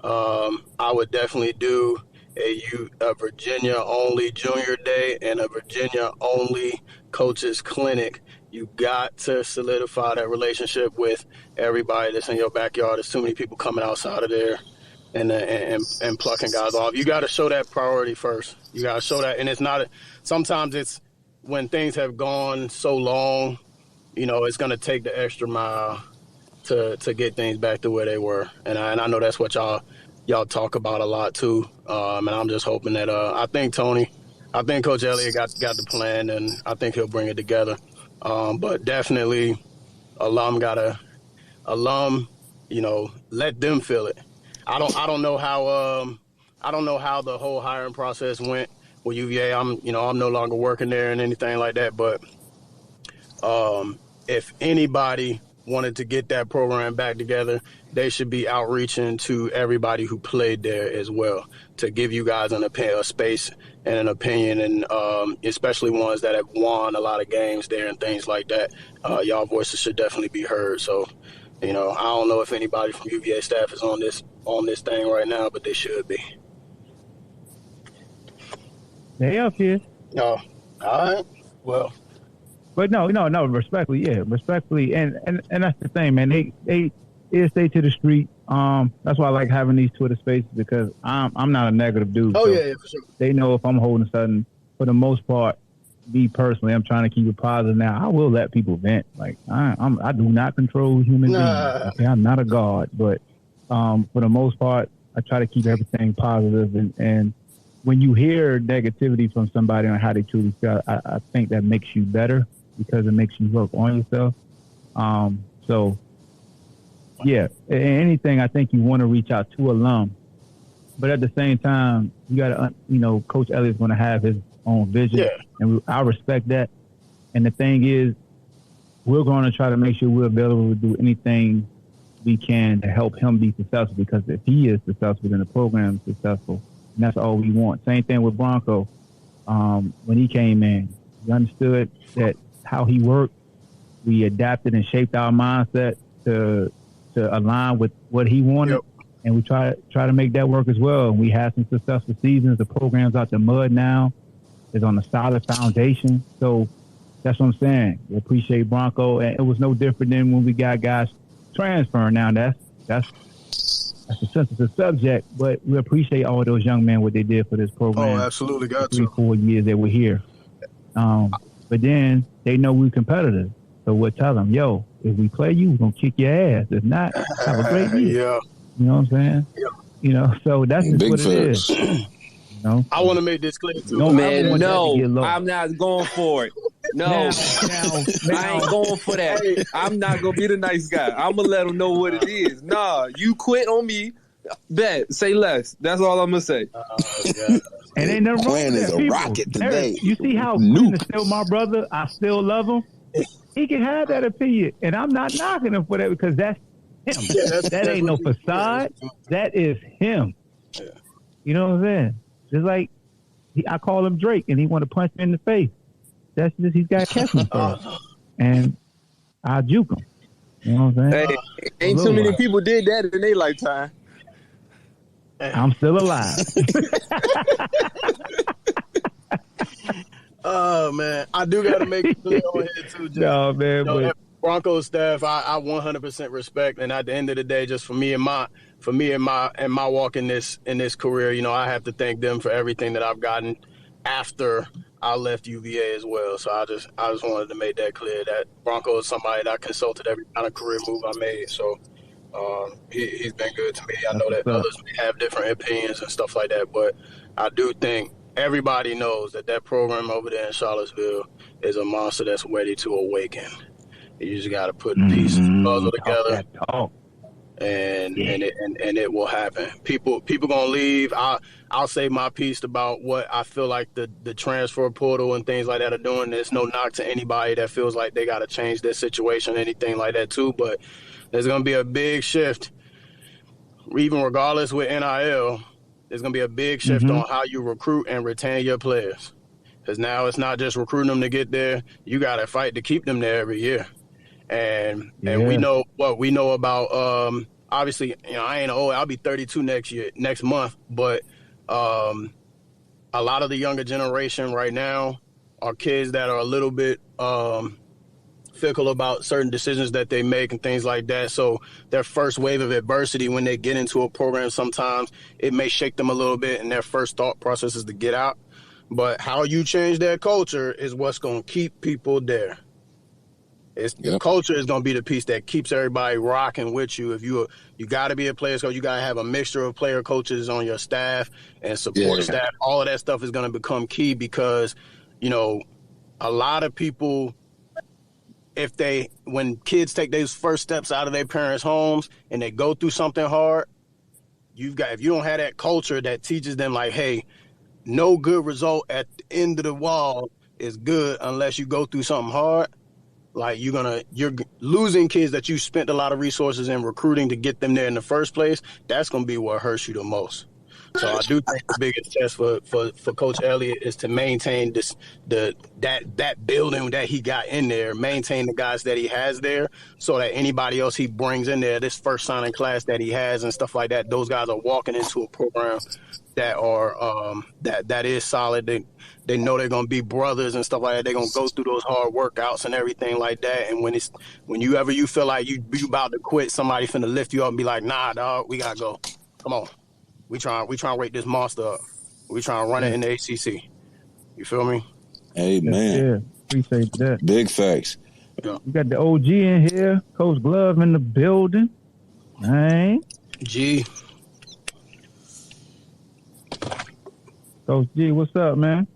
Speaker 3: I would definitely do a Virginia-only junior day and a Virginia-only coaches clinic. You got to solidify that relationship with everybody that's in your backyard. There's too many people coming outside of there and plucking guys off. You got to show that priority first. You got to show that. And it's not – sometimes it's when things have gone so long, it's going to take the extra mile to get things back to where they were. And I know that's what y'all talk about a lot too. And I'm just hoping that I think Coach Elliott got the plan, and I think he'll bring it together. But definitely alum, let them feel it. I don't know how the whole hiring process went with UVA. I'm no longer working there and anything like that, but if anybody wanted to get that program back together, they should be outreaching to everybody who played there as well to give you guys a space and an opinion, and especially ones that have won a lot of games there and things like that. Y'all voices should definitely be heard. So, I don't know if anybody from UVA staff is on this thing right now, but they should be.
Speaker 4: They up here.
Speaker 3: Oh, all right. Well.
Speaker 4: But no, respectfully, and that's the thing, man. They stay to the street. That's why I like having these Twitter spaces, because I'm not a negative dude.
Speaker 3: Oh
Speaker 4: so
Speaker 3: yeah, for sure.
Speaker 4: They know if I'm holding something. For the most part, me personally, I'm trying to keep it positive. Now I will let people vent. Like I do not control human beings. Okay, I'm not a god, but for the most part, I try to keep everything positive. And when you hear negativity from somebody on how they truly feel, I think that makes you better, because it makes you work on yourself. So Yeah, anything, I think you want to reach out to alum. But at the same time, you got to, Coach Elliott's going to have his own vision. And I respect that. And the thing is, we're going to try to make sure we're available to do anything we can to help him be successful, because if he is successful, then the program is successful. And that's all we want. Same thing with Bronco. When he came in, we understood that how he worked. We adapted and shaped our mindset to align with what he wanted. Yep. And we try to make that work as well. And we had some successful seasons. The program's out the mud now. It's on a solid foundation. So that's what I'm saying. We appreciate Bronco. And it was no different than when we got guys transferring now. That's a sensitive subject, but we appreciate all those young men, what they did for this program.
Speaker 20: Oh, absolutely. Got
Speaker 4: 3-4 years they were here. But then they know we're competitors. So we'll tell them, yo, if we play you, we're going to kick your ass. If not, have a great year.
Speaker 20: Yeah.
Speaker 4: You know what I'm saying? So that's just what it is.
Speaker 3: I want to make this clear too.
Speaker 19: No, man, no, I'm not going for it. No, now, I ain't going for that. I'm not going to be the nice guy. I'm going to let them know what it is. Nah, you quit on me. Bet, say less. That's all I'm going to say.
Speaker 4: And ain't nothing wrong with that.
Speaker 18: A rocket today.
Speaker 4: You see how Quinn is still my brother? I still love him. He can have that opinion, and I'm not knocking him for that, because that's him. That ain't no facade. That is him. Yeah. You know what I'm saying? Just like I call him Drake, and he want to punch me in the face. That's just he's got to catch me first, and I juke him. You know what I'm saying?
Speaker 19: Hey, ain't too many people did that in their lifetime.
Speaker 4: I'm still alive.
Speaker 3: Oh man, I do got to make it clear on here too. Just,
Speaker 4: no man,
Speaker 3: Broncos staff, I 100% respect, and at the end of the day, just for me and my walk in this career, I have to thank them for everything that I've gotten after I left UVA as well. So I just wanted to make that clear that Bronco is somebody that I consulted every kind of career move I made. So he's been good to me. I know that others may have different opinions and stuff like that, but I do think everybody knows that program over there in Charlottesville is a monster that's ready to awaken. You just got to put the pieces of the puzzle together, and it will happen. People gonna leave. I'll say my piece about what I feel like the transfer portal and things like that are doing. There's no knock to anybody that feels like they got to change their situation, anything like that too. But there's gonna be a big shift, even regardless with NIL. There's going to be a big shift on how you recruit and retain your players. Because now it's not just recruiting them to get there. You got to fight to keep them there every year. And we know what we know about, obviously, I ain't old. I'll be 32 next month. But a lot of the younger generation right now are kids that are a little bit fickle about certain decisions that they make and things like that. So their first wave of adversity when they get into a program, sometimes it may shake them a little bit, and their first thought process is to get out. But how you change their culture is what's going to keep people there. The culture is going to be the piece that keeps everybody rocking with you. If you got to be a player coach, you got to have a mixture of player coaches on your staff and support staff. All of that stuff is going to become key, because a lot of people, when kids take those first steps out of their parents' homes and they go through something hard, if you don't have that culture that teaches them like, hey, no good result at the end of the wall is good unless you go through something hard. Like you're losing kids that you spent a lot of resources in recruiting to get them there in the first place. That's going to be what hurts you the most. So I do think the biggest test for Coach Elliott is to maintain that building that he got in there, maintain the guys that he has there, so that anybody else he brings in there, this first signing class that he has and stuff like that, those guys are walking into a program that are that is solid. They know they're gonna be brothers and stuff like that. They're gonna go through those hard workouts and everything like that. And when you feel like you about to quit, somebody finna lift you up and be like, nah, dog, we gotta go. Come on. We trying to rake this monster up. We trying to run it in the ACC. You feel me?
Speaker 18: Amen.
Speaker 4: Yeah, appreciate that.
Speaker 18: Big facts.
Speaker 4: Yeah. We got the OG in here, Coach Glove in the building. All right.
Speaker 3: G.
Speaker 4: Coach G, what's up, man?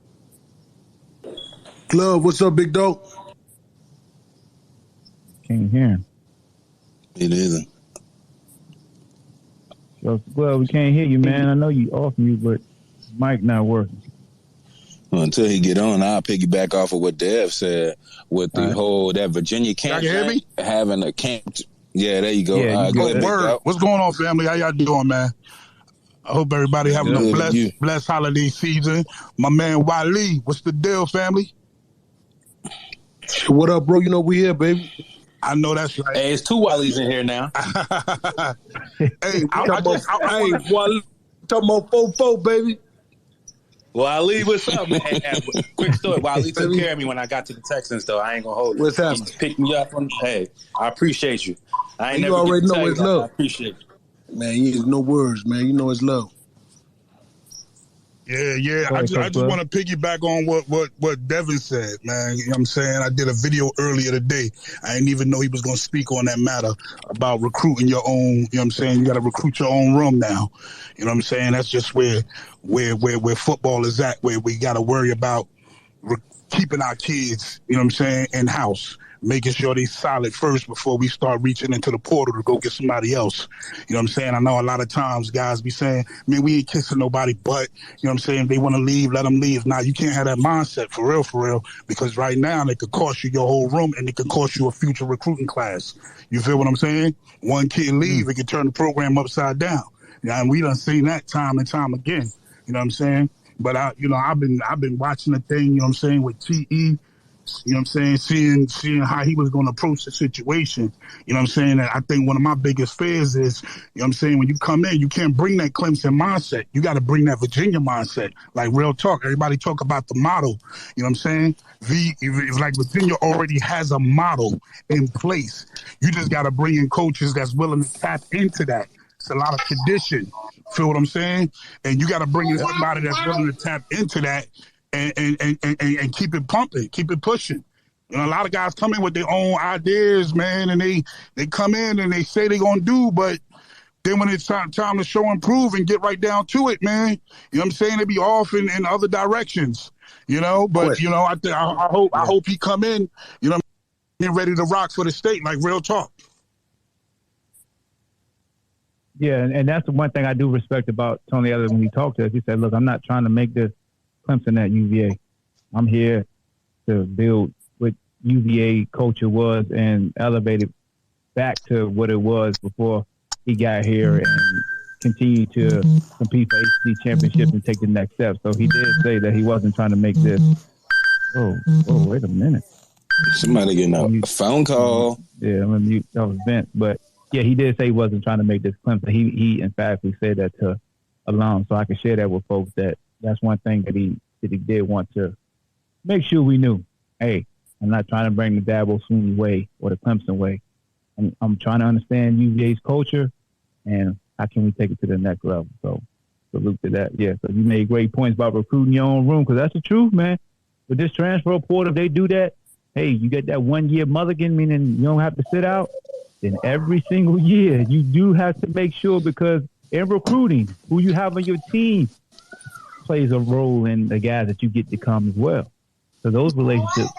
Speaker 20: Glove, what's up, big dog?
Speaker 4: Can't hear him.
Speaker 18: It isn't.
Speaker 4: Well, we can't hear you, man. I know you off mute, but mic not working.
Speaker 2: Well, until he get on, I'll piggyback off of what Dev said with the whole that Virginia camp
Speaker 6: Y'all can hear me?
Speaker 2: having a camp. Yeah, there you go.
Speaker 6: Yeah,
Speaker 2: Go ahead,
Speaker 6: word. What's going on, family? How y'all doing, man? I hope everybody having a blessed holiday season. My man Wally, what's the deal, family?
Speaker 20: What up, bro? You know we here, baby.
Speaker 6: I know that's right.
Speaker 1: Hey, it's two Wallies in here now.
Speaker 20: Hey, Wally, talking about 4-4, baby.
Speaker 1: Wally, what's up, man? Quick story. Wally took care of me when I got to the Texans, though. I ain't gonna hold you.
Speaker 20: What's happening?
Speaker 1: He picked me up. Hey, I appreciate you. I ain't
Speaker 20: You
Speaker 1: never
Speaker 20: already
Speaker 1: get to
Speaker 20: know
Speaker 1: tell
Speaker 20: it's
Speaker 1: you that.
Speaker 20: love.
Speaker 1: I appreciate you.
Speaker 20: Man, there's no words, man. You know it's love.
Speaker 6: Yeah. I just want to piggyback on what Devin said, man. You know what I'm saying? I did a video earlier today. I didn't even know he was going to speak on that matter about recruiting your own, you know what I'm saying? You got to recruit your own room now. You know what I'm saying? That's just where football is at, where we got to worry about keeping our kids, you know what I'm saying, in-house. Making sure they solid first before we start reaching into the portal to go get somebody else. You know what I'm saying? I know a lot of times guys be saying, man, we ain't kissing nobody but, you know what I'm saying? If they want to leave, let them leave. Now, you can't have that mindset for real, because right now it could cost you your whole room and it could cost you a future recruiting class. You feel what I'm saying? One kid leave, it could turn the program upside down. Yeah, and we done seen that time and time again. You know what I'm saying? But I've been watching the thing, you know what I'm saying, with TE. You know what I'm saying? Seeing how he was going to approach the situation. You know what I'm saying? And I think one of my biggest fears is, you know what I'm saying, when you come in, you can't bring that Clemson mindset. You got to bring that Virginia mindset. Like real talk. Everybody talk about the model. You know what I'm saying? Like Virginia already has a model in place. You just got to bring in coaches that's willing to tap into that. It's a lot of tradition. Feel what I'm saying? And you got to bring in somebody that's willing to tap into that. And keep it pumping, keep it pushing. You know, a lot of guys come in with their own ideas, man, and they come in and they say they're going to do, but then when it's time to show and prove and get right down to it, man, you know what I'm saying, they be off in other directions, you know. But, you know, I hope he come in, you know, getting ready to rock for the state, like real talk.
Speaker 4: Yeah, and that's the one thing I do respect about Tony Elliott when he talked to us. He said, look, I'm not trying to make this Clemson at UVA. I'm here to build what UVA culture was and elevate it back to what it was before he got here and continue to compete for ACC championships and take the next step. So he did say that he wasn't trying to make this. Oh, wait a minute.
Speaker 2: Somebody getting a phone call.
Speaker 4: Yeah, I'm gonna mute. That was Vince. But yeah, he did say he wasn't trying to make this Clemson. He emphatically said that to alums. So I can share that with folks that that's one thing that he did want to make sure we knew. Hey, I'm not trying to bring the Dabo Swinney way or the Clemson way. I'm trying to understand UVA's culture and how can we take it to the next level. So salute to that. Yeah, so you made great points about recruiting your own room because that's the truth, man. With this transfer portal, if they do that, hey, you get that 1 year mulligan, meaning you don't have to sit out. Then every single year, you do have to make sure because in recruiting, who you have on your team plays a role in the guys that you get to come as well. So those relationships.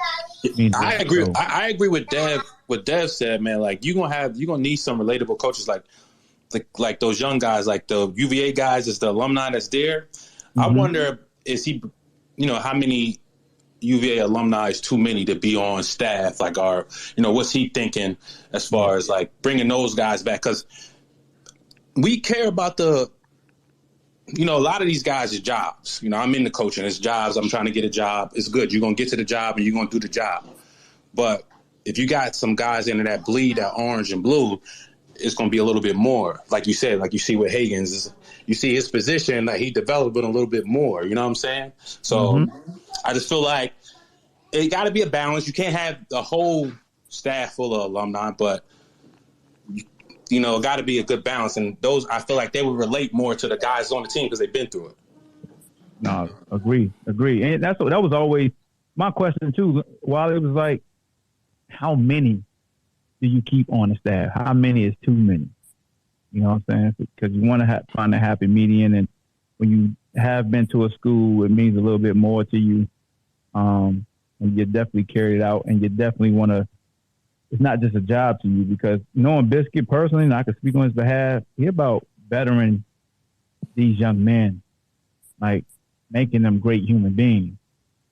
Speaker 1: I agree. I agree with Dev. What Dev said, man. Like you're gonna need some relatable coaches, like those young guys, like the UVA guys, is the alumni that's there. Mm-hmm. I wonder, is he, you know, how many UVA alumni is too many to be on staff? Like, what's he thinking as far as like bringing those guys back? Because we care about a lot of these guys are jobs. You know, I'm in the coaching. It's jobs. I'm trying to get a job. It's good. You're going to get to the job and you're going to do the job. But if you got some guys into that bleed, that orange and blue, it's going to be a little bit more. Like you said, like you see with Hagans, you see his position, that he developed it a little bit more. You know what I'm saying? So I just feel like it got to be a balance. You can't have the whole staff full of alumni, but you know, got to be a good balance. And those, I feel like they would relate more to the guys on the team because they've been through it.
Speaker 4: No, agree. And that was always my question too. While it was like, how many do you keep on the staff? How many is too many? You know what I'm saying? Because you want to find a happy median. And when you have been to a school, it means a little bit more to you. And you definitely carry it out. And you definitely want to, it's not just a job to you because knowing Biscuit personally, and I can speak on his behalf, he about bettering these young men, like making them great human beings.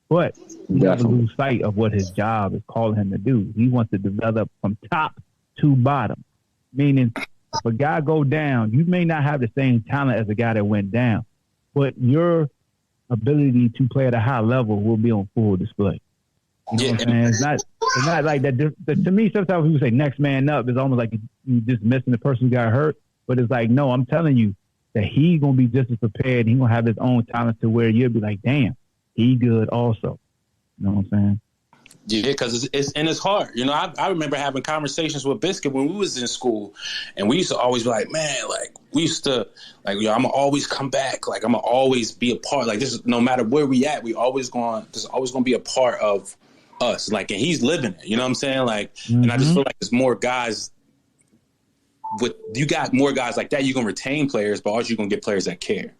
Speaker 4: But you got to lose sight of what his job is calling him to do. He wants to develop from top to bottom, meaning if a guy go down, you may not have the same talent as a guy that went down, but your ability to play at a high level will be on full display. You know what I'm saying? It's not like that. To me, sometimes people say next man up. It's almost like you just missing the person who got hurt. But it's like, no, I'm telling you that he's going to be just as prepared. He's going to have his own talent to where you'll be like, damn, he good also. You know what I'm saying?
Speaker 1: Yeah, because it's hard. You know, I remember having conversations with Biscuit when we was in school, and we used to always be like, man, like we used to, like, yo, I'm gonna always come back. Like I'm gonna always be a part. Like this is no matter where we at, this is always gonna be a part of us. Like, and he's living it. You know what I'm saying? Like, and I just feel like there's more guys. You got more guys like that, you're gonna retain players, but also you're gonna get players that care.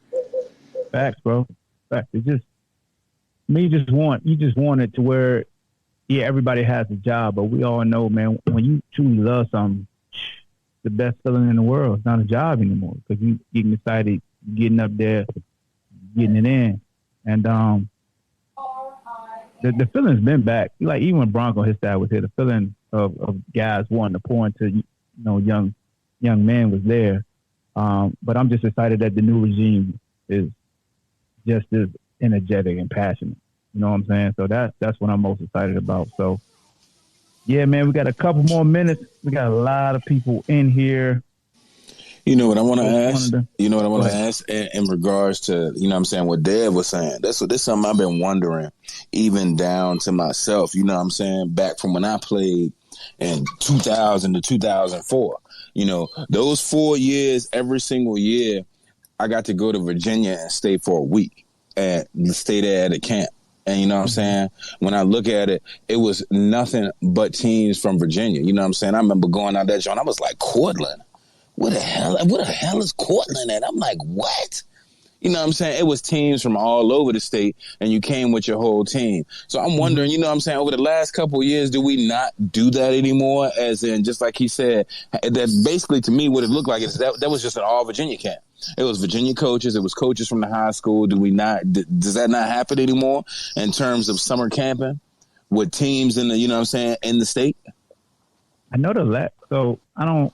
Speaker 4: Facts, bro. Facts. It's just you just want it to where. Yeah, everybody has a job, but we all know, man, when you truly love something, the best feeling in the world. It's not a job anymore because you getting excited, getting up there, getting it in. And the feeling's been back. Like, even when Bronco, his dad was here, the feeling of guys wanting to pour into, young men was there. But I'm just excited that the new regime is just as energetic and passionate. You know what I'm saying? So that's what I'm most excited about. So, yeah, man, we got a couple more minutes. We got a lot of people in here.
Speaker 2: You know what I want to ask? You know what I want to ask in regards to, you know what I'm saying, what Dev was saying. This is something I've been wondering, even down to myself, you know what I'm saying, back from when I played in 2000 to 2004. You know, those 4 years, every single year, I got to go to Virginia and stay for a week and stay there at a camp. And you know what I'm saying? When I look at it, it was nothing but teams from Virginia. You know what I'm saying? I remember going out that joint. I was like, Cortland? What the hell is Cortland at? I'm like, what? You know what I'm saying? It was teams from all over the state, and you came with your whole team. So I'm wondering, you know what I'm saying, over the last couple of years, do we not do that anymore? As in, just like he said, that basically to me what it looked like is that was just an all Virginia camp. It was Virginia coaches. It was coaches from the high school. Does that not happen anymore in terms of summer camping with teams in the, you know what I'm saying, in the state?
Speaker 4: I know so I don't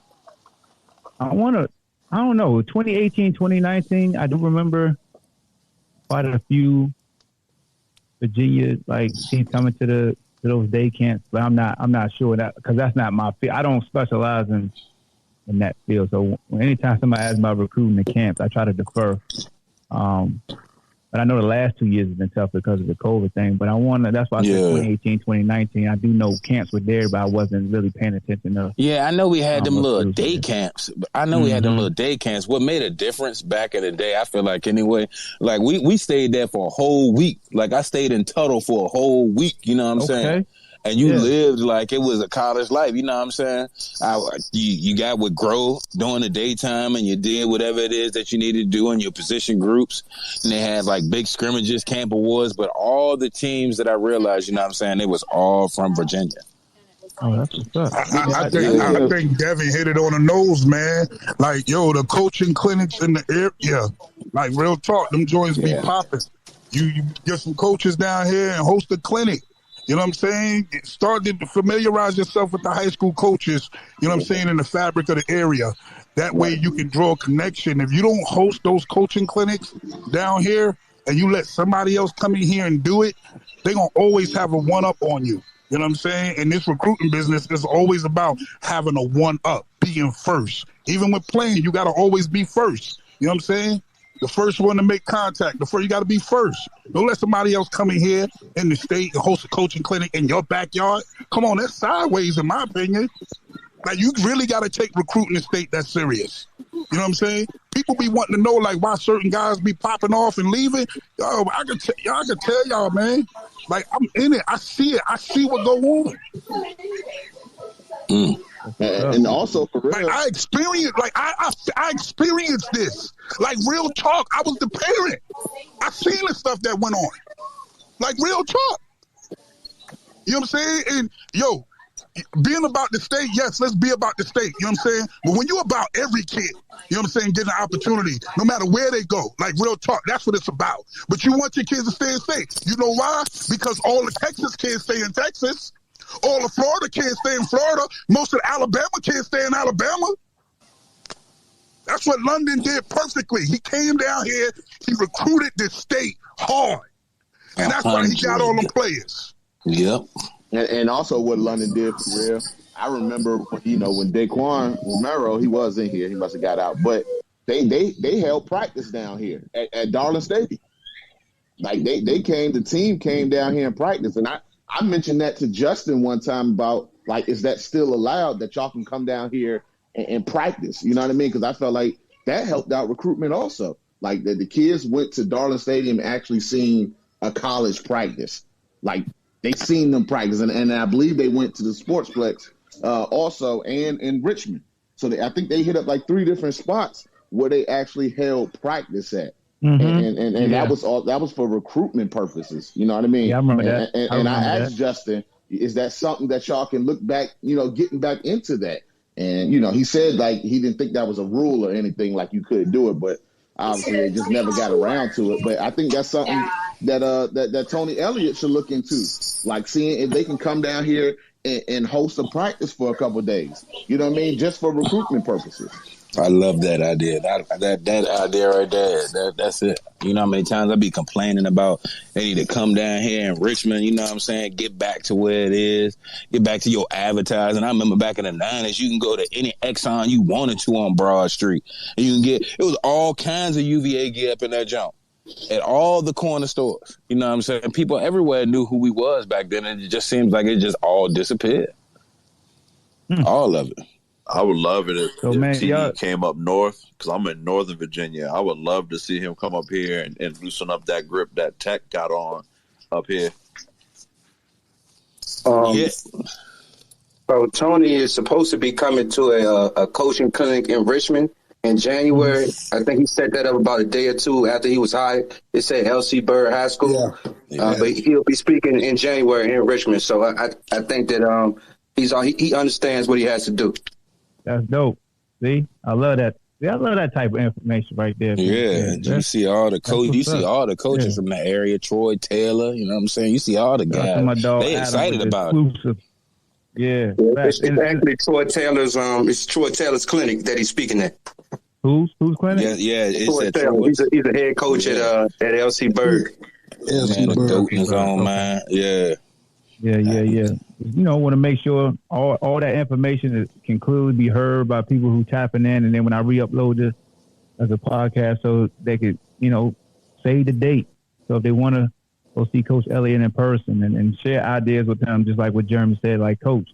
Speaker 4: know. 2018, 2019, I do remember quite a few Virginia teams coming to those day camps, but I'm not sure that because that's not my field. I don't specialize in that field. So anytime somebody asks about recruiting the camps, I try to defer. But I know the last 2 years have been tough because of the COVID thing. But that's why I said 2018, 2019. I do know camps were there, but I wasn't really paying attention to.
Speaker 2: Yeah, I know we had them little day camps. We had them little day camps. What made a difference back in the day, I feel like anyway, like we stayed there for a whole week. Like I stayed in Tuttle for a whole week. You know what I'm saying? And you lived like it was a college life. You know what I'm saying? You got with Grow during the daytime and you did whatever it is that you needed to do in your position groups. And they had like big scrimmages, camp awards. But all the teams that I realized, you know what I'm saying, they was all from Virginia.
Speaker 4: Oh, that's what's up.
Speaker 6: I think Devin hit it on the nose, man. Like, yo, the coaching clinics in the area, like real talk, them joints be popping. You get some coaches down here and host a clinic. You know what I'm saying? Start to familiarize yourself with the high school coaches, you know what I'm saying, in the fabric of the area. That way you can draw a connection. If you don't host those coaching clinics down here and you let somebody else come in here and do it, they're going to always have a one-up on you. You know what I'm saying? And this recruiting business is always about having a one-up, being first. Even with playing, you got to always be first. You know what I'm saying? The first one to make contact. You got to be first. Don't let somebody else come in here in the state and host a coaching clinic in your backyard. Come on, that's sideways in my opinion. Like, you really got to take recruiting the state that serious. You know what I'm saying? People be wanting to know, like, why certain guys be popping off and leaving. Yo, I can tell y'all, man. Like, I'm in it. I see it. I see what go on.
Speaker 18: And also, for real,
Speaker 6: like, I experienced this. Like, real talk. I was the parent. I seen the stuff that went on. Like, real talk. You know what I'm saying? And yo, being about the state, yes, let's be about the state. You know what I'm saying? But when you're about every kid, you know what I'm saying, getting an opportunity, no matter where they go, like real talk, that's what it's about. But you want your kids to stay in state. You know why? Because all the Texas kids stay in Texas. All the Florida kids stay in Florida. Most of the Alabama kids stay in Alabama. That's what London did perfectly. He came down here, he recruited this state hard. And that's why he got all them players.
Speaker 2: Yep.
Speaker 18: And also what London did for real. I remember, when Daquan Romero, he was in here. He must have got out. But they held practice down here at Darlin Stadium. Like, the team came down here and practiced. And I mentioned that to Justin one time about, like, is that still allowed that y'all can come down here and practice? You know what I mean? Because I felt like that helped out recruitment also. Like, the kids went to Darlin Stadium and actually seen a college practice. Like, they seen them practice. And I believe they went to the Sportsplex also and in Richmond. So I think they hit up like 3 different spots where they actually held practice at. Mm-hmm. And that was for recruitment purposes. You know what I mean?
Speaker 4: Yeah, I remember that.
Speaker 18: And I asked Justin, is that something that y'all can look back, getting back into that? And, he said like he didn't think that was a rule or anything, like you couldn't do it, but obviously they just never got around to it. But I think that's something that Tony Elliott should look into, like seeing if they can come down here and host a practice for a couple of days. You know what I mean? Just for recruitment purposes.
Speaker 2: I love that idea. That idea right there. That's it. You know how many times I be complaining about they need to come down here in Richmond, you know what I'm saying? Get back to where it is. Get back to your advertising. I remember back in the 90s, you can go to any Exxon you wanted to on Broad Street. And you can it was all kinds of UVA gear up in that junk at all the corner stores. You know what I'm saying? People everywhere knew who we was back then, and it just seems like it just all disappeared. All of it.
Speaker 9: I would love it if TD came up north, because I'm in Northern Virginia. I would love to see him come up here and loosen up that grip that Tech got on up here.
Speaker 10: So Tony is supposed to be coming to a coaching clinic in Richmond in January. I think he set that up about a day or two after he was hired. It said LC Bird High School. Yeah. But he'll be speaking in January in Richmond. So I think that he understands what he has to do.
Speaker 4: That's dope. See, I love that. Yeah, I love that type of information right there.
Speaker 2: Yeah, you see all the coaches. You see all the coaches from that area. Troy Taylor. You know what I'm saying? You see all the guys. They excited about it.
Speaker 4: Yeah,
Speaker 10: it's actually Troy Taylor's. It's Troy Taylor's clinic that he's speaking at.
Speaker 4: Whose clinic?
Speaker 2: Yeah.
Speaker 10: Troy Taylor. He's a head coach at LC Bird.
Speaker 2: Man, the dopeness on, man. Yeah.
Speaker 4: Want to make sure all that information can clearly be heard by people who tapping in, and then when I re-upload this as a podcast, so they could, save the date. So if they want to go see Coach Elliott in person and share ideas with them, just like what Jeremy said, like, Coach,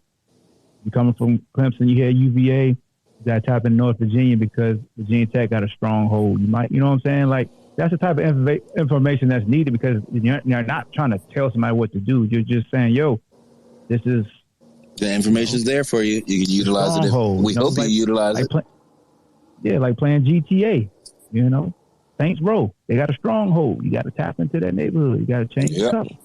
Speaker 4: you coming from Clemson, you hear UVA, you got to tap in North Virginia because Virginia Tech got a stronghold. You might, you know what I'm saying? Like, that's the type of information that's needed, because you're not trying to tell somebody what to do. You're just saying, yo, this is...
Speaker 2: The information's there for you. You can utilize it. We hope you utilize it.
Speaker 4: Like playing GTA, Saints Row. They got a stronghold. You got to tap into that neighborhood. You got to change the color.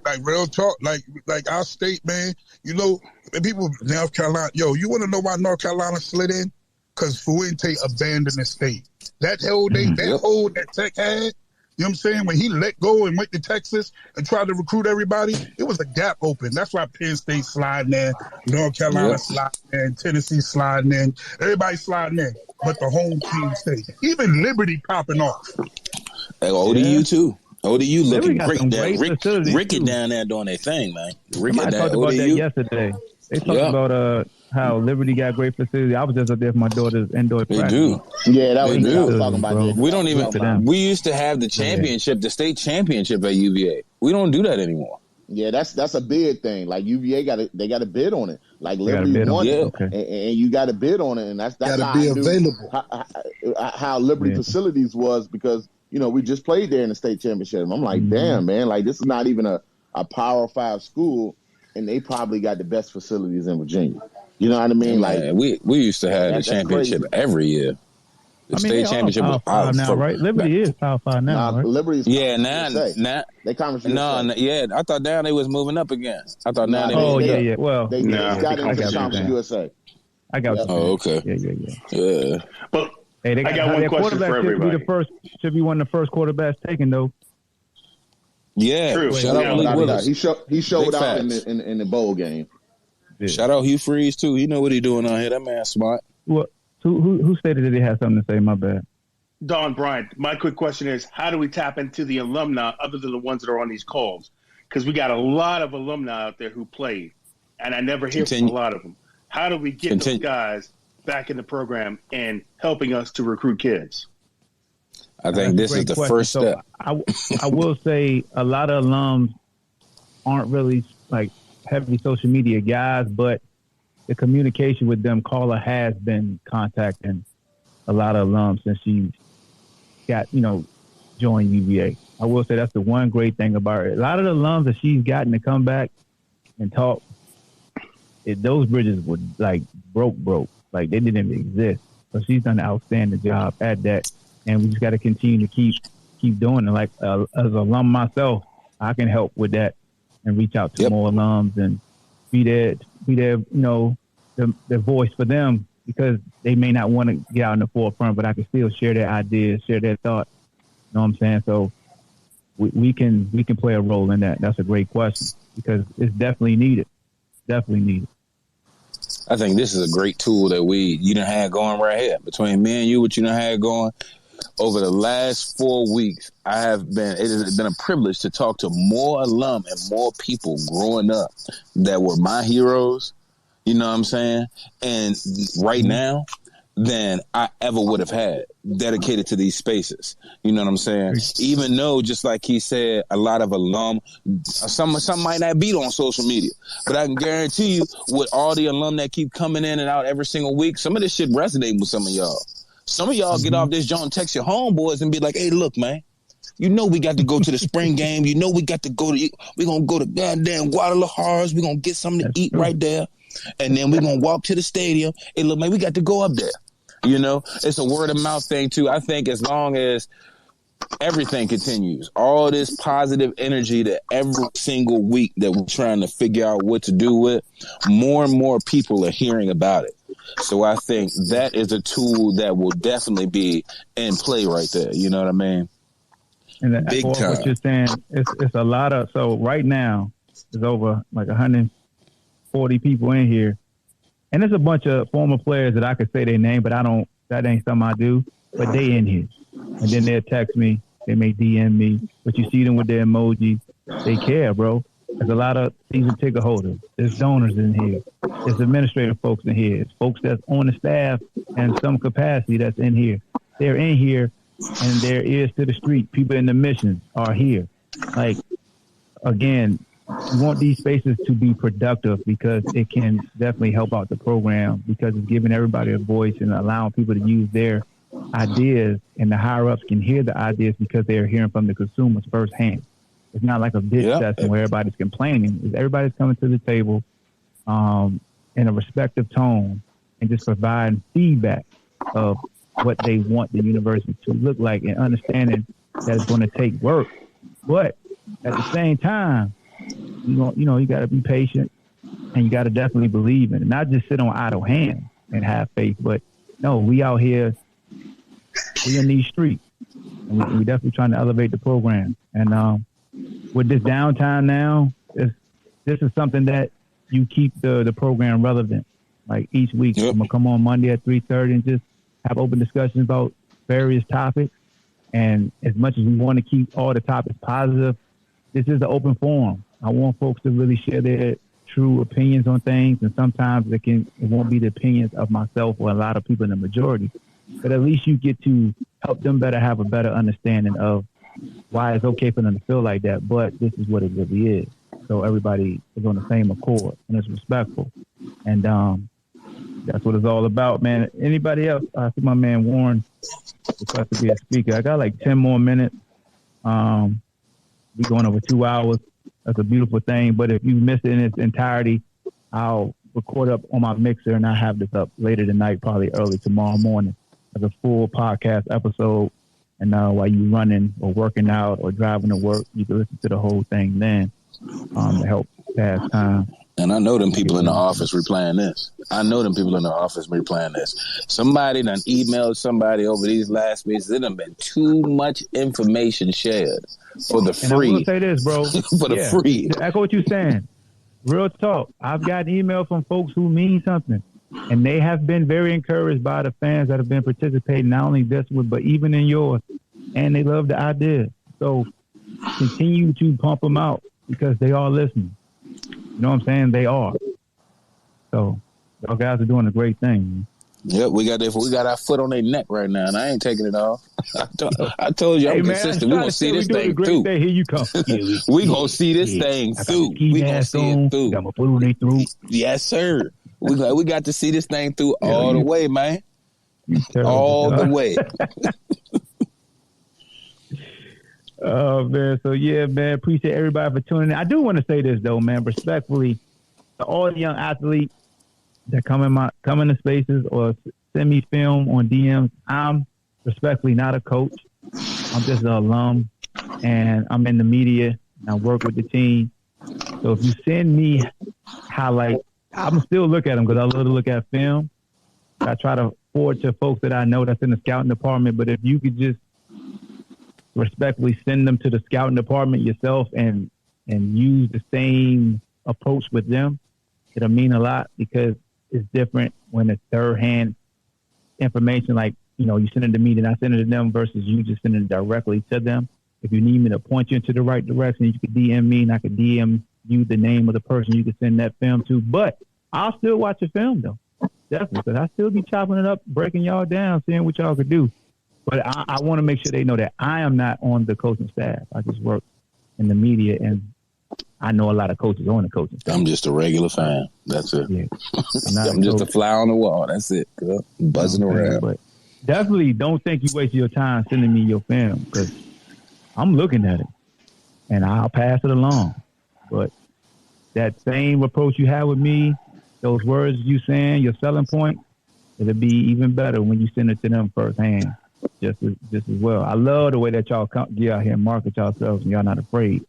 Speaker 6: Like real talk, like our state, man. People in North Carolina, you want to know why North Carolina slid in? Because Fuente abandoned the state. That hold that Tech had, you know what I'm saying? When he let go and went to Texas and tried to recruit everybody, it was a gap open. That's why Penn State sliding in, North Carolina sliding in, Tennessee sliding in, everybody sliding in, but the home team state. Even Liberty popping off.
Speaker 2: Hey, ODU too. ODU looking great. Ricky down there doing their thing, man.
Speaker 4: Ricky talked about that yesterday. They talked about how Liberty got great facility. I was just up there for my daughter's indoor practice.
Speaker 2: They do.
Speaker 18: Yeah, that was good. I was talking about that.
Speaker 2: We don't even. We used to have the championship, the state championship at UVA. We don't do that anymore.
Speaker 18: Yeah, that's a bid thing. Like UVA got to bid on it. Like Liberty won it, and you got to bid on it, and that's how
Speaker 20: be available.
Speaker 18: How Liberty facilities was, because we just played there in the state championship. I'm like, damn, man, like this is not even a Power 5 school, and they probably got the best facilities in Virginia. You know what I mean?
Speaker 2: Like we used to have the championship every year. state championship.
Speaker 4: Power 5 now, right? Liberty is Power 5 now, right?
Speaker 18: Liberty's
Speaker 2: now
Speaker 18: they conference.
Speaker 2: I thought now they was moving up again. I thought now they.
Speaker 4: Oh yeah. Well,
Speaker 18: they got into conference USA.
Speaker 4: I got.
Speaker 2: Oh, okay.
Speaker 4: Yeah.
Speaker 23: But
Speaker 4: hey,
Speaker 23: I got one question for everybody.
Speaker 4: Should be one of the first quarterbacks taken though.
Speaker 2: Yeah,
Speaker 23: true.
Speaker 2: Shout out Malik Willis.
Speaker 18: He showed out in the bowl game.
Speaker 2: Yeah. Shout out Hugh Freeze too. He know what he doing on here. That man smart.
Speaker 4: What? Who stated that he had something to say? My bad.
Speaker 23: Don Bryant. My quick question is: how do we tap into the alumni other than the ones that are on these calls? Because we got a lot of alumni out there who played, and I never hear from a lot of them. How do we get those guys back in the program and helping us to recruit kids?
Speaker 2: I think this is the first step.
Speaker 4: I will say a lot of alums aren't really like heavy social media guys, but the communication with them, Carla has been contacting a lot of alums since she got, joined UVA. I will say that's the one great thing about it. A lot of the alums that she's gotten to come back and talk, those bridges were like broke. Like they didn't even exist. So she's done an outstanding job at that. And we just got to continue to keep doing it. Like as an alum myself, I can help with that and reach out to more alums and be there, the voice for them, because they may not want to get out in the forefront, but I can still share their ideas, share their thoughts. You know what I'm saying? So we can play a role in that. That's a great question because it's definitely needed. Definitely needed.
Speaker 2: I think this is a great tool that you done had going right here between me and you. What you done had going over the last 4 weeks. It has been a privilege to talk to more alum and more people growing up that were my heroes. You know what I'm saying? And right now, than I ever would have had dedicated to these spaces. You know what I'm saying? Even though, just like he said, a lot of alum, some might not be on social media, but I can guarantee you with all the alum that keep coming in and out every single week, some of this shit resonating with some of y'all. Some of y'all get off this joint and text your homeboys and be like, hey, look, man, you know we got to go to the spring game. You know we got to go to, we're going to go to goddamn Guadalajara's. We're going to get something to eat right there. And then we're going to walk to the stadium. Hey, look, man, we got to go up there. You know, it's a word of mouth thing, too. I think as long as everything continues, all this positive energy that every single week that we're trying to figure out what to do with, more and more people are hearing about it. So I think that is a tool that will definitely be in play right there. You know what I mean?
Speaker 4: And big time. What you're saying, it's a lot of, so right now, there's over like 140 people in here. And there's a bunch of former players that I could say their name, but that ain't something I do. But they in here. And then they'll text me. They may DM me. But you see them with their emoji. They care, bro. There's a lot of season ticket holders. There's donors in here. There's administrative folks in here. There's folks that's on the staff and some capacity that's in here. They're in here and their ears to the street. People in the missions are here. Like, again, we want these spaces to be productive because it can definitely help out the program because it's giving everybody a voice and allowing people to use their ideas, and the higher ups can hear the ideas because they're hearing from the consumers firsthand. It's not like a bitch session where everybody's complaining. Everybody's coming to the table in a respectful tone and just providing feedback of what they want the university to look like and understanding that it's going to take work. But at the same time, you got to be patient and you got to definitely believe in it. Not just sit on idle hands and have faith, but no, we out here, we in these streets. And we definitely trying to elevate the program. And with this downtime now, this is something that you keep the program relevant. Like each week, I'm going to come on Monday at 3:30 and just have open discussions about various topics. And as much as we want to keep all the topics positive, this is the open forum. I want folks to really share their true opinions on things, and sometimes it won't be the opinions of myself or a lot of people in the majority, but at least you get to help them have a better understanding of why it's okay for them to feel like that, but this is what it really is. So everybody is on the same accord, and it's respectful. And that's what it's all about, man. Anybody else? I see my man Warren request to be a speaker. I got like 10 more minutes. We're going over 2 hours. That's a beautiful thing. But if you miss it in its entirety, I'll record up on my mixer and I'll have this up later tonight, probably early tomorrow morning. as a full podcast episode. And while you're running or working out or driving to work, you can listen to the whole thing then to help pass time.
Speaker 2: And I know them people in the office replaying this. Somebody done emailed somebody over these last weeks. There done been too much information shared for the free.
Speaker 4: And I will say this, bro.
Speaker 2: For the free.
Speaker 4: To echo what you're saying. Real talk. I've gotten email from folks who mean something. And they have been very encouraged by the fans that have been participating, not only this one, but even in yours. And they love the idea. So continue to pump them out because they are listening. You know what I'm saying? They are. So y'all guys are doing a great thing.
Speaker 2: Yep, we got our foot on their neck right now, and I ain't taking it off. I told you I'm consistent. We're going to see this thing through.
Speaker 4: Here you come.
Speaker 2: We're going to see this thing through. We're going to see it through.
Speaker 4: Got my foot on their throat.
Speaker 2: Yes, sir. We got to see this thing through all the way, man. All the way.
Speaker 4: Oh, man. So, yeah, man, appreciate everybody for tuning in. I do want to say this, though, man, respectfully, to all the young athletes that come into spaces or send me film on DMs, I'm respectfully not a coach. I'm just an alum, and I'm in the media, and I work with the team. So if you send me highlights, I'm still look at them because I love to look at film. I try to forward to folks that I know that's in the scouting department, but if you could just respectfully send them to the scouting department yourself and use the same approach with them, it'll mean a lot because it's different when it's third-hand information, like, you know, you send it to me and I send it to them versus you just sending it directly to them. If you need me to point you into the right direction, you can DM me and I can DM you the name of the person you can send that film to. But I'll still watch the film, though. Definitely, because I still be chopping it up, breaking y'all down, seeing what y'all could do. But I want to make sure they know that I am not on the coaching staff. I just work in the media, and I know a lot of coaches on the coaching staff.
Speaker 2: I'm just a regular fan. That's it.
Speaker 4: Yeah.
Speaker 2: I'm just a fly on the wall. That's it. Girl. Buzzing around.
Speaker 4: But definitely don't think you waste your time sending me your film because I'm looking at it, and I'll pass it along. But that same approach you have with me, those words you saying, your selling point, it'll be even better when you send it to them firsthand, just as well. I love the way that y'all get out here and market yourselves, and y'all not afraid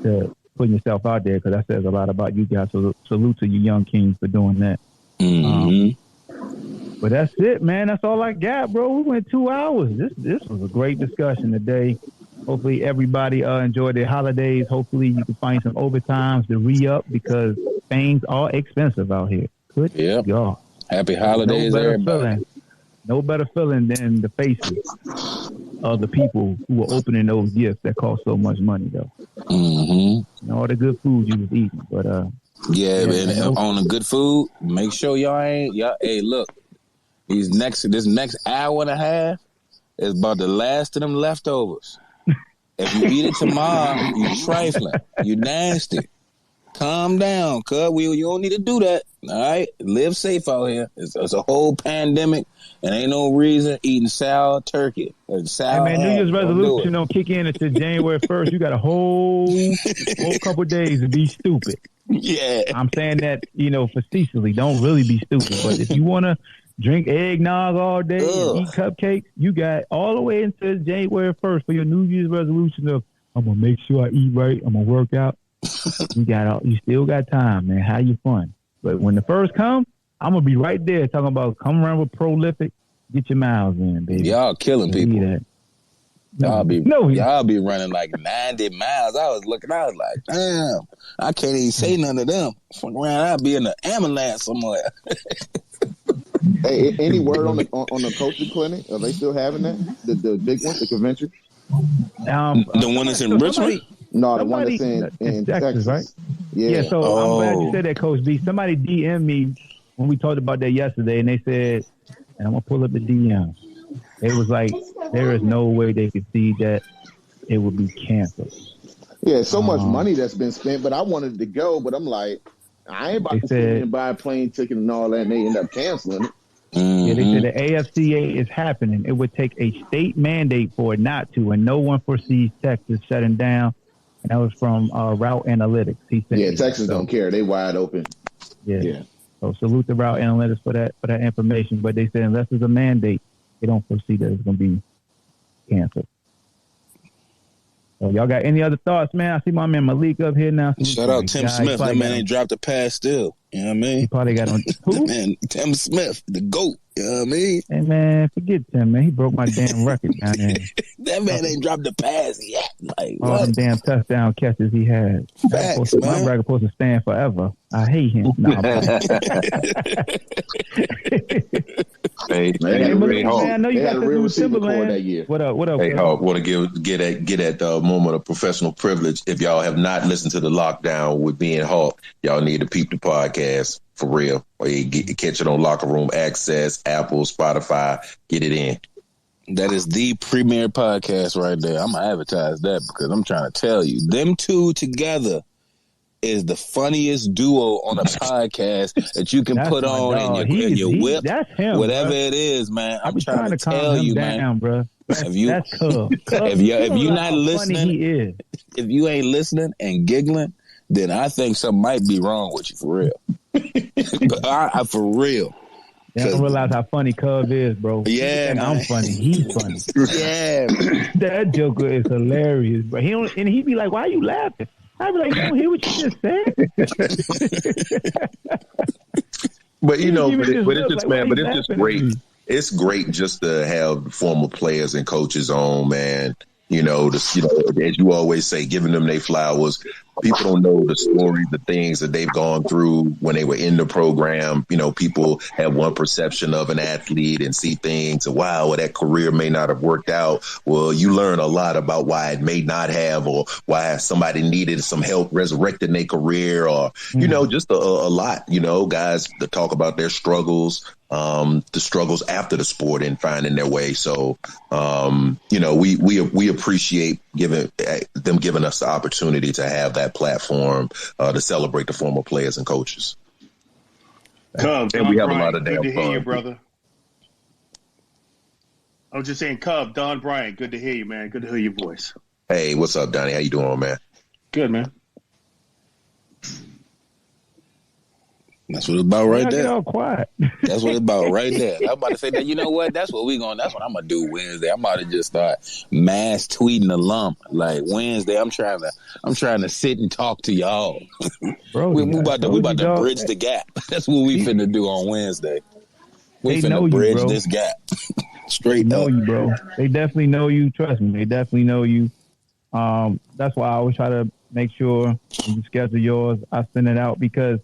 Speaker 4: to putting yourself out there because that says a lot about you guys. So salute to you young kings for doing that.
Speaker 2: Mm-hmm.
Speaker 4: But that's it, man. That's all I got, bro. We went 2 hours. This was a great discussion today. Hopefully everybody enjoyed their holidays. Hopefully you can find some overtimes to re-up because things are expensive out here. Good God.
Speaker 2: Happy holidays, everybody.
Speaker 4: No better feeling than the faces of the people who are opening those gifts that cost so much money, though.
Speaker 2: Mm-hmm.
Speaker 4: And all the good food you was eating. But
Speaker 2: man, on the good food, make sure hey, look, this next hour and a half is about the last of them leftovers. If you eat it tomorrow, you trifling. You nasty. Calm down, cuz. You don't need to do that. All right? Live safe out here. It's a whole pandemic, and ain't no reason eating sour turkey.
Speaker 4: New Year's resolution don't kick in until January 1st. You got a whole couple days to be stupid.
Speaker 2: Yeah.
Speaker 4: I'm saying that, facetiously. Don't really be stupid. But if you want to drink eggnog all day and eat cupcakes, you got all the way until January 1st for your New Year's resolution of, I'm going to make sure I eat right. I'm going to work out. You still got time, man. Have your fun. But when the first come, I'm going to be right there talking about come around with Prolific. Get your miles in, baby.
Speaker 2: Y'all killing people. Y'all be running like 90 miles. I was like, damn, I can't even say none of them. Fuck around, I'll be in the ambulance somewhere.
Speaker 18: Hey, any word on the coaching clinic? Are they still having that? The big one, the convention?
Speaker 2: The one that's in Richmond?
Speaker 18: No, the one that's in Texas,
Speaker 4: right?
Speaker 18: Yeah.
Speaker 4: So I'm glad you said that, Coach B. Somebody DM'd me when we talked about that yesterday, and they said, and I'm going to pull up the DM. It was like, there is no way they could see that it would be canceled.
Speaker 18: Yeah, so much money that's been spent, but I wanted to go, but I'm like, I ain't about to sit and buy a plane ticket and all that, and they end up canceling it.
Speaker 4: Yeah, they said the AFCA is happening. It would take a state mandate for it not to, and no one foresees Texas shutting down. And that was from Route Analytics. He said,
Speaker 18: Texas don't care. They wide open.
Speaker 4: Yeah. So salute the Route Analytics for that information. But they said unless there's a mandate, they don't foresee that it's going to be canceled. So y'all got any other thoughts, man? I see my man Malik up here now.
Speaker 2: Shout out Tim Smith. That man ain't dropped a pass still. You know what I mean?
Speaker 4: He probably got on who?
Speaker 2: Man, Tim Smith, the GOAT. You know what I mean?
Speaker 4: Hey, man, forget Tim, man. He broke my damn record down there.
Speaker 2: That man ain't dropped a pass yet. Like,
Speaker 4: all them damn touchdown catches he had.
Speaker 2: Facts,
Speaker 4: my record supposed to stand forever. I hate him. Nah,
Speaker 8: Hey,
Speaker 4: man, I know you got the new Timberland
Speaker 18: that year.
Speaker 4: What up?
Speaker 8: Hey, Hawk, want to get at the moment of professional privilege. If y'all have not listened to the Lockdown with me and Hawk, y'all need to peep the podcast for real. Or you catch it on Locker Room Access, Apple, Spotify. Get it in.
Speaker 2: That is the premier podcast right there. I'm gonna advertise that because I'm trying to tell you, them two together is the funniest duo on a podcast that you can put on in your whip,
Speaker 4: him,
Speaker 2: whatever
Speaker 4: bro.
Speaker 2: It is, man. I'm trying to
Speaker 4: calm
Speaker 2: tell you,
Speaker 4: down,
Speaker 2: man.
Speaker 4: Bro.
Speaker 2: If you
Speaker 4: if
Speaker 2: you're not listening, if you ain't listening and giggling, then I think something might be wrong with you for real. I for real.
Speaker 4: You don't realize how funny Cub is, bro.
Speaker 2: Yeah,
Speaker 4: I'm funny. He's funny.
Speaker 2: Yeah,
Speaker 4: that Joker is hilarious, bro. He be like, "Why are you laughing?" I be like, "You don't hear what you just said."
Speaker 8: But it's just great. It's great just to have former players and coaches on, man. As you always say, giving them their flowers. People don't know the story, the things that they've gone through when they were in the program. People have one perception of an athlete and see things. Wow, that career may not have worked out. Well, you learn a lot about why it may not have, or why somebody needed some help resurrecting their career, or, just a lot, guys that talk about their struggles. The struggles after the sport and finding their way. So, we appreciate them giving us the opportunity to have that platform to celebrate the former players and coaches.
Speaker 23: Cub,
Speaker 8: and we have a lot of damn
Speaker 23: good to
Speaker 8: fun.
Speaker 23: hear you, brother. I was just saying, Cub, Don Bryant, good to hear you, man. Good to hear your voice.
Speaker 8: Hey, what's up, Donnie? How you doing, man?
Speaker 23: Good, man.
Speaker 2: That's what it's about right there.
Speaker 4: Get all quiet.
Speaker 2: That's what it's about right there. I'm about to say that. You know what? That's what I'm gonna do Wednesday. I'm about to just start mass tweeting alum. Like Wednesday, I'm trying to sit and talk to y'all.
Speaker 4: Bro,
Speaker 2: we about to bridge the gap. That's what we finna do on Wednesday. We finna bridge this gap. Straight
Speaker 4: know
Speaker 2: up.
Speaker 4: you, bro. They definitely know you. Trust me, they definitely know you. That's why I always try to make sure when you schedule yours, I send it out because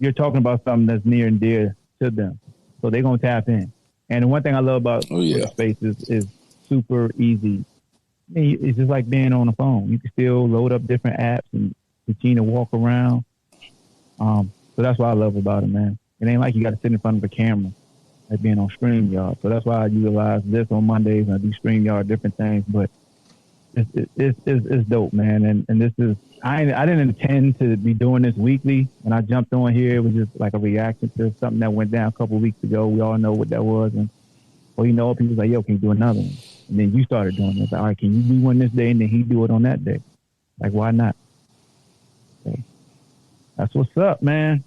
Speaker 4: you're talking about something that's near and dear to them. So they're going to tap in. And the one thing I love about Spaces is super easy. I mean, it's just like being on the phone. You can still load up different apps and continue to walk around. So that's what I love about it, man. It ain't like you got to sit in front of a camera like being on StreamYard. So that's why I utilize this on Mondays and I do StreamYard, different things. But it's dope, man. And this is, I didn't intend to be doing this weekly. When I jumped on here, it was just like a reaction to something that went down a couple of weeks ago. We all know what that was. And, people was like, yo, can you do another one? And then you started doing this. All right, can you do one this day? And then he do it on that day. Like, why not? So, that's what's up, man.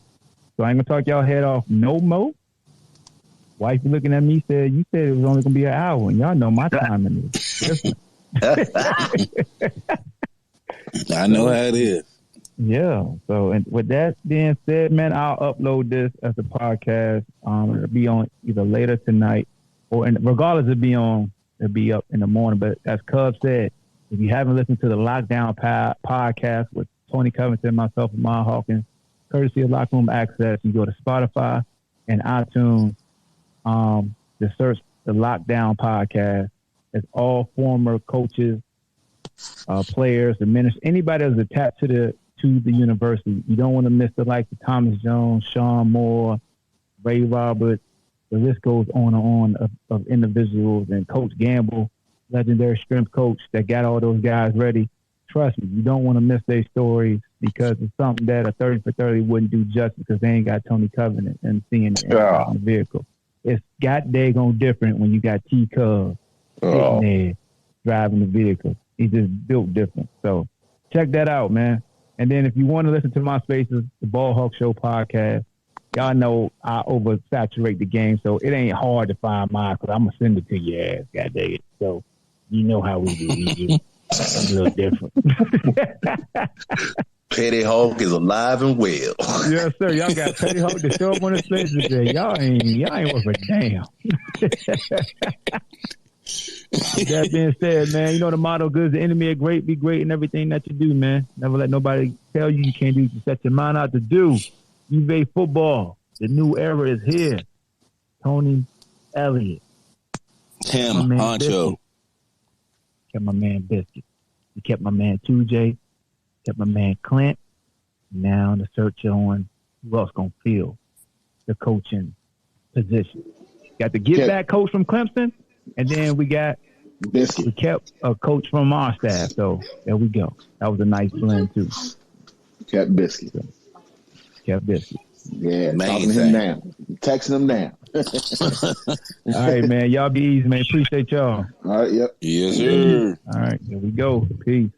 Speaker 4: So I ain't going to talk y'all head off no more. Wife looking at me said, you said it was only going to be an hour. And y'all know my timing is different.
Speaker 2: I know how it is.
Speaker 4: Yeah. So, and with that being said, man, I'll upload this as a podcast. It'll be on either later tonight or regardless, it'll be up in the morning. But as Cub said, if you haven't listened to the Lockdown podcast with Tony Covington, myself, and Maya Hawkins, courtesy of Locker Room Access, you go to Spotify and iTunes, to search the Lockdown podcast. It's all former coaches, players, administrators, anybody that's attached to the university. You don't want to miss the likes of Thomas Jones, Sean Moore, Ray Roberts. The list goes on and on of individuals, and Coach Gamble, legendary strength coach that got all those guys ready. Trust me, you don't want to miss their stories because it's something that a 30 for 30 wouldn't do justice because they ain't got Tony Covenant and seeing it in the vehicle. It's got daggone different when you got T Cub sitting there driving the vehicle. He's just built different. So check that out, man. And then if you want to listen to my Spaces, the Ball Hawk Show podcast, y'all know I oversaturate the game, so it ain't hard to find mine because I'm gonna send it to your ass. God dang it! So you know how we do. It's a little different.
Speaker 8: Petty Hawk is alive and well.
Speaker 4: Yes, sir. Y'all got Petty Hawk to show up on the stage today. Y'all ain't worth a damn. That being said, man, you know the motto good is the enemy of great, be great in everything that you do, man. Never let nobody tell you you can't do what you set your mind out to do. UVA football, the new era is here. Tony Elliott.
Speaker 2: Tim, Honcho.
Speaker 4: Kept my man Biscuit. He kept my man 2J. Kept my man Clint. Now the search on who else going to fill the coaching position. Got the back coach from Clemson. And then we kept a coach from our staff. So there we go. That was a nice blend too.
Speaker 18: Kept Biscuit. Yeah, talking to him now. Texting him now.
Speaker 4: All right, man. Y'all be easy, man. Appreciate y'all.
Speaker 18: All right, yep.
Speaker 2: Yes, sir.
Speaker 4: All right, here we go. Peace.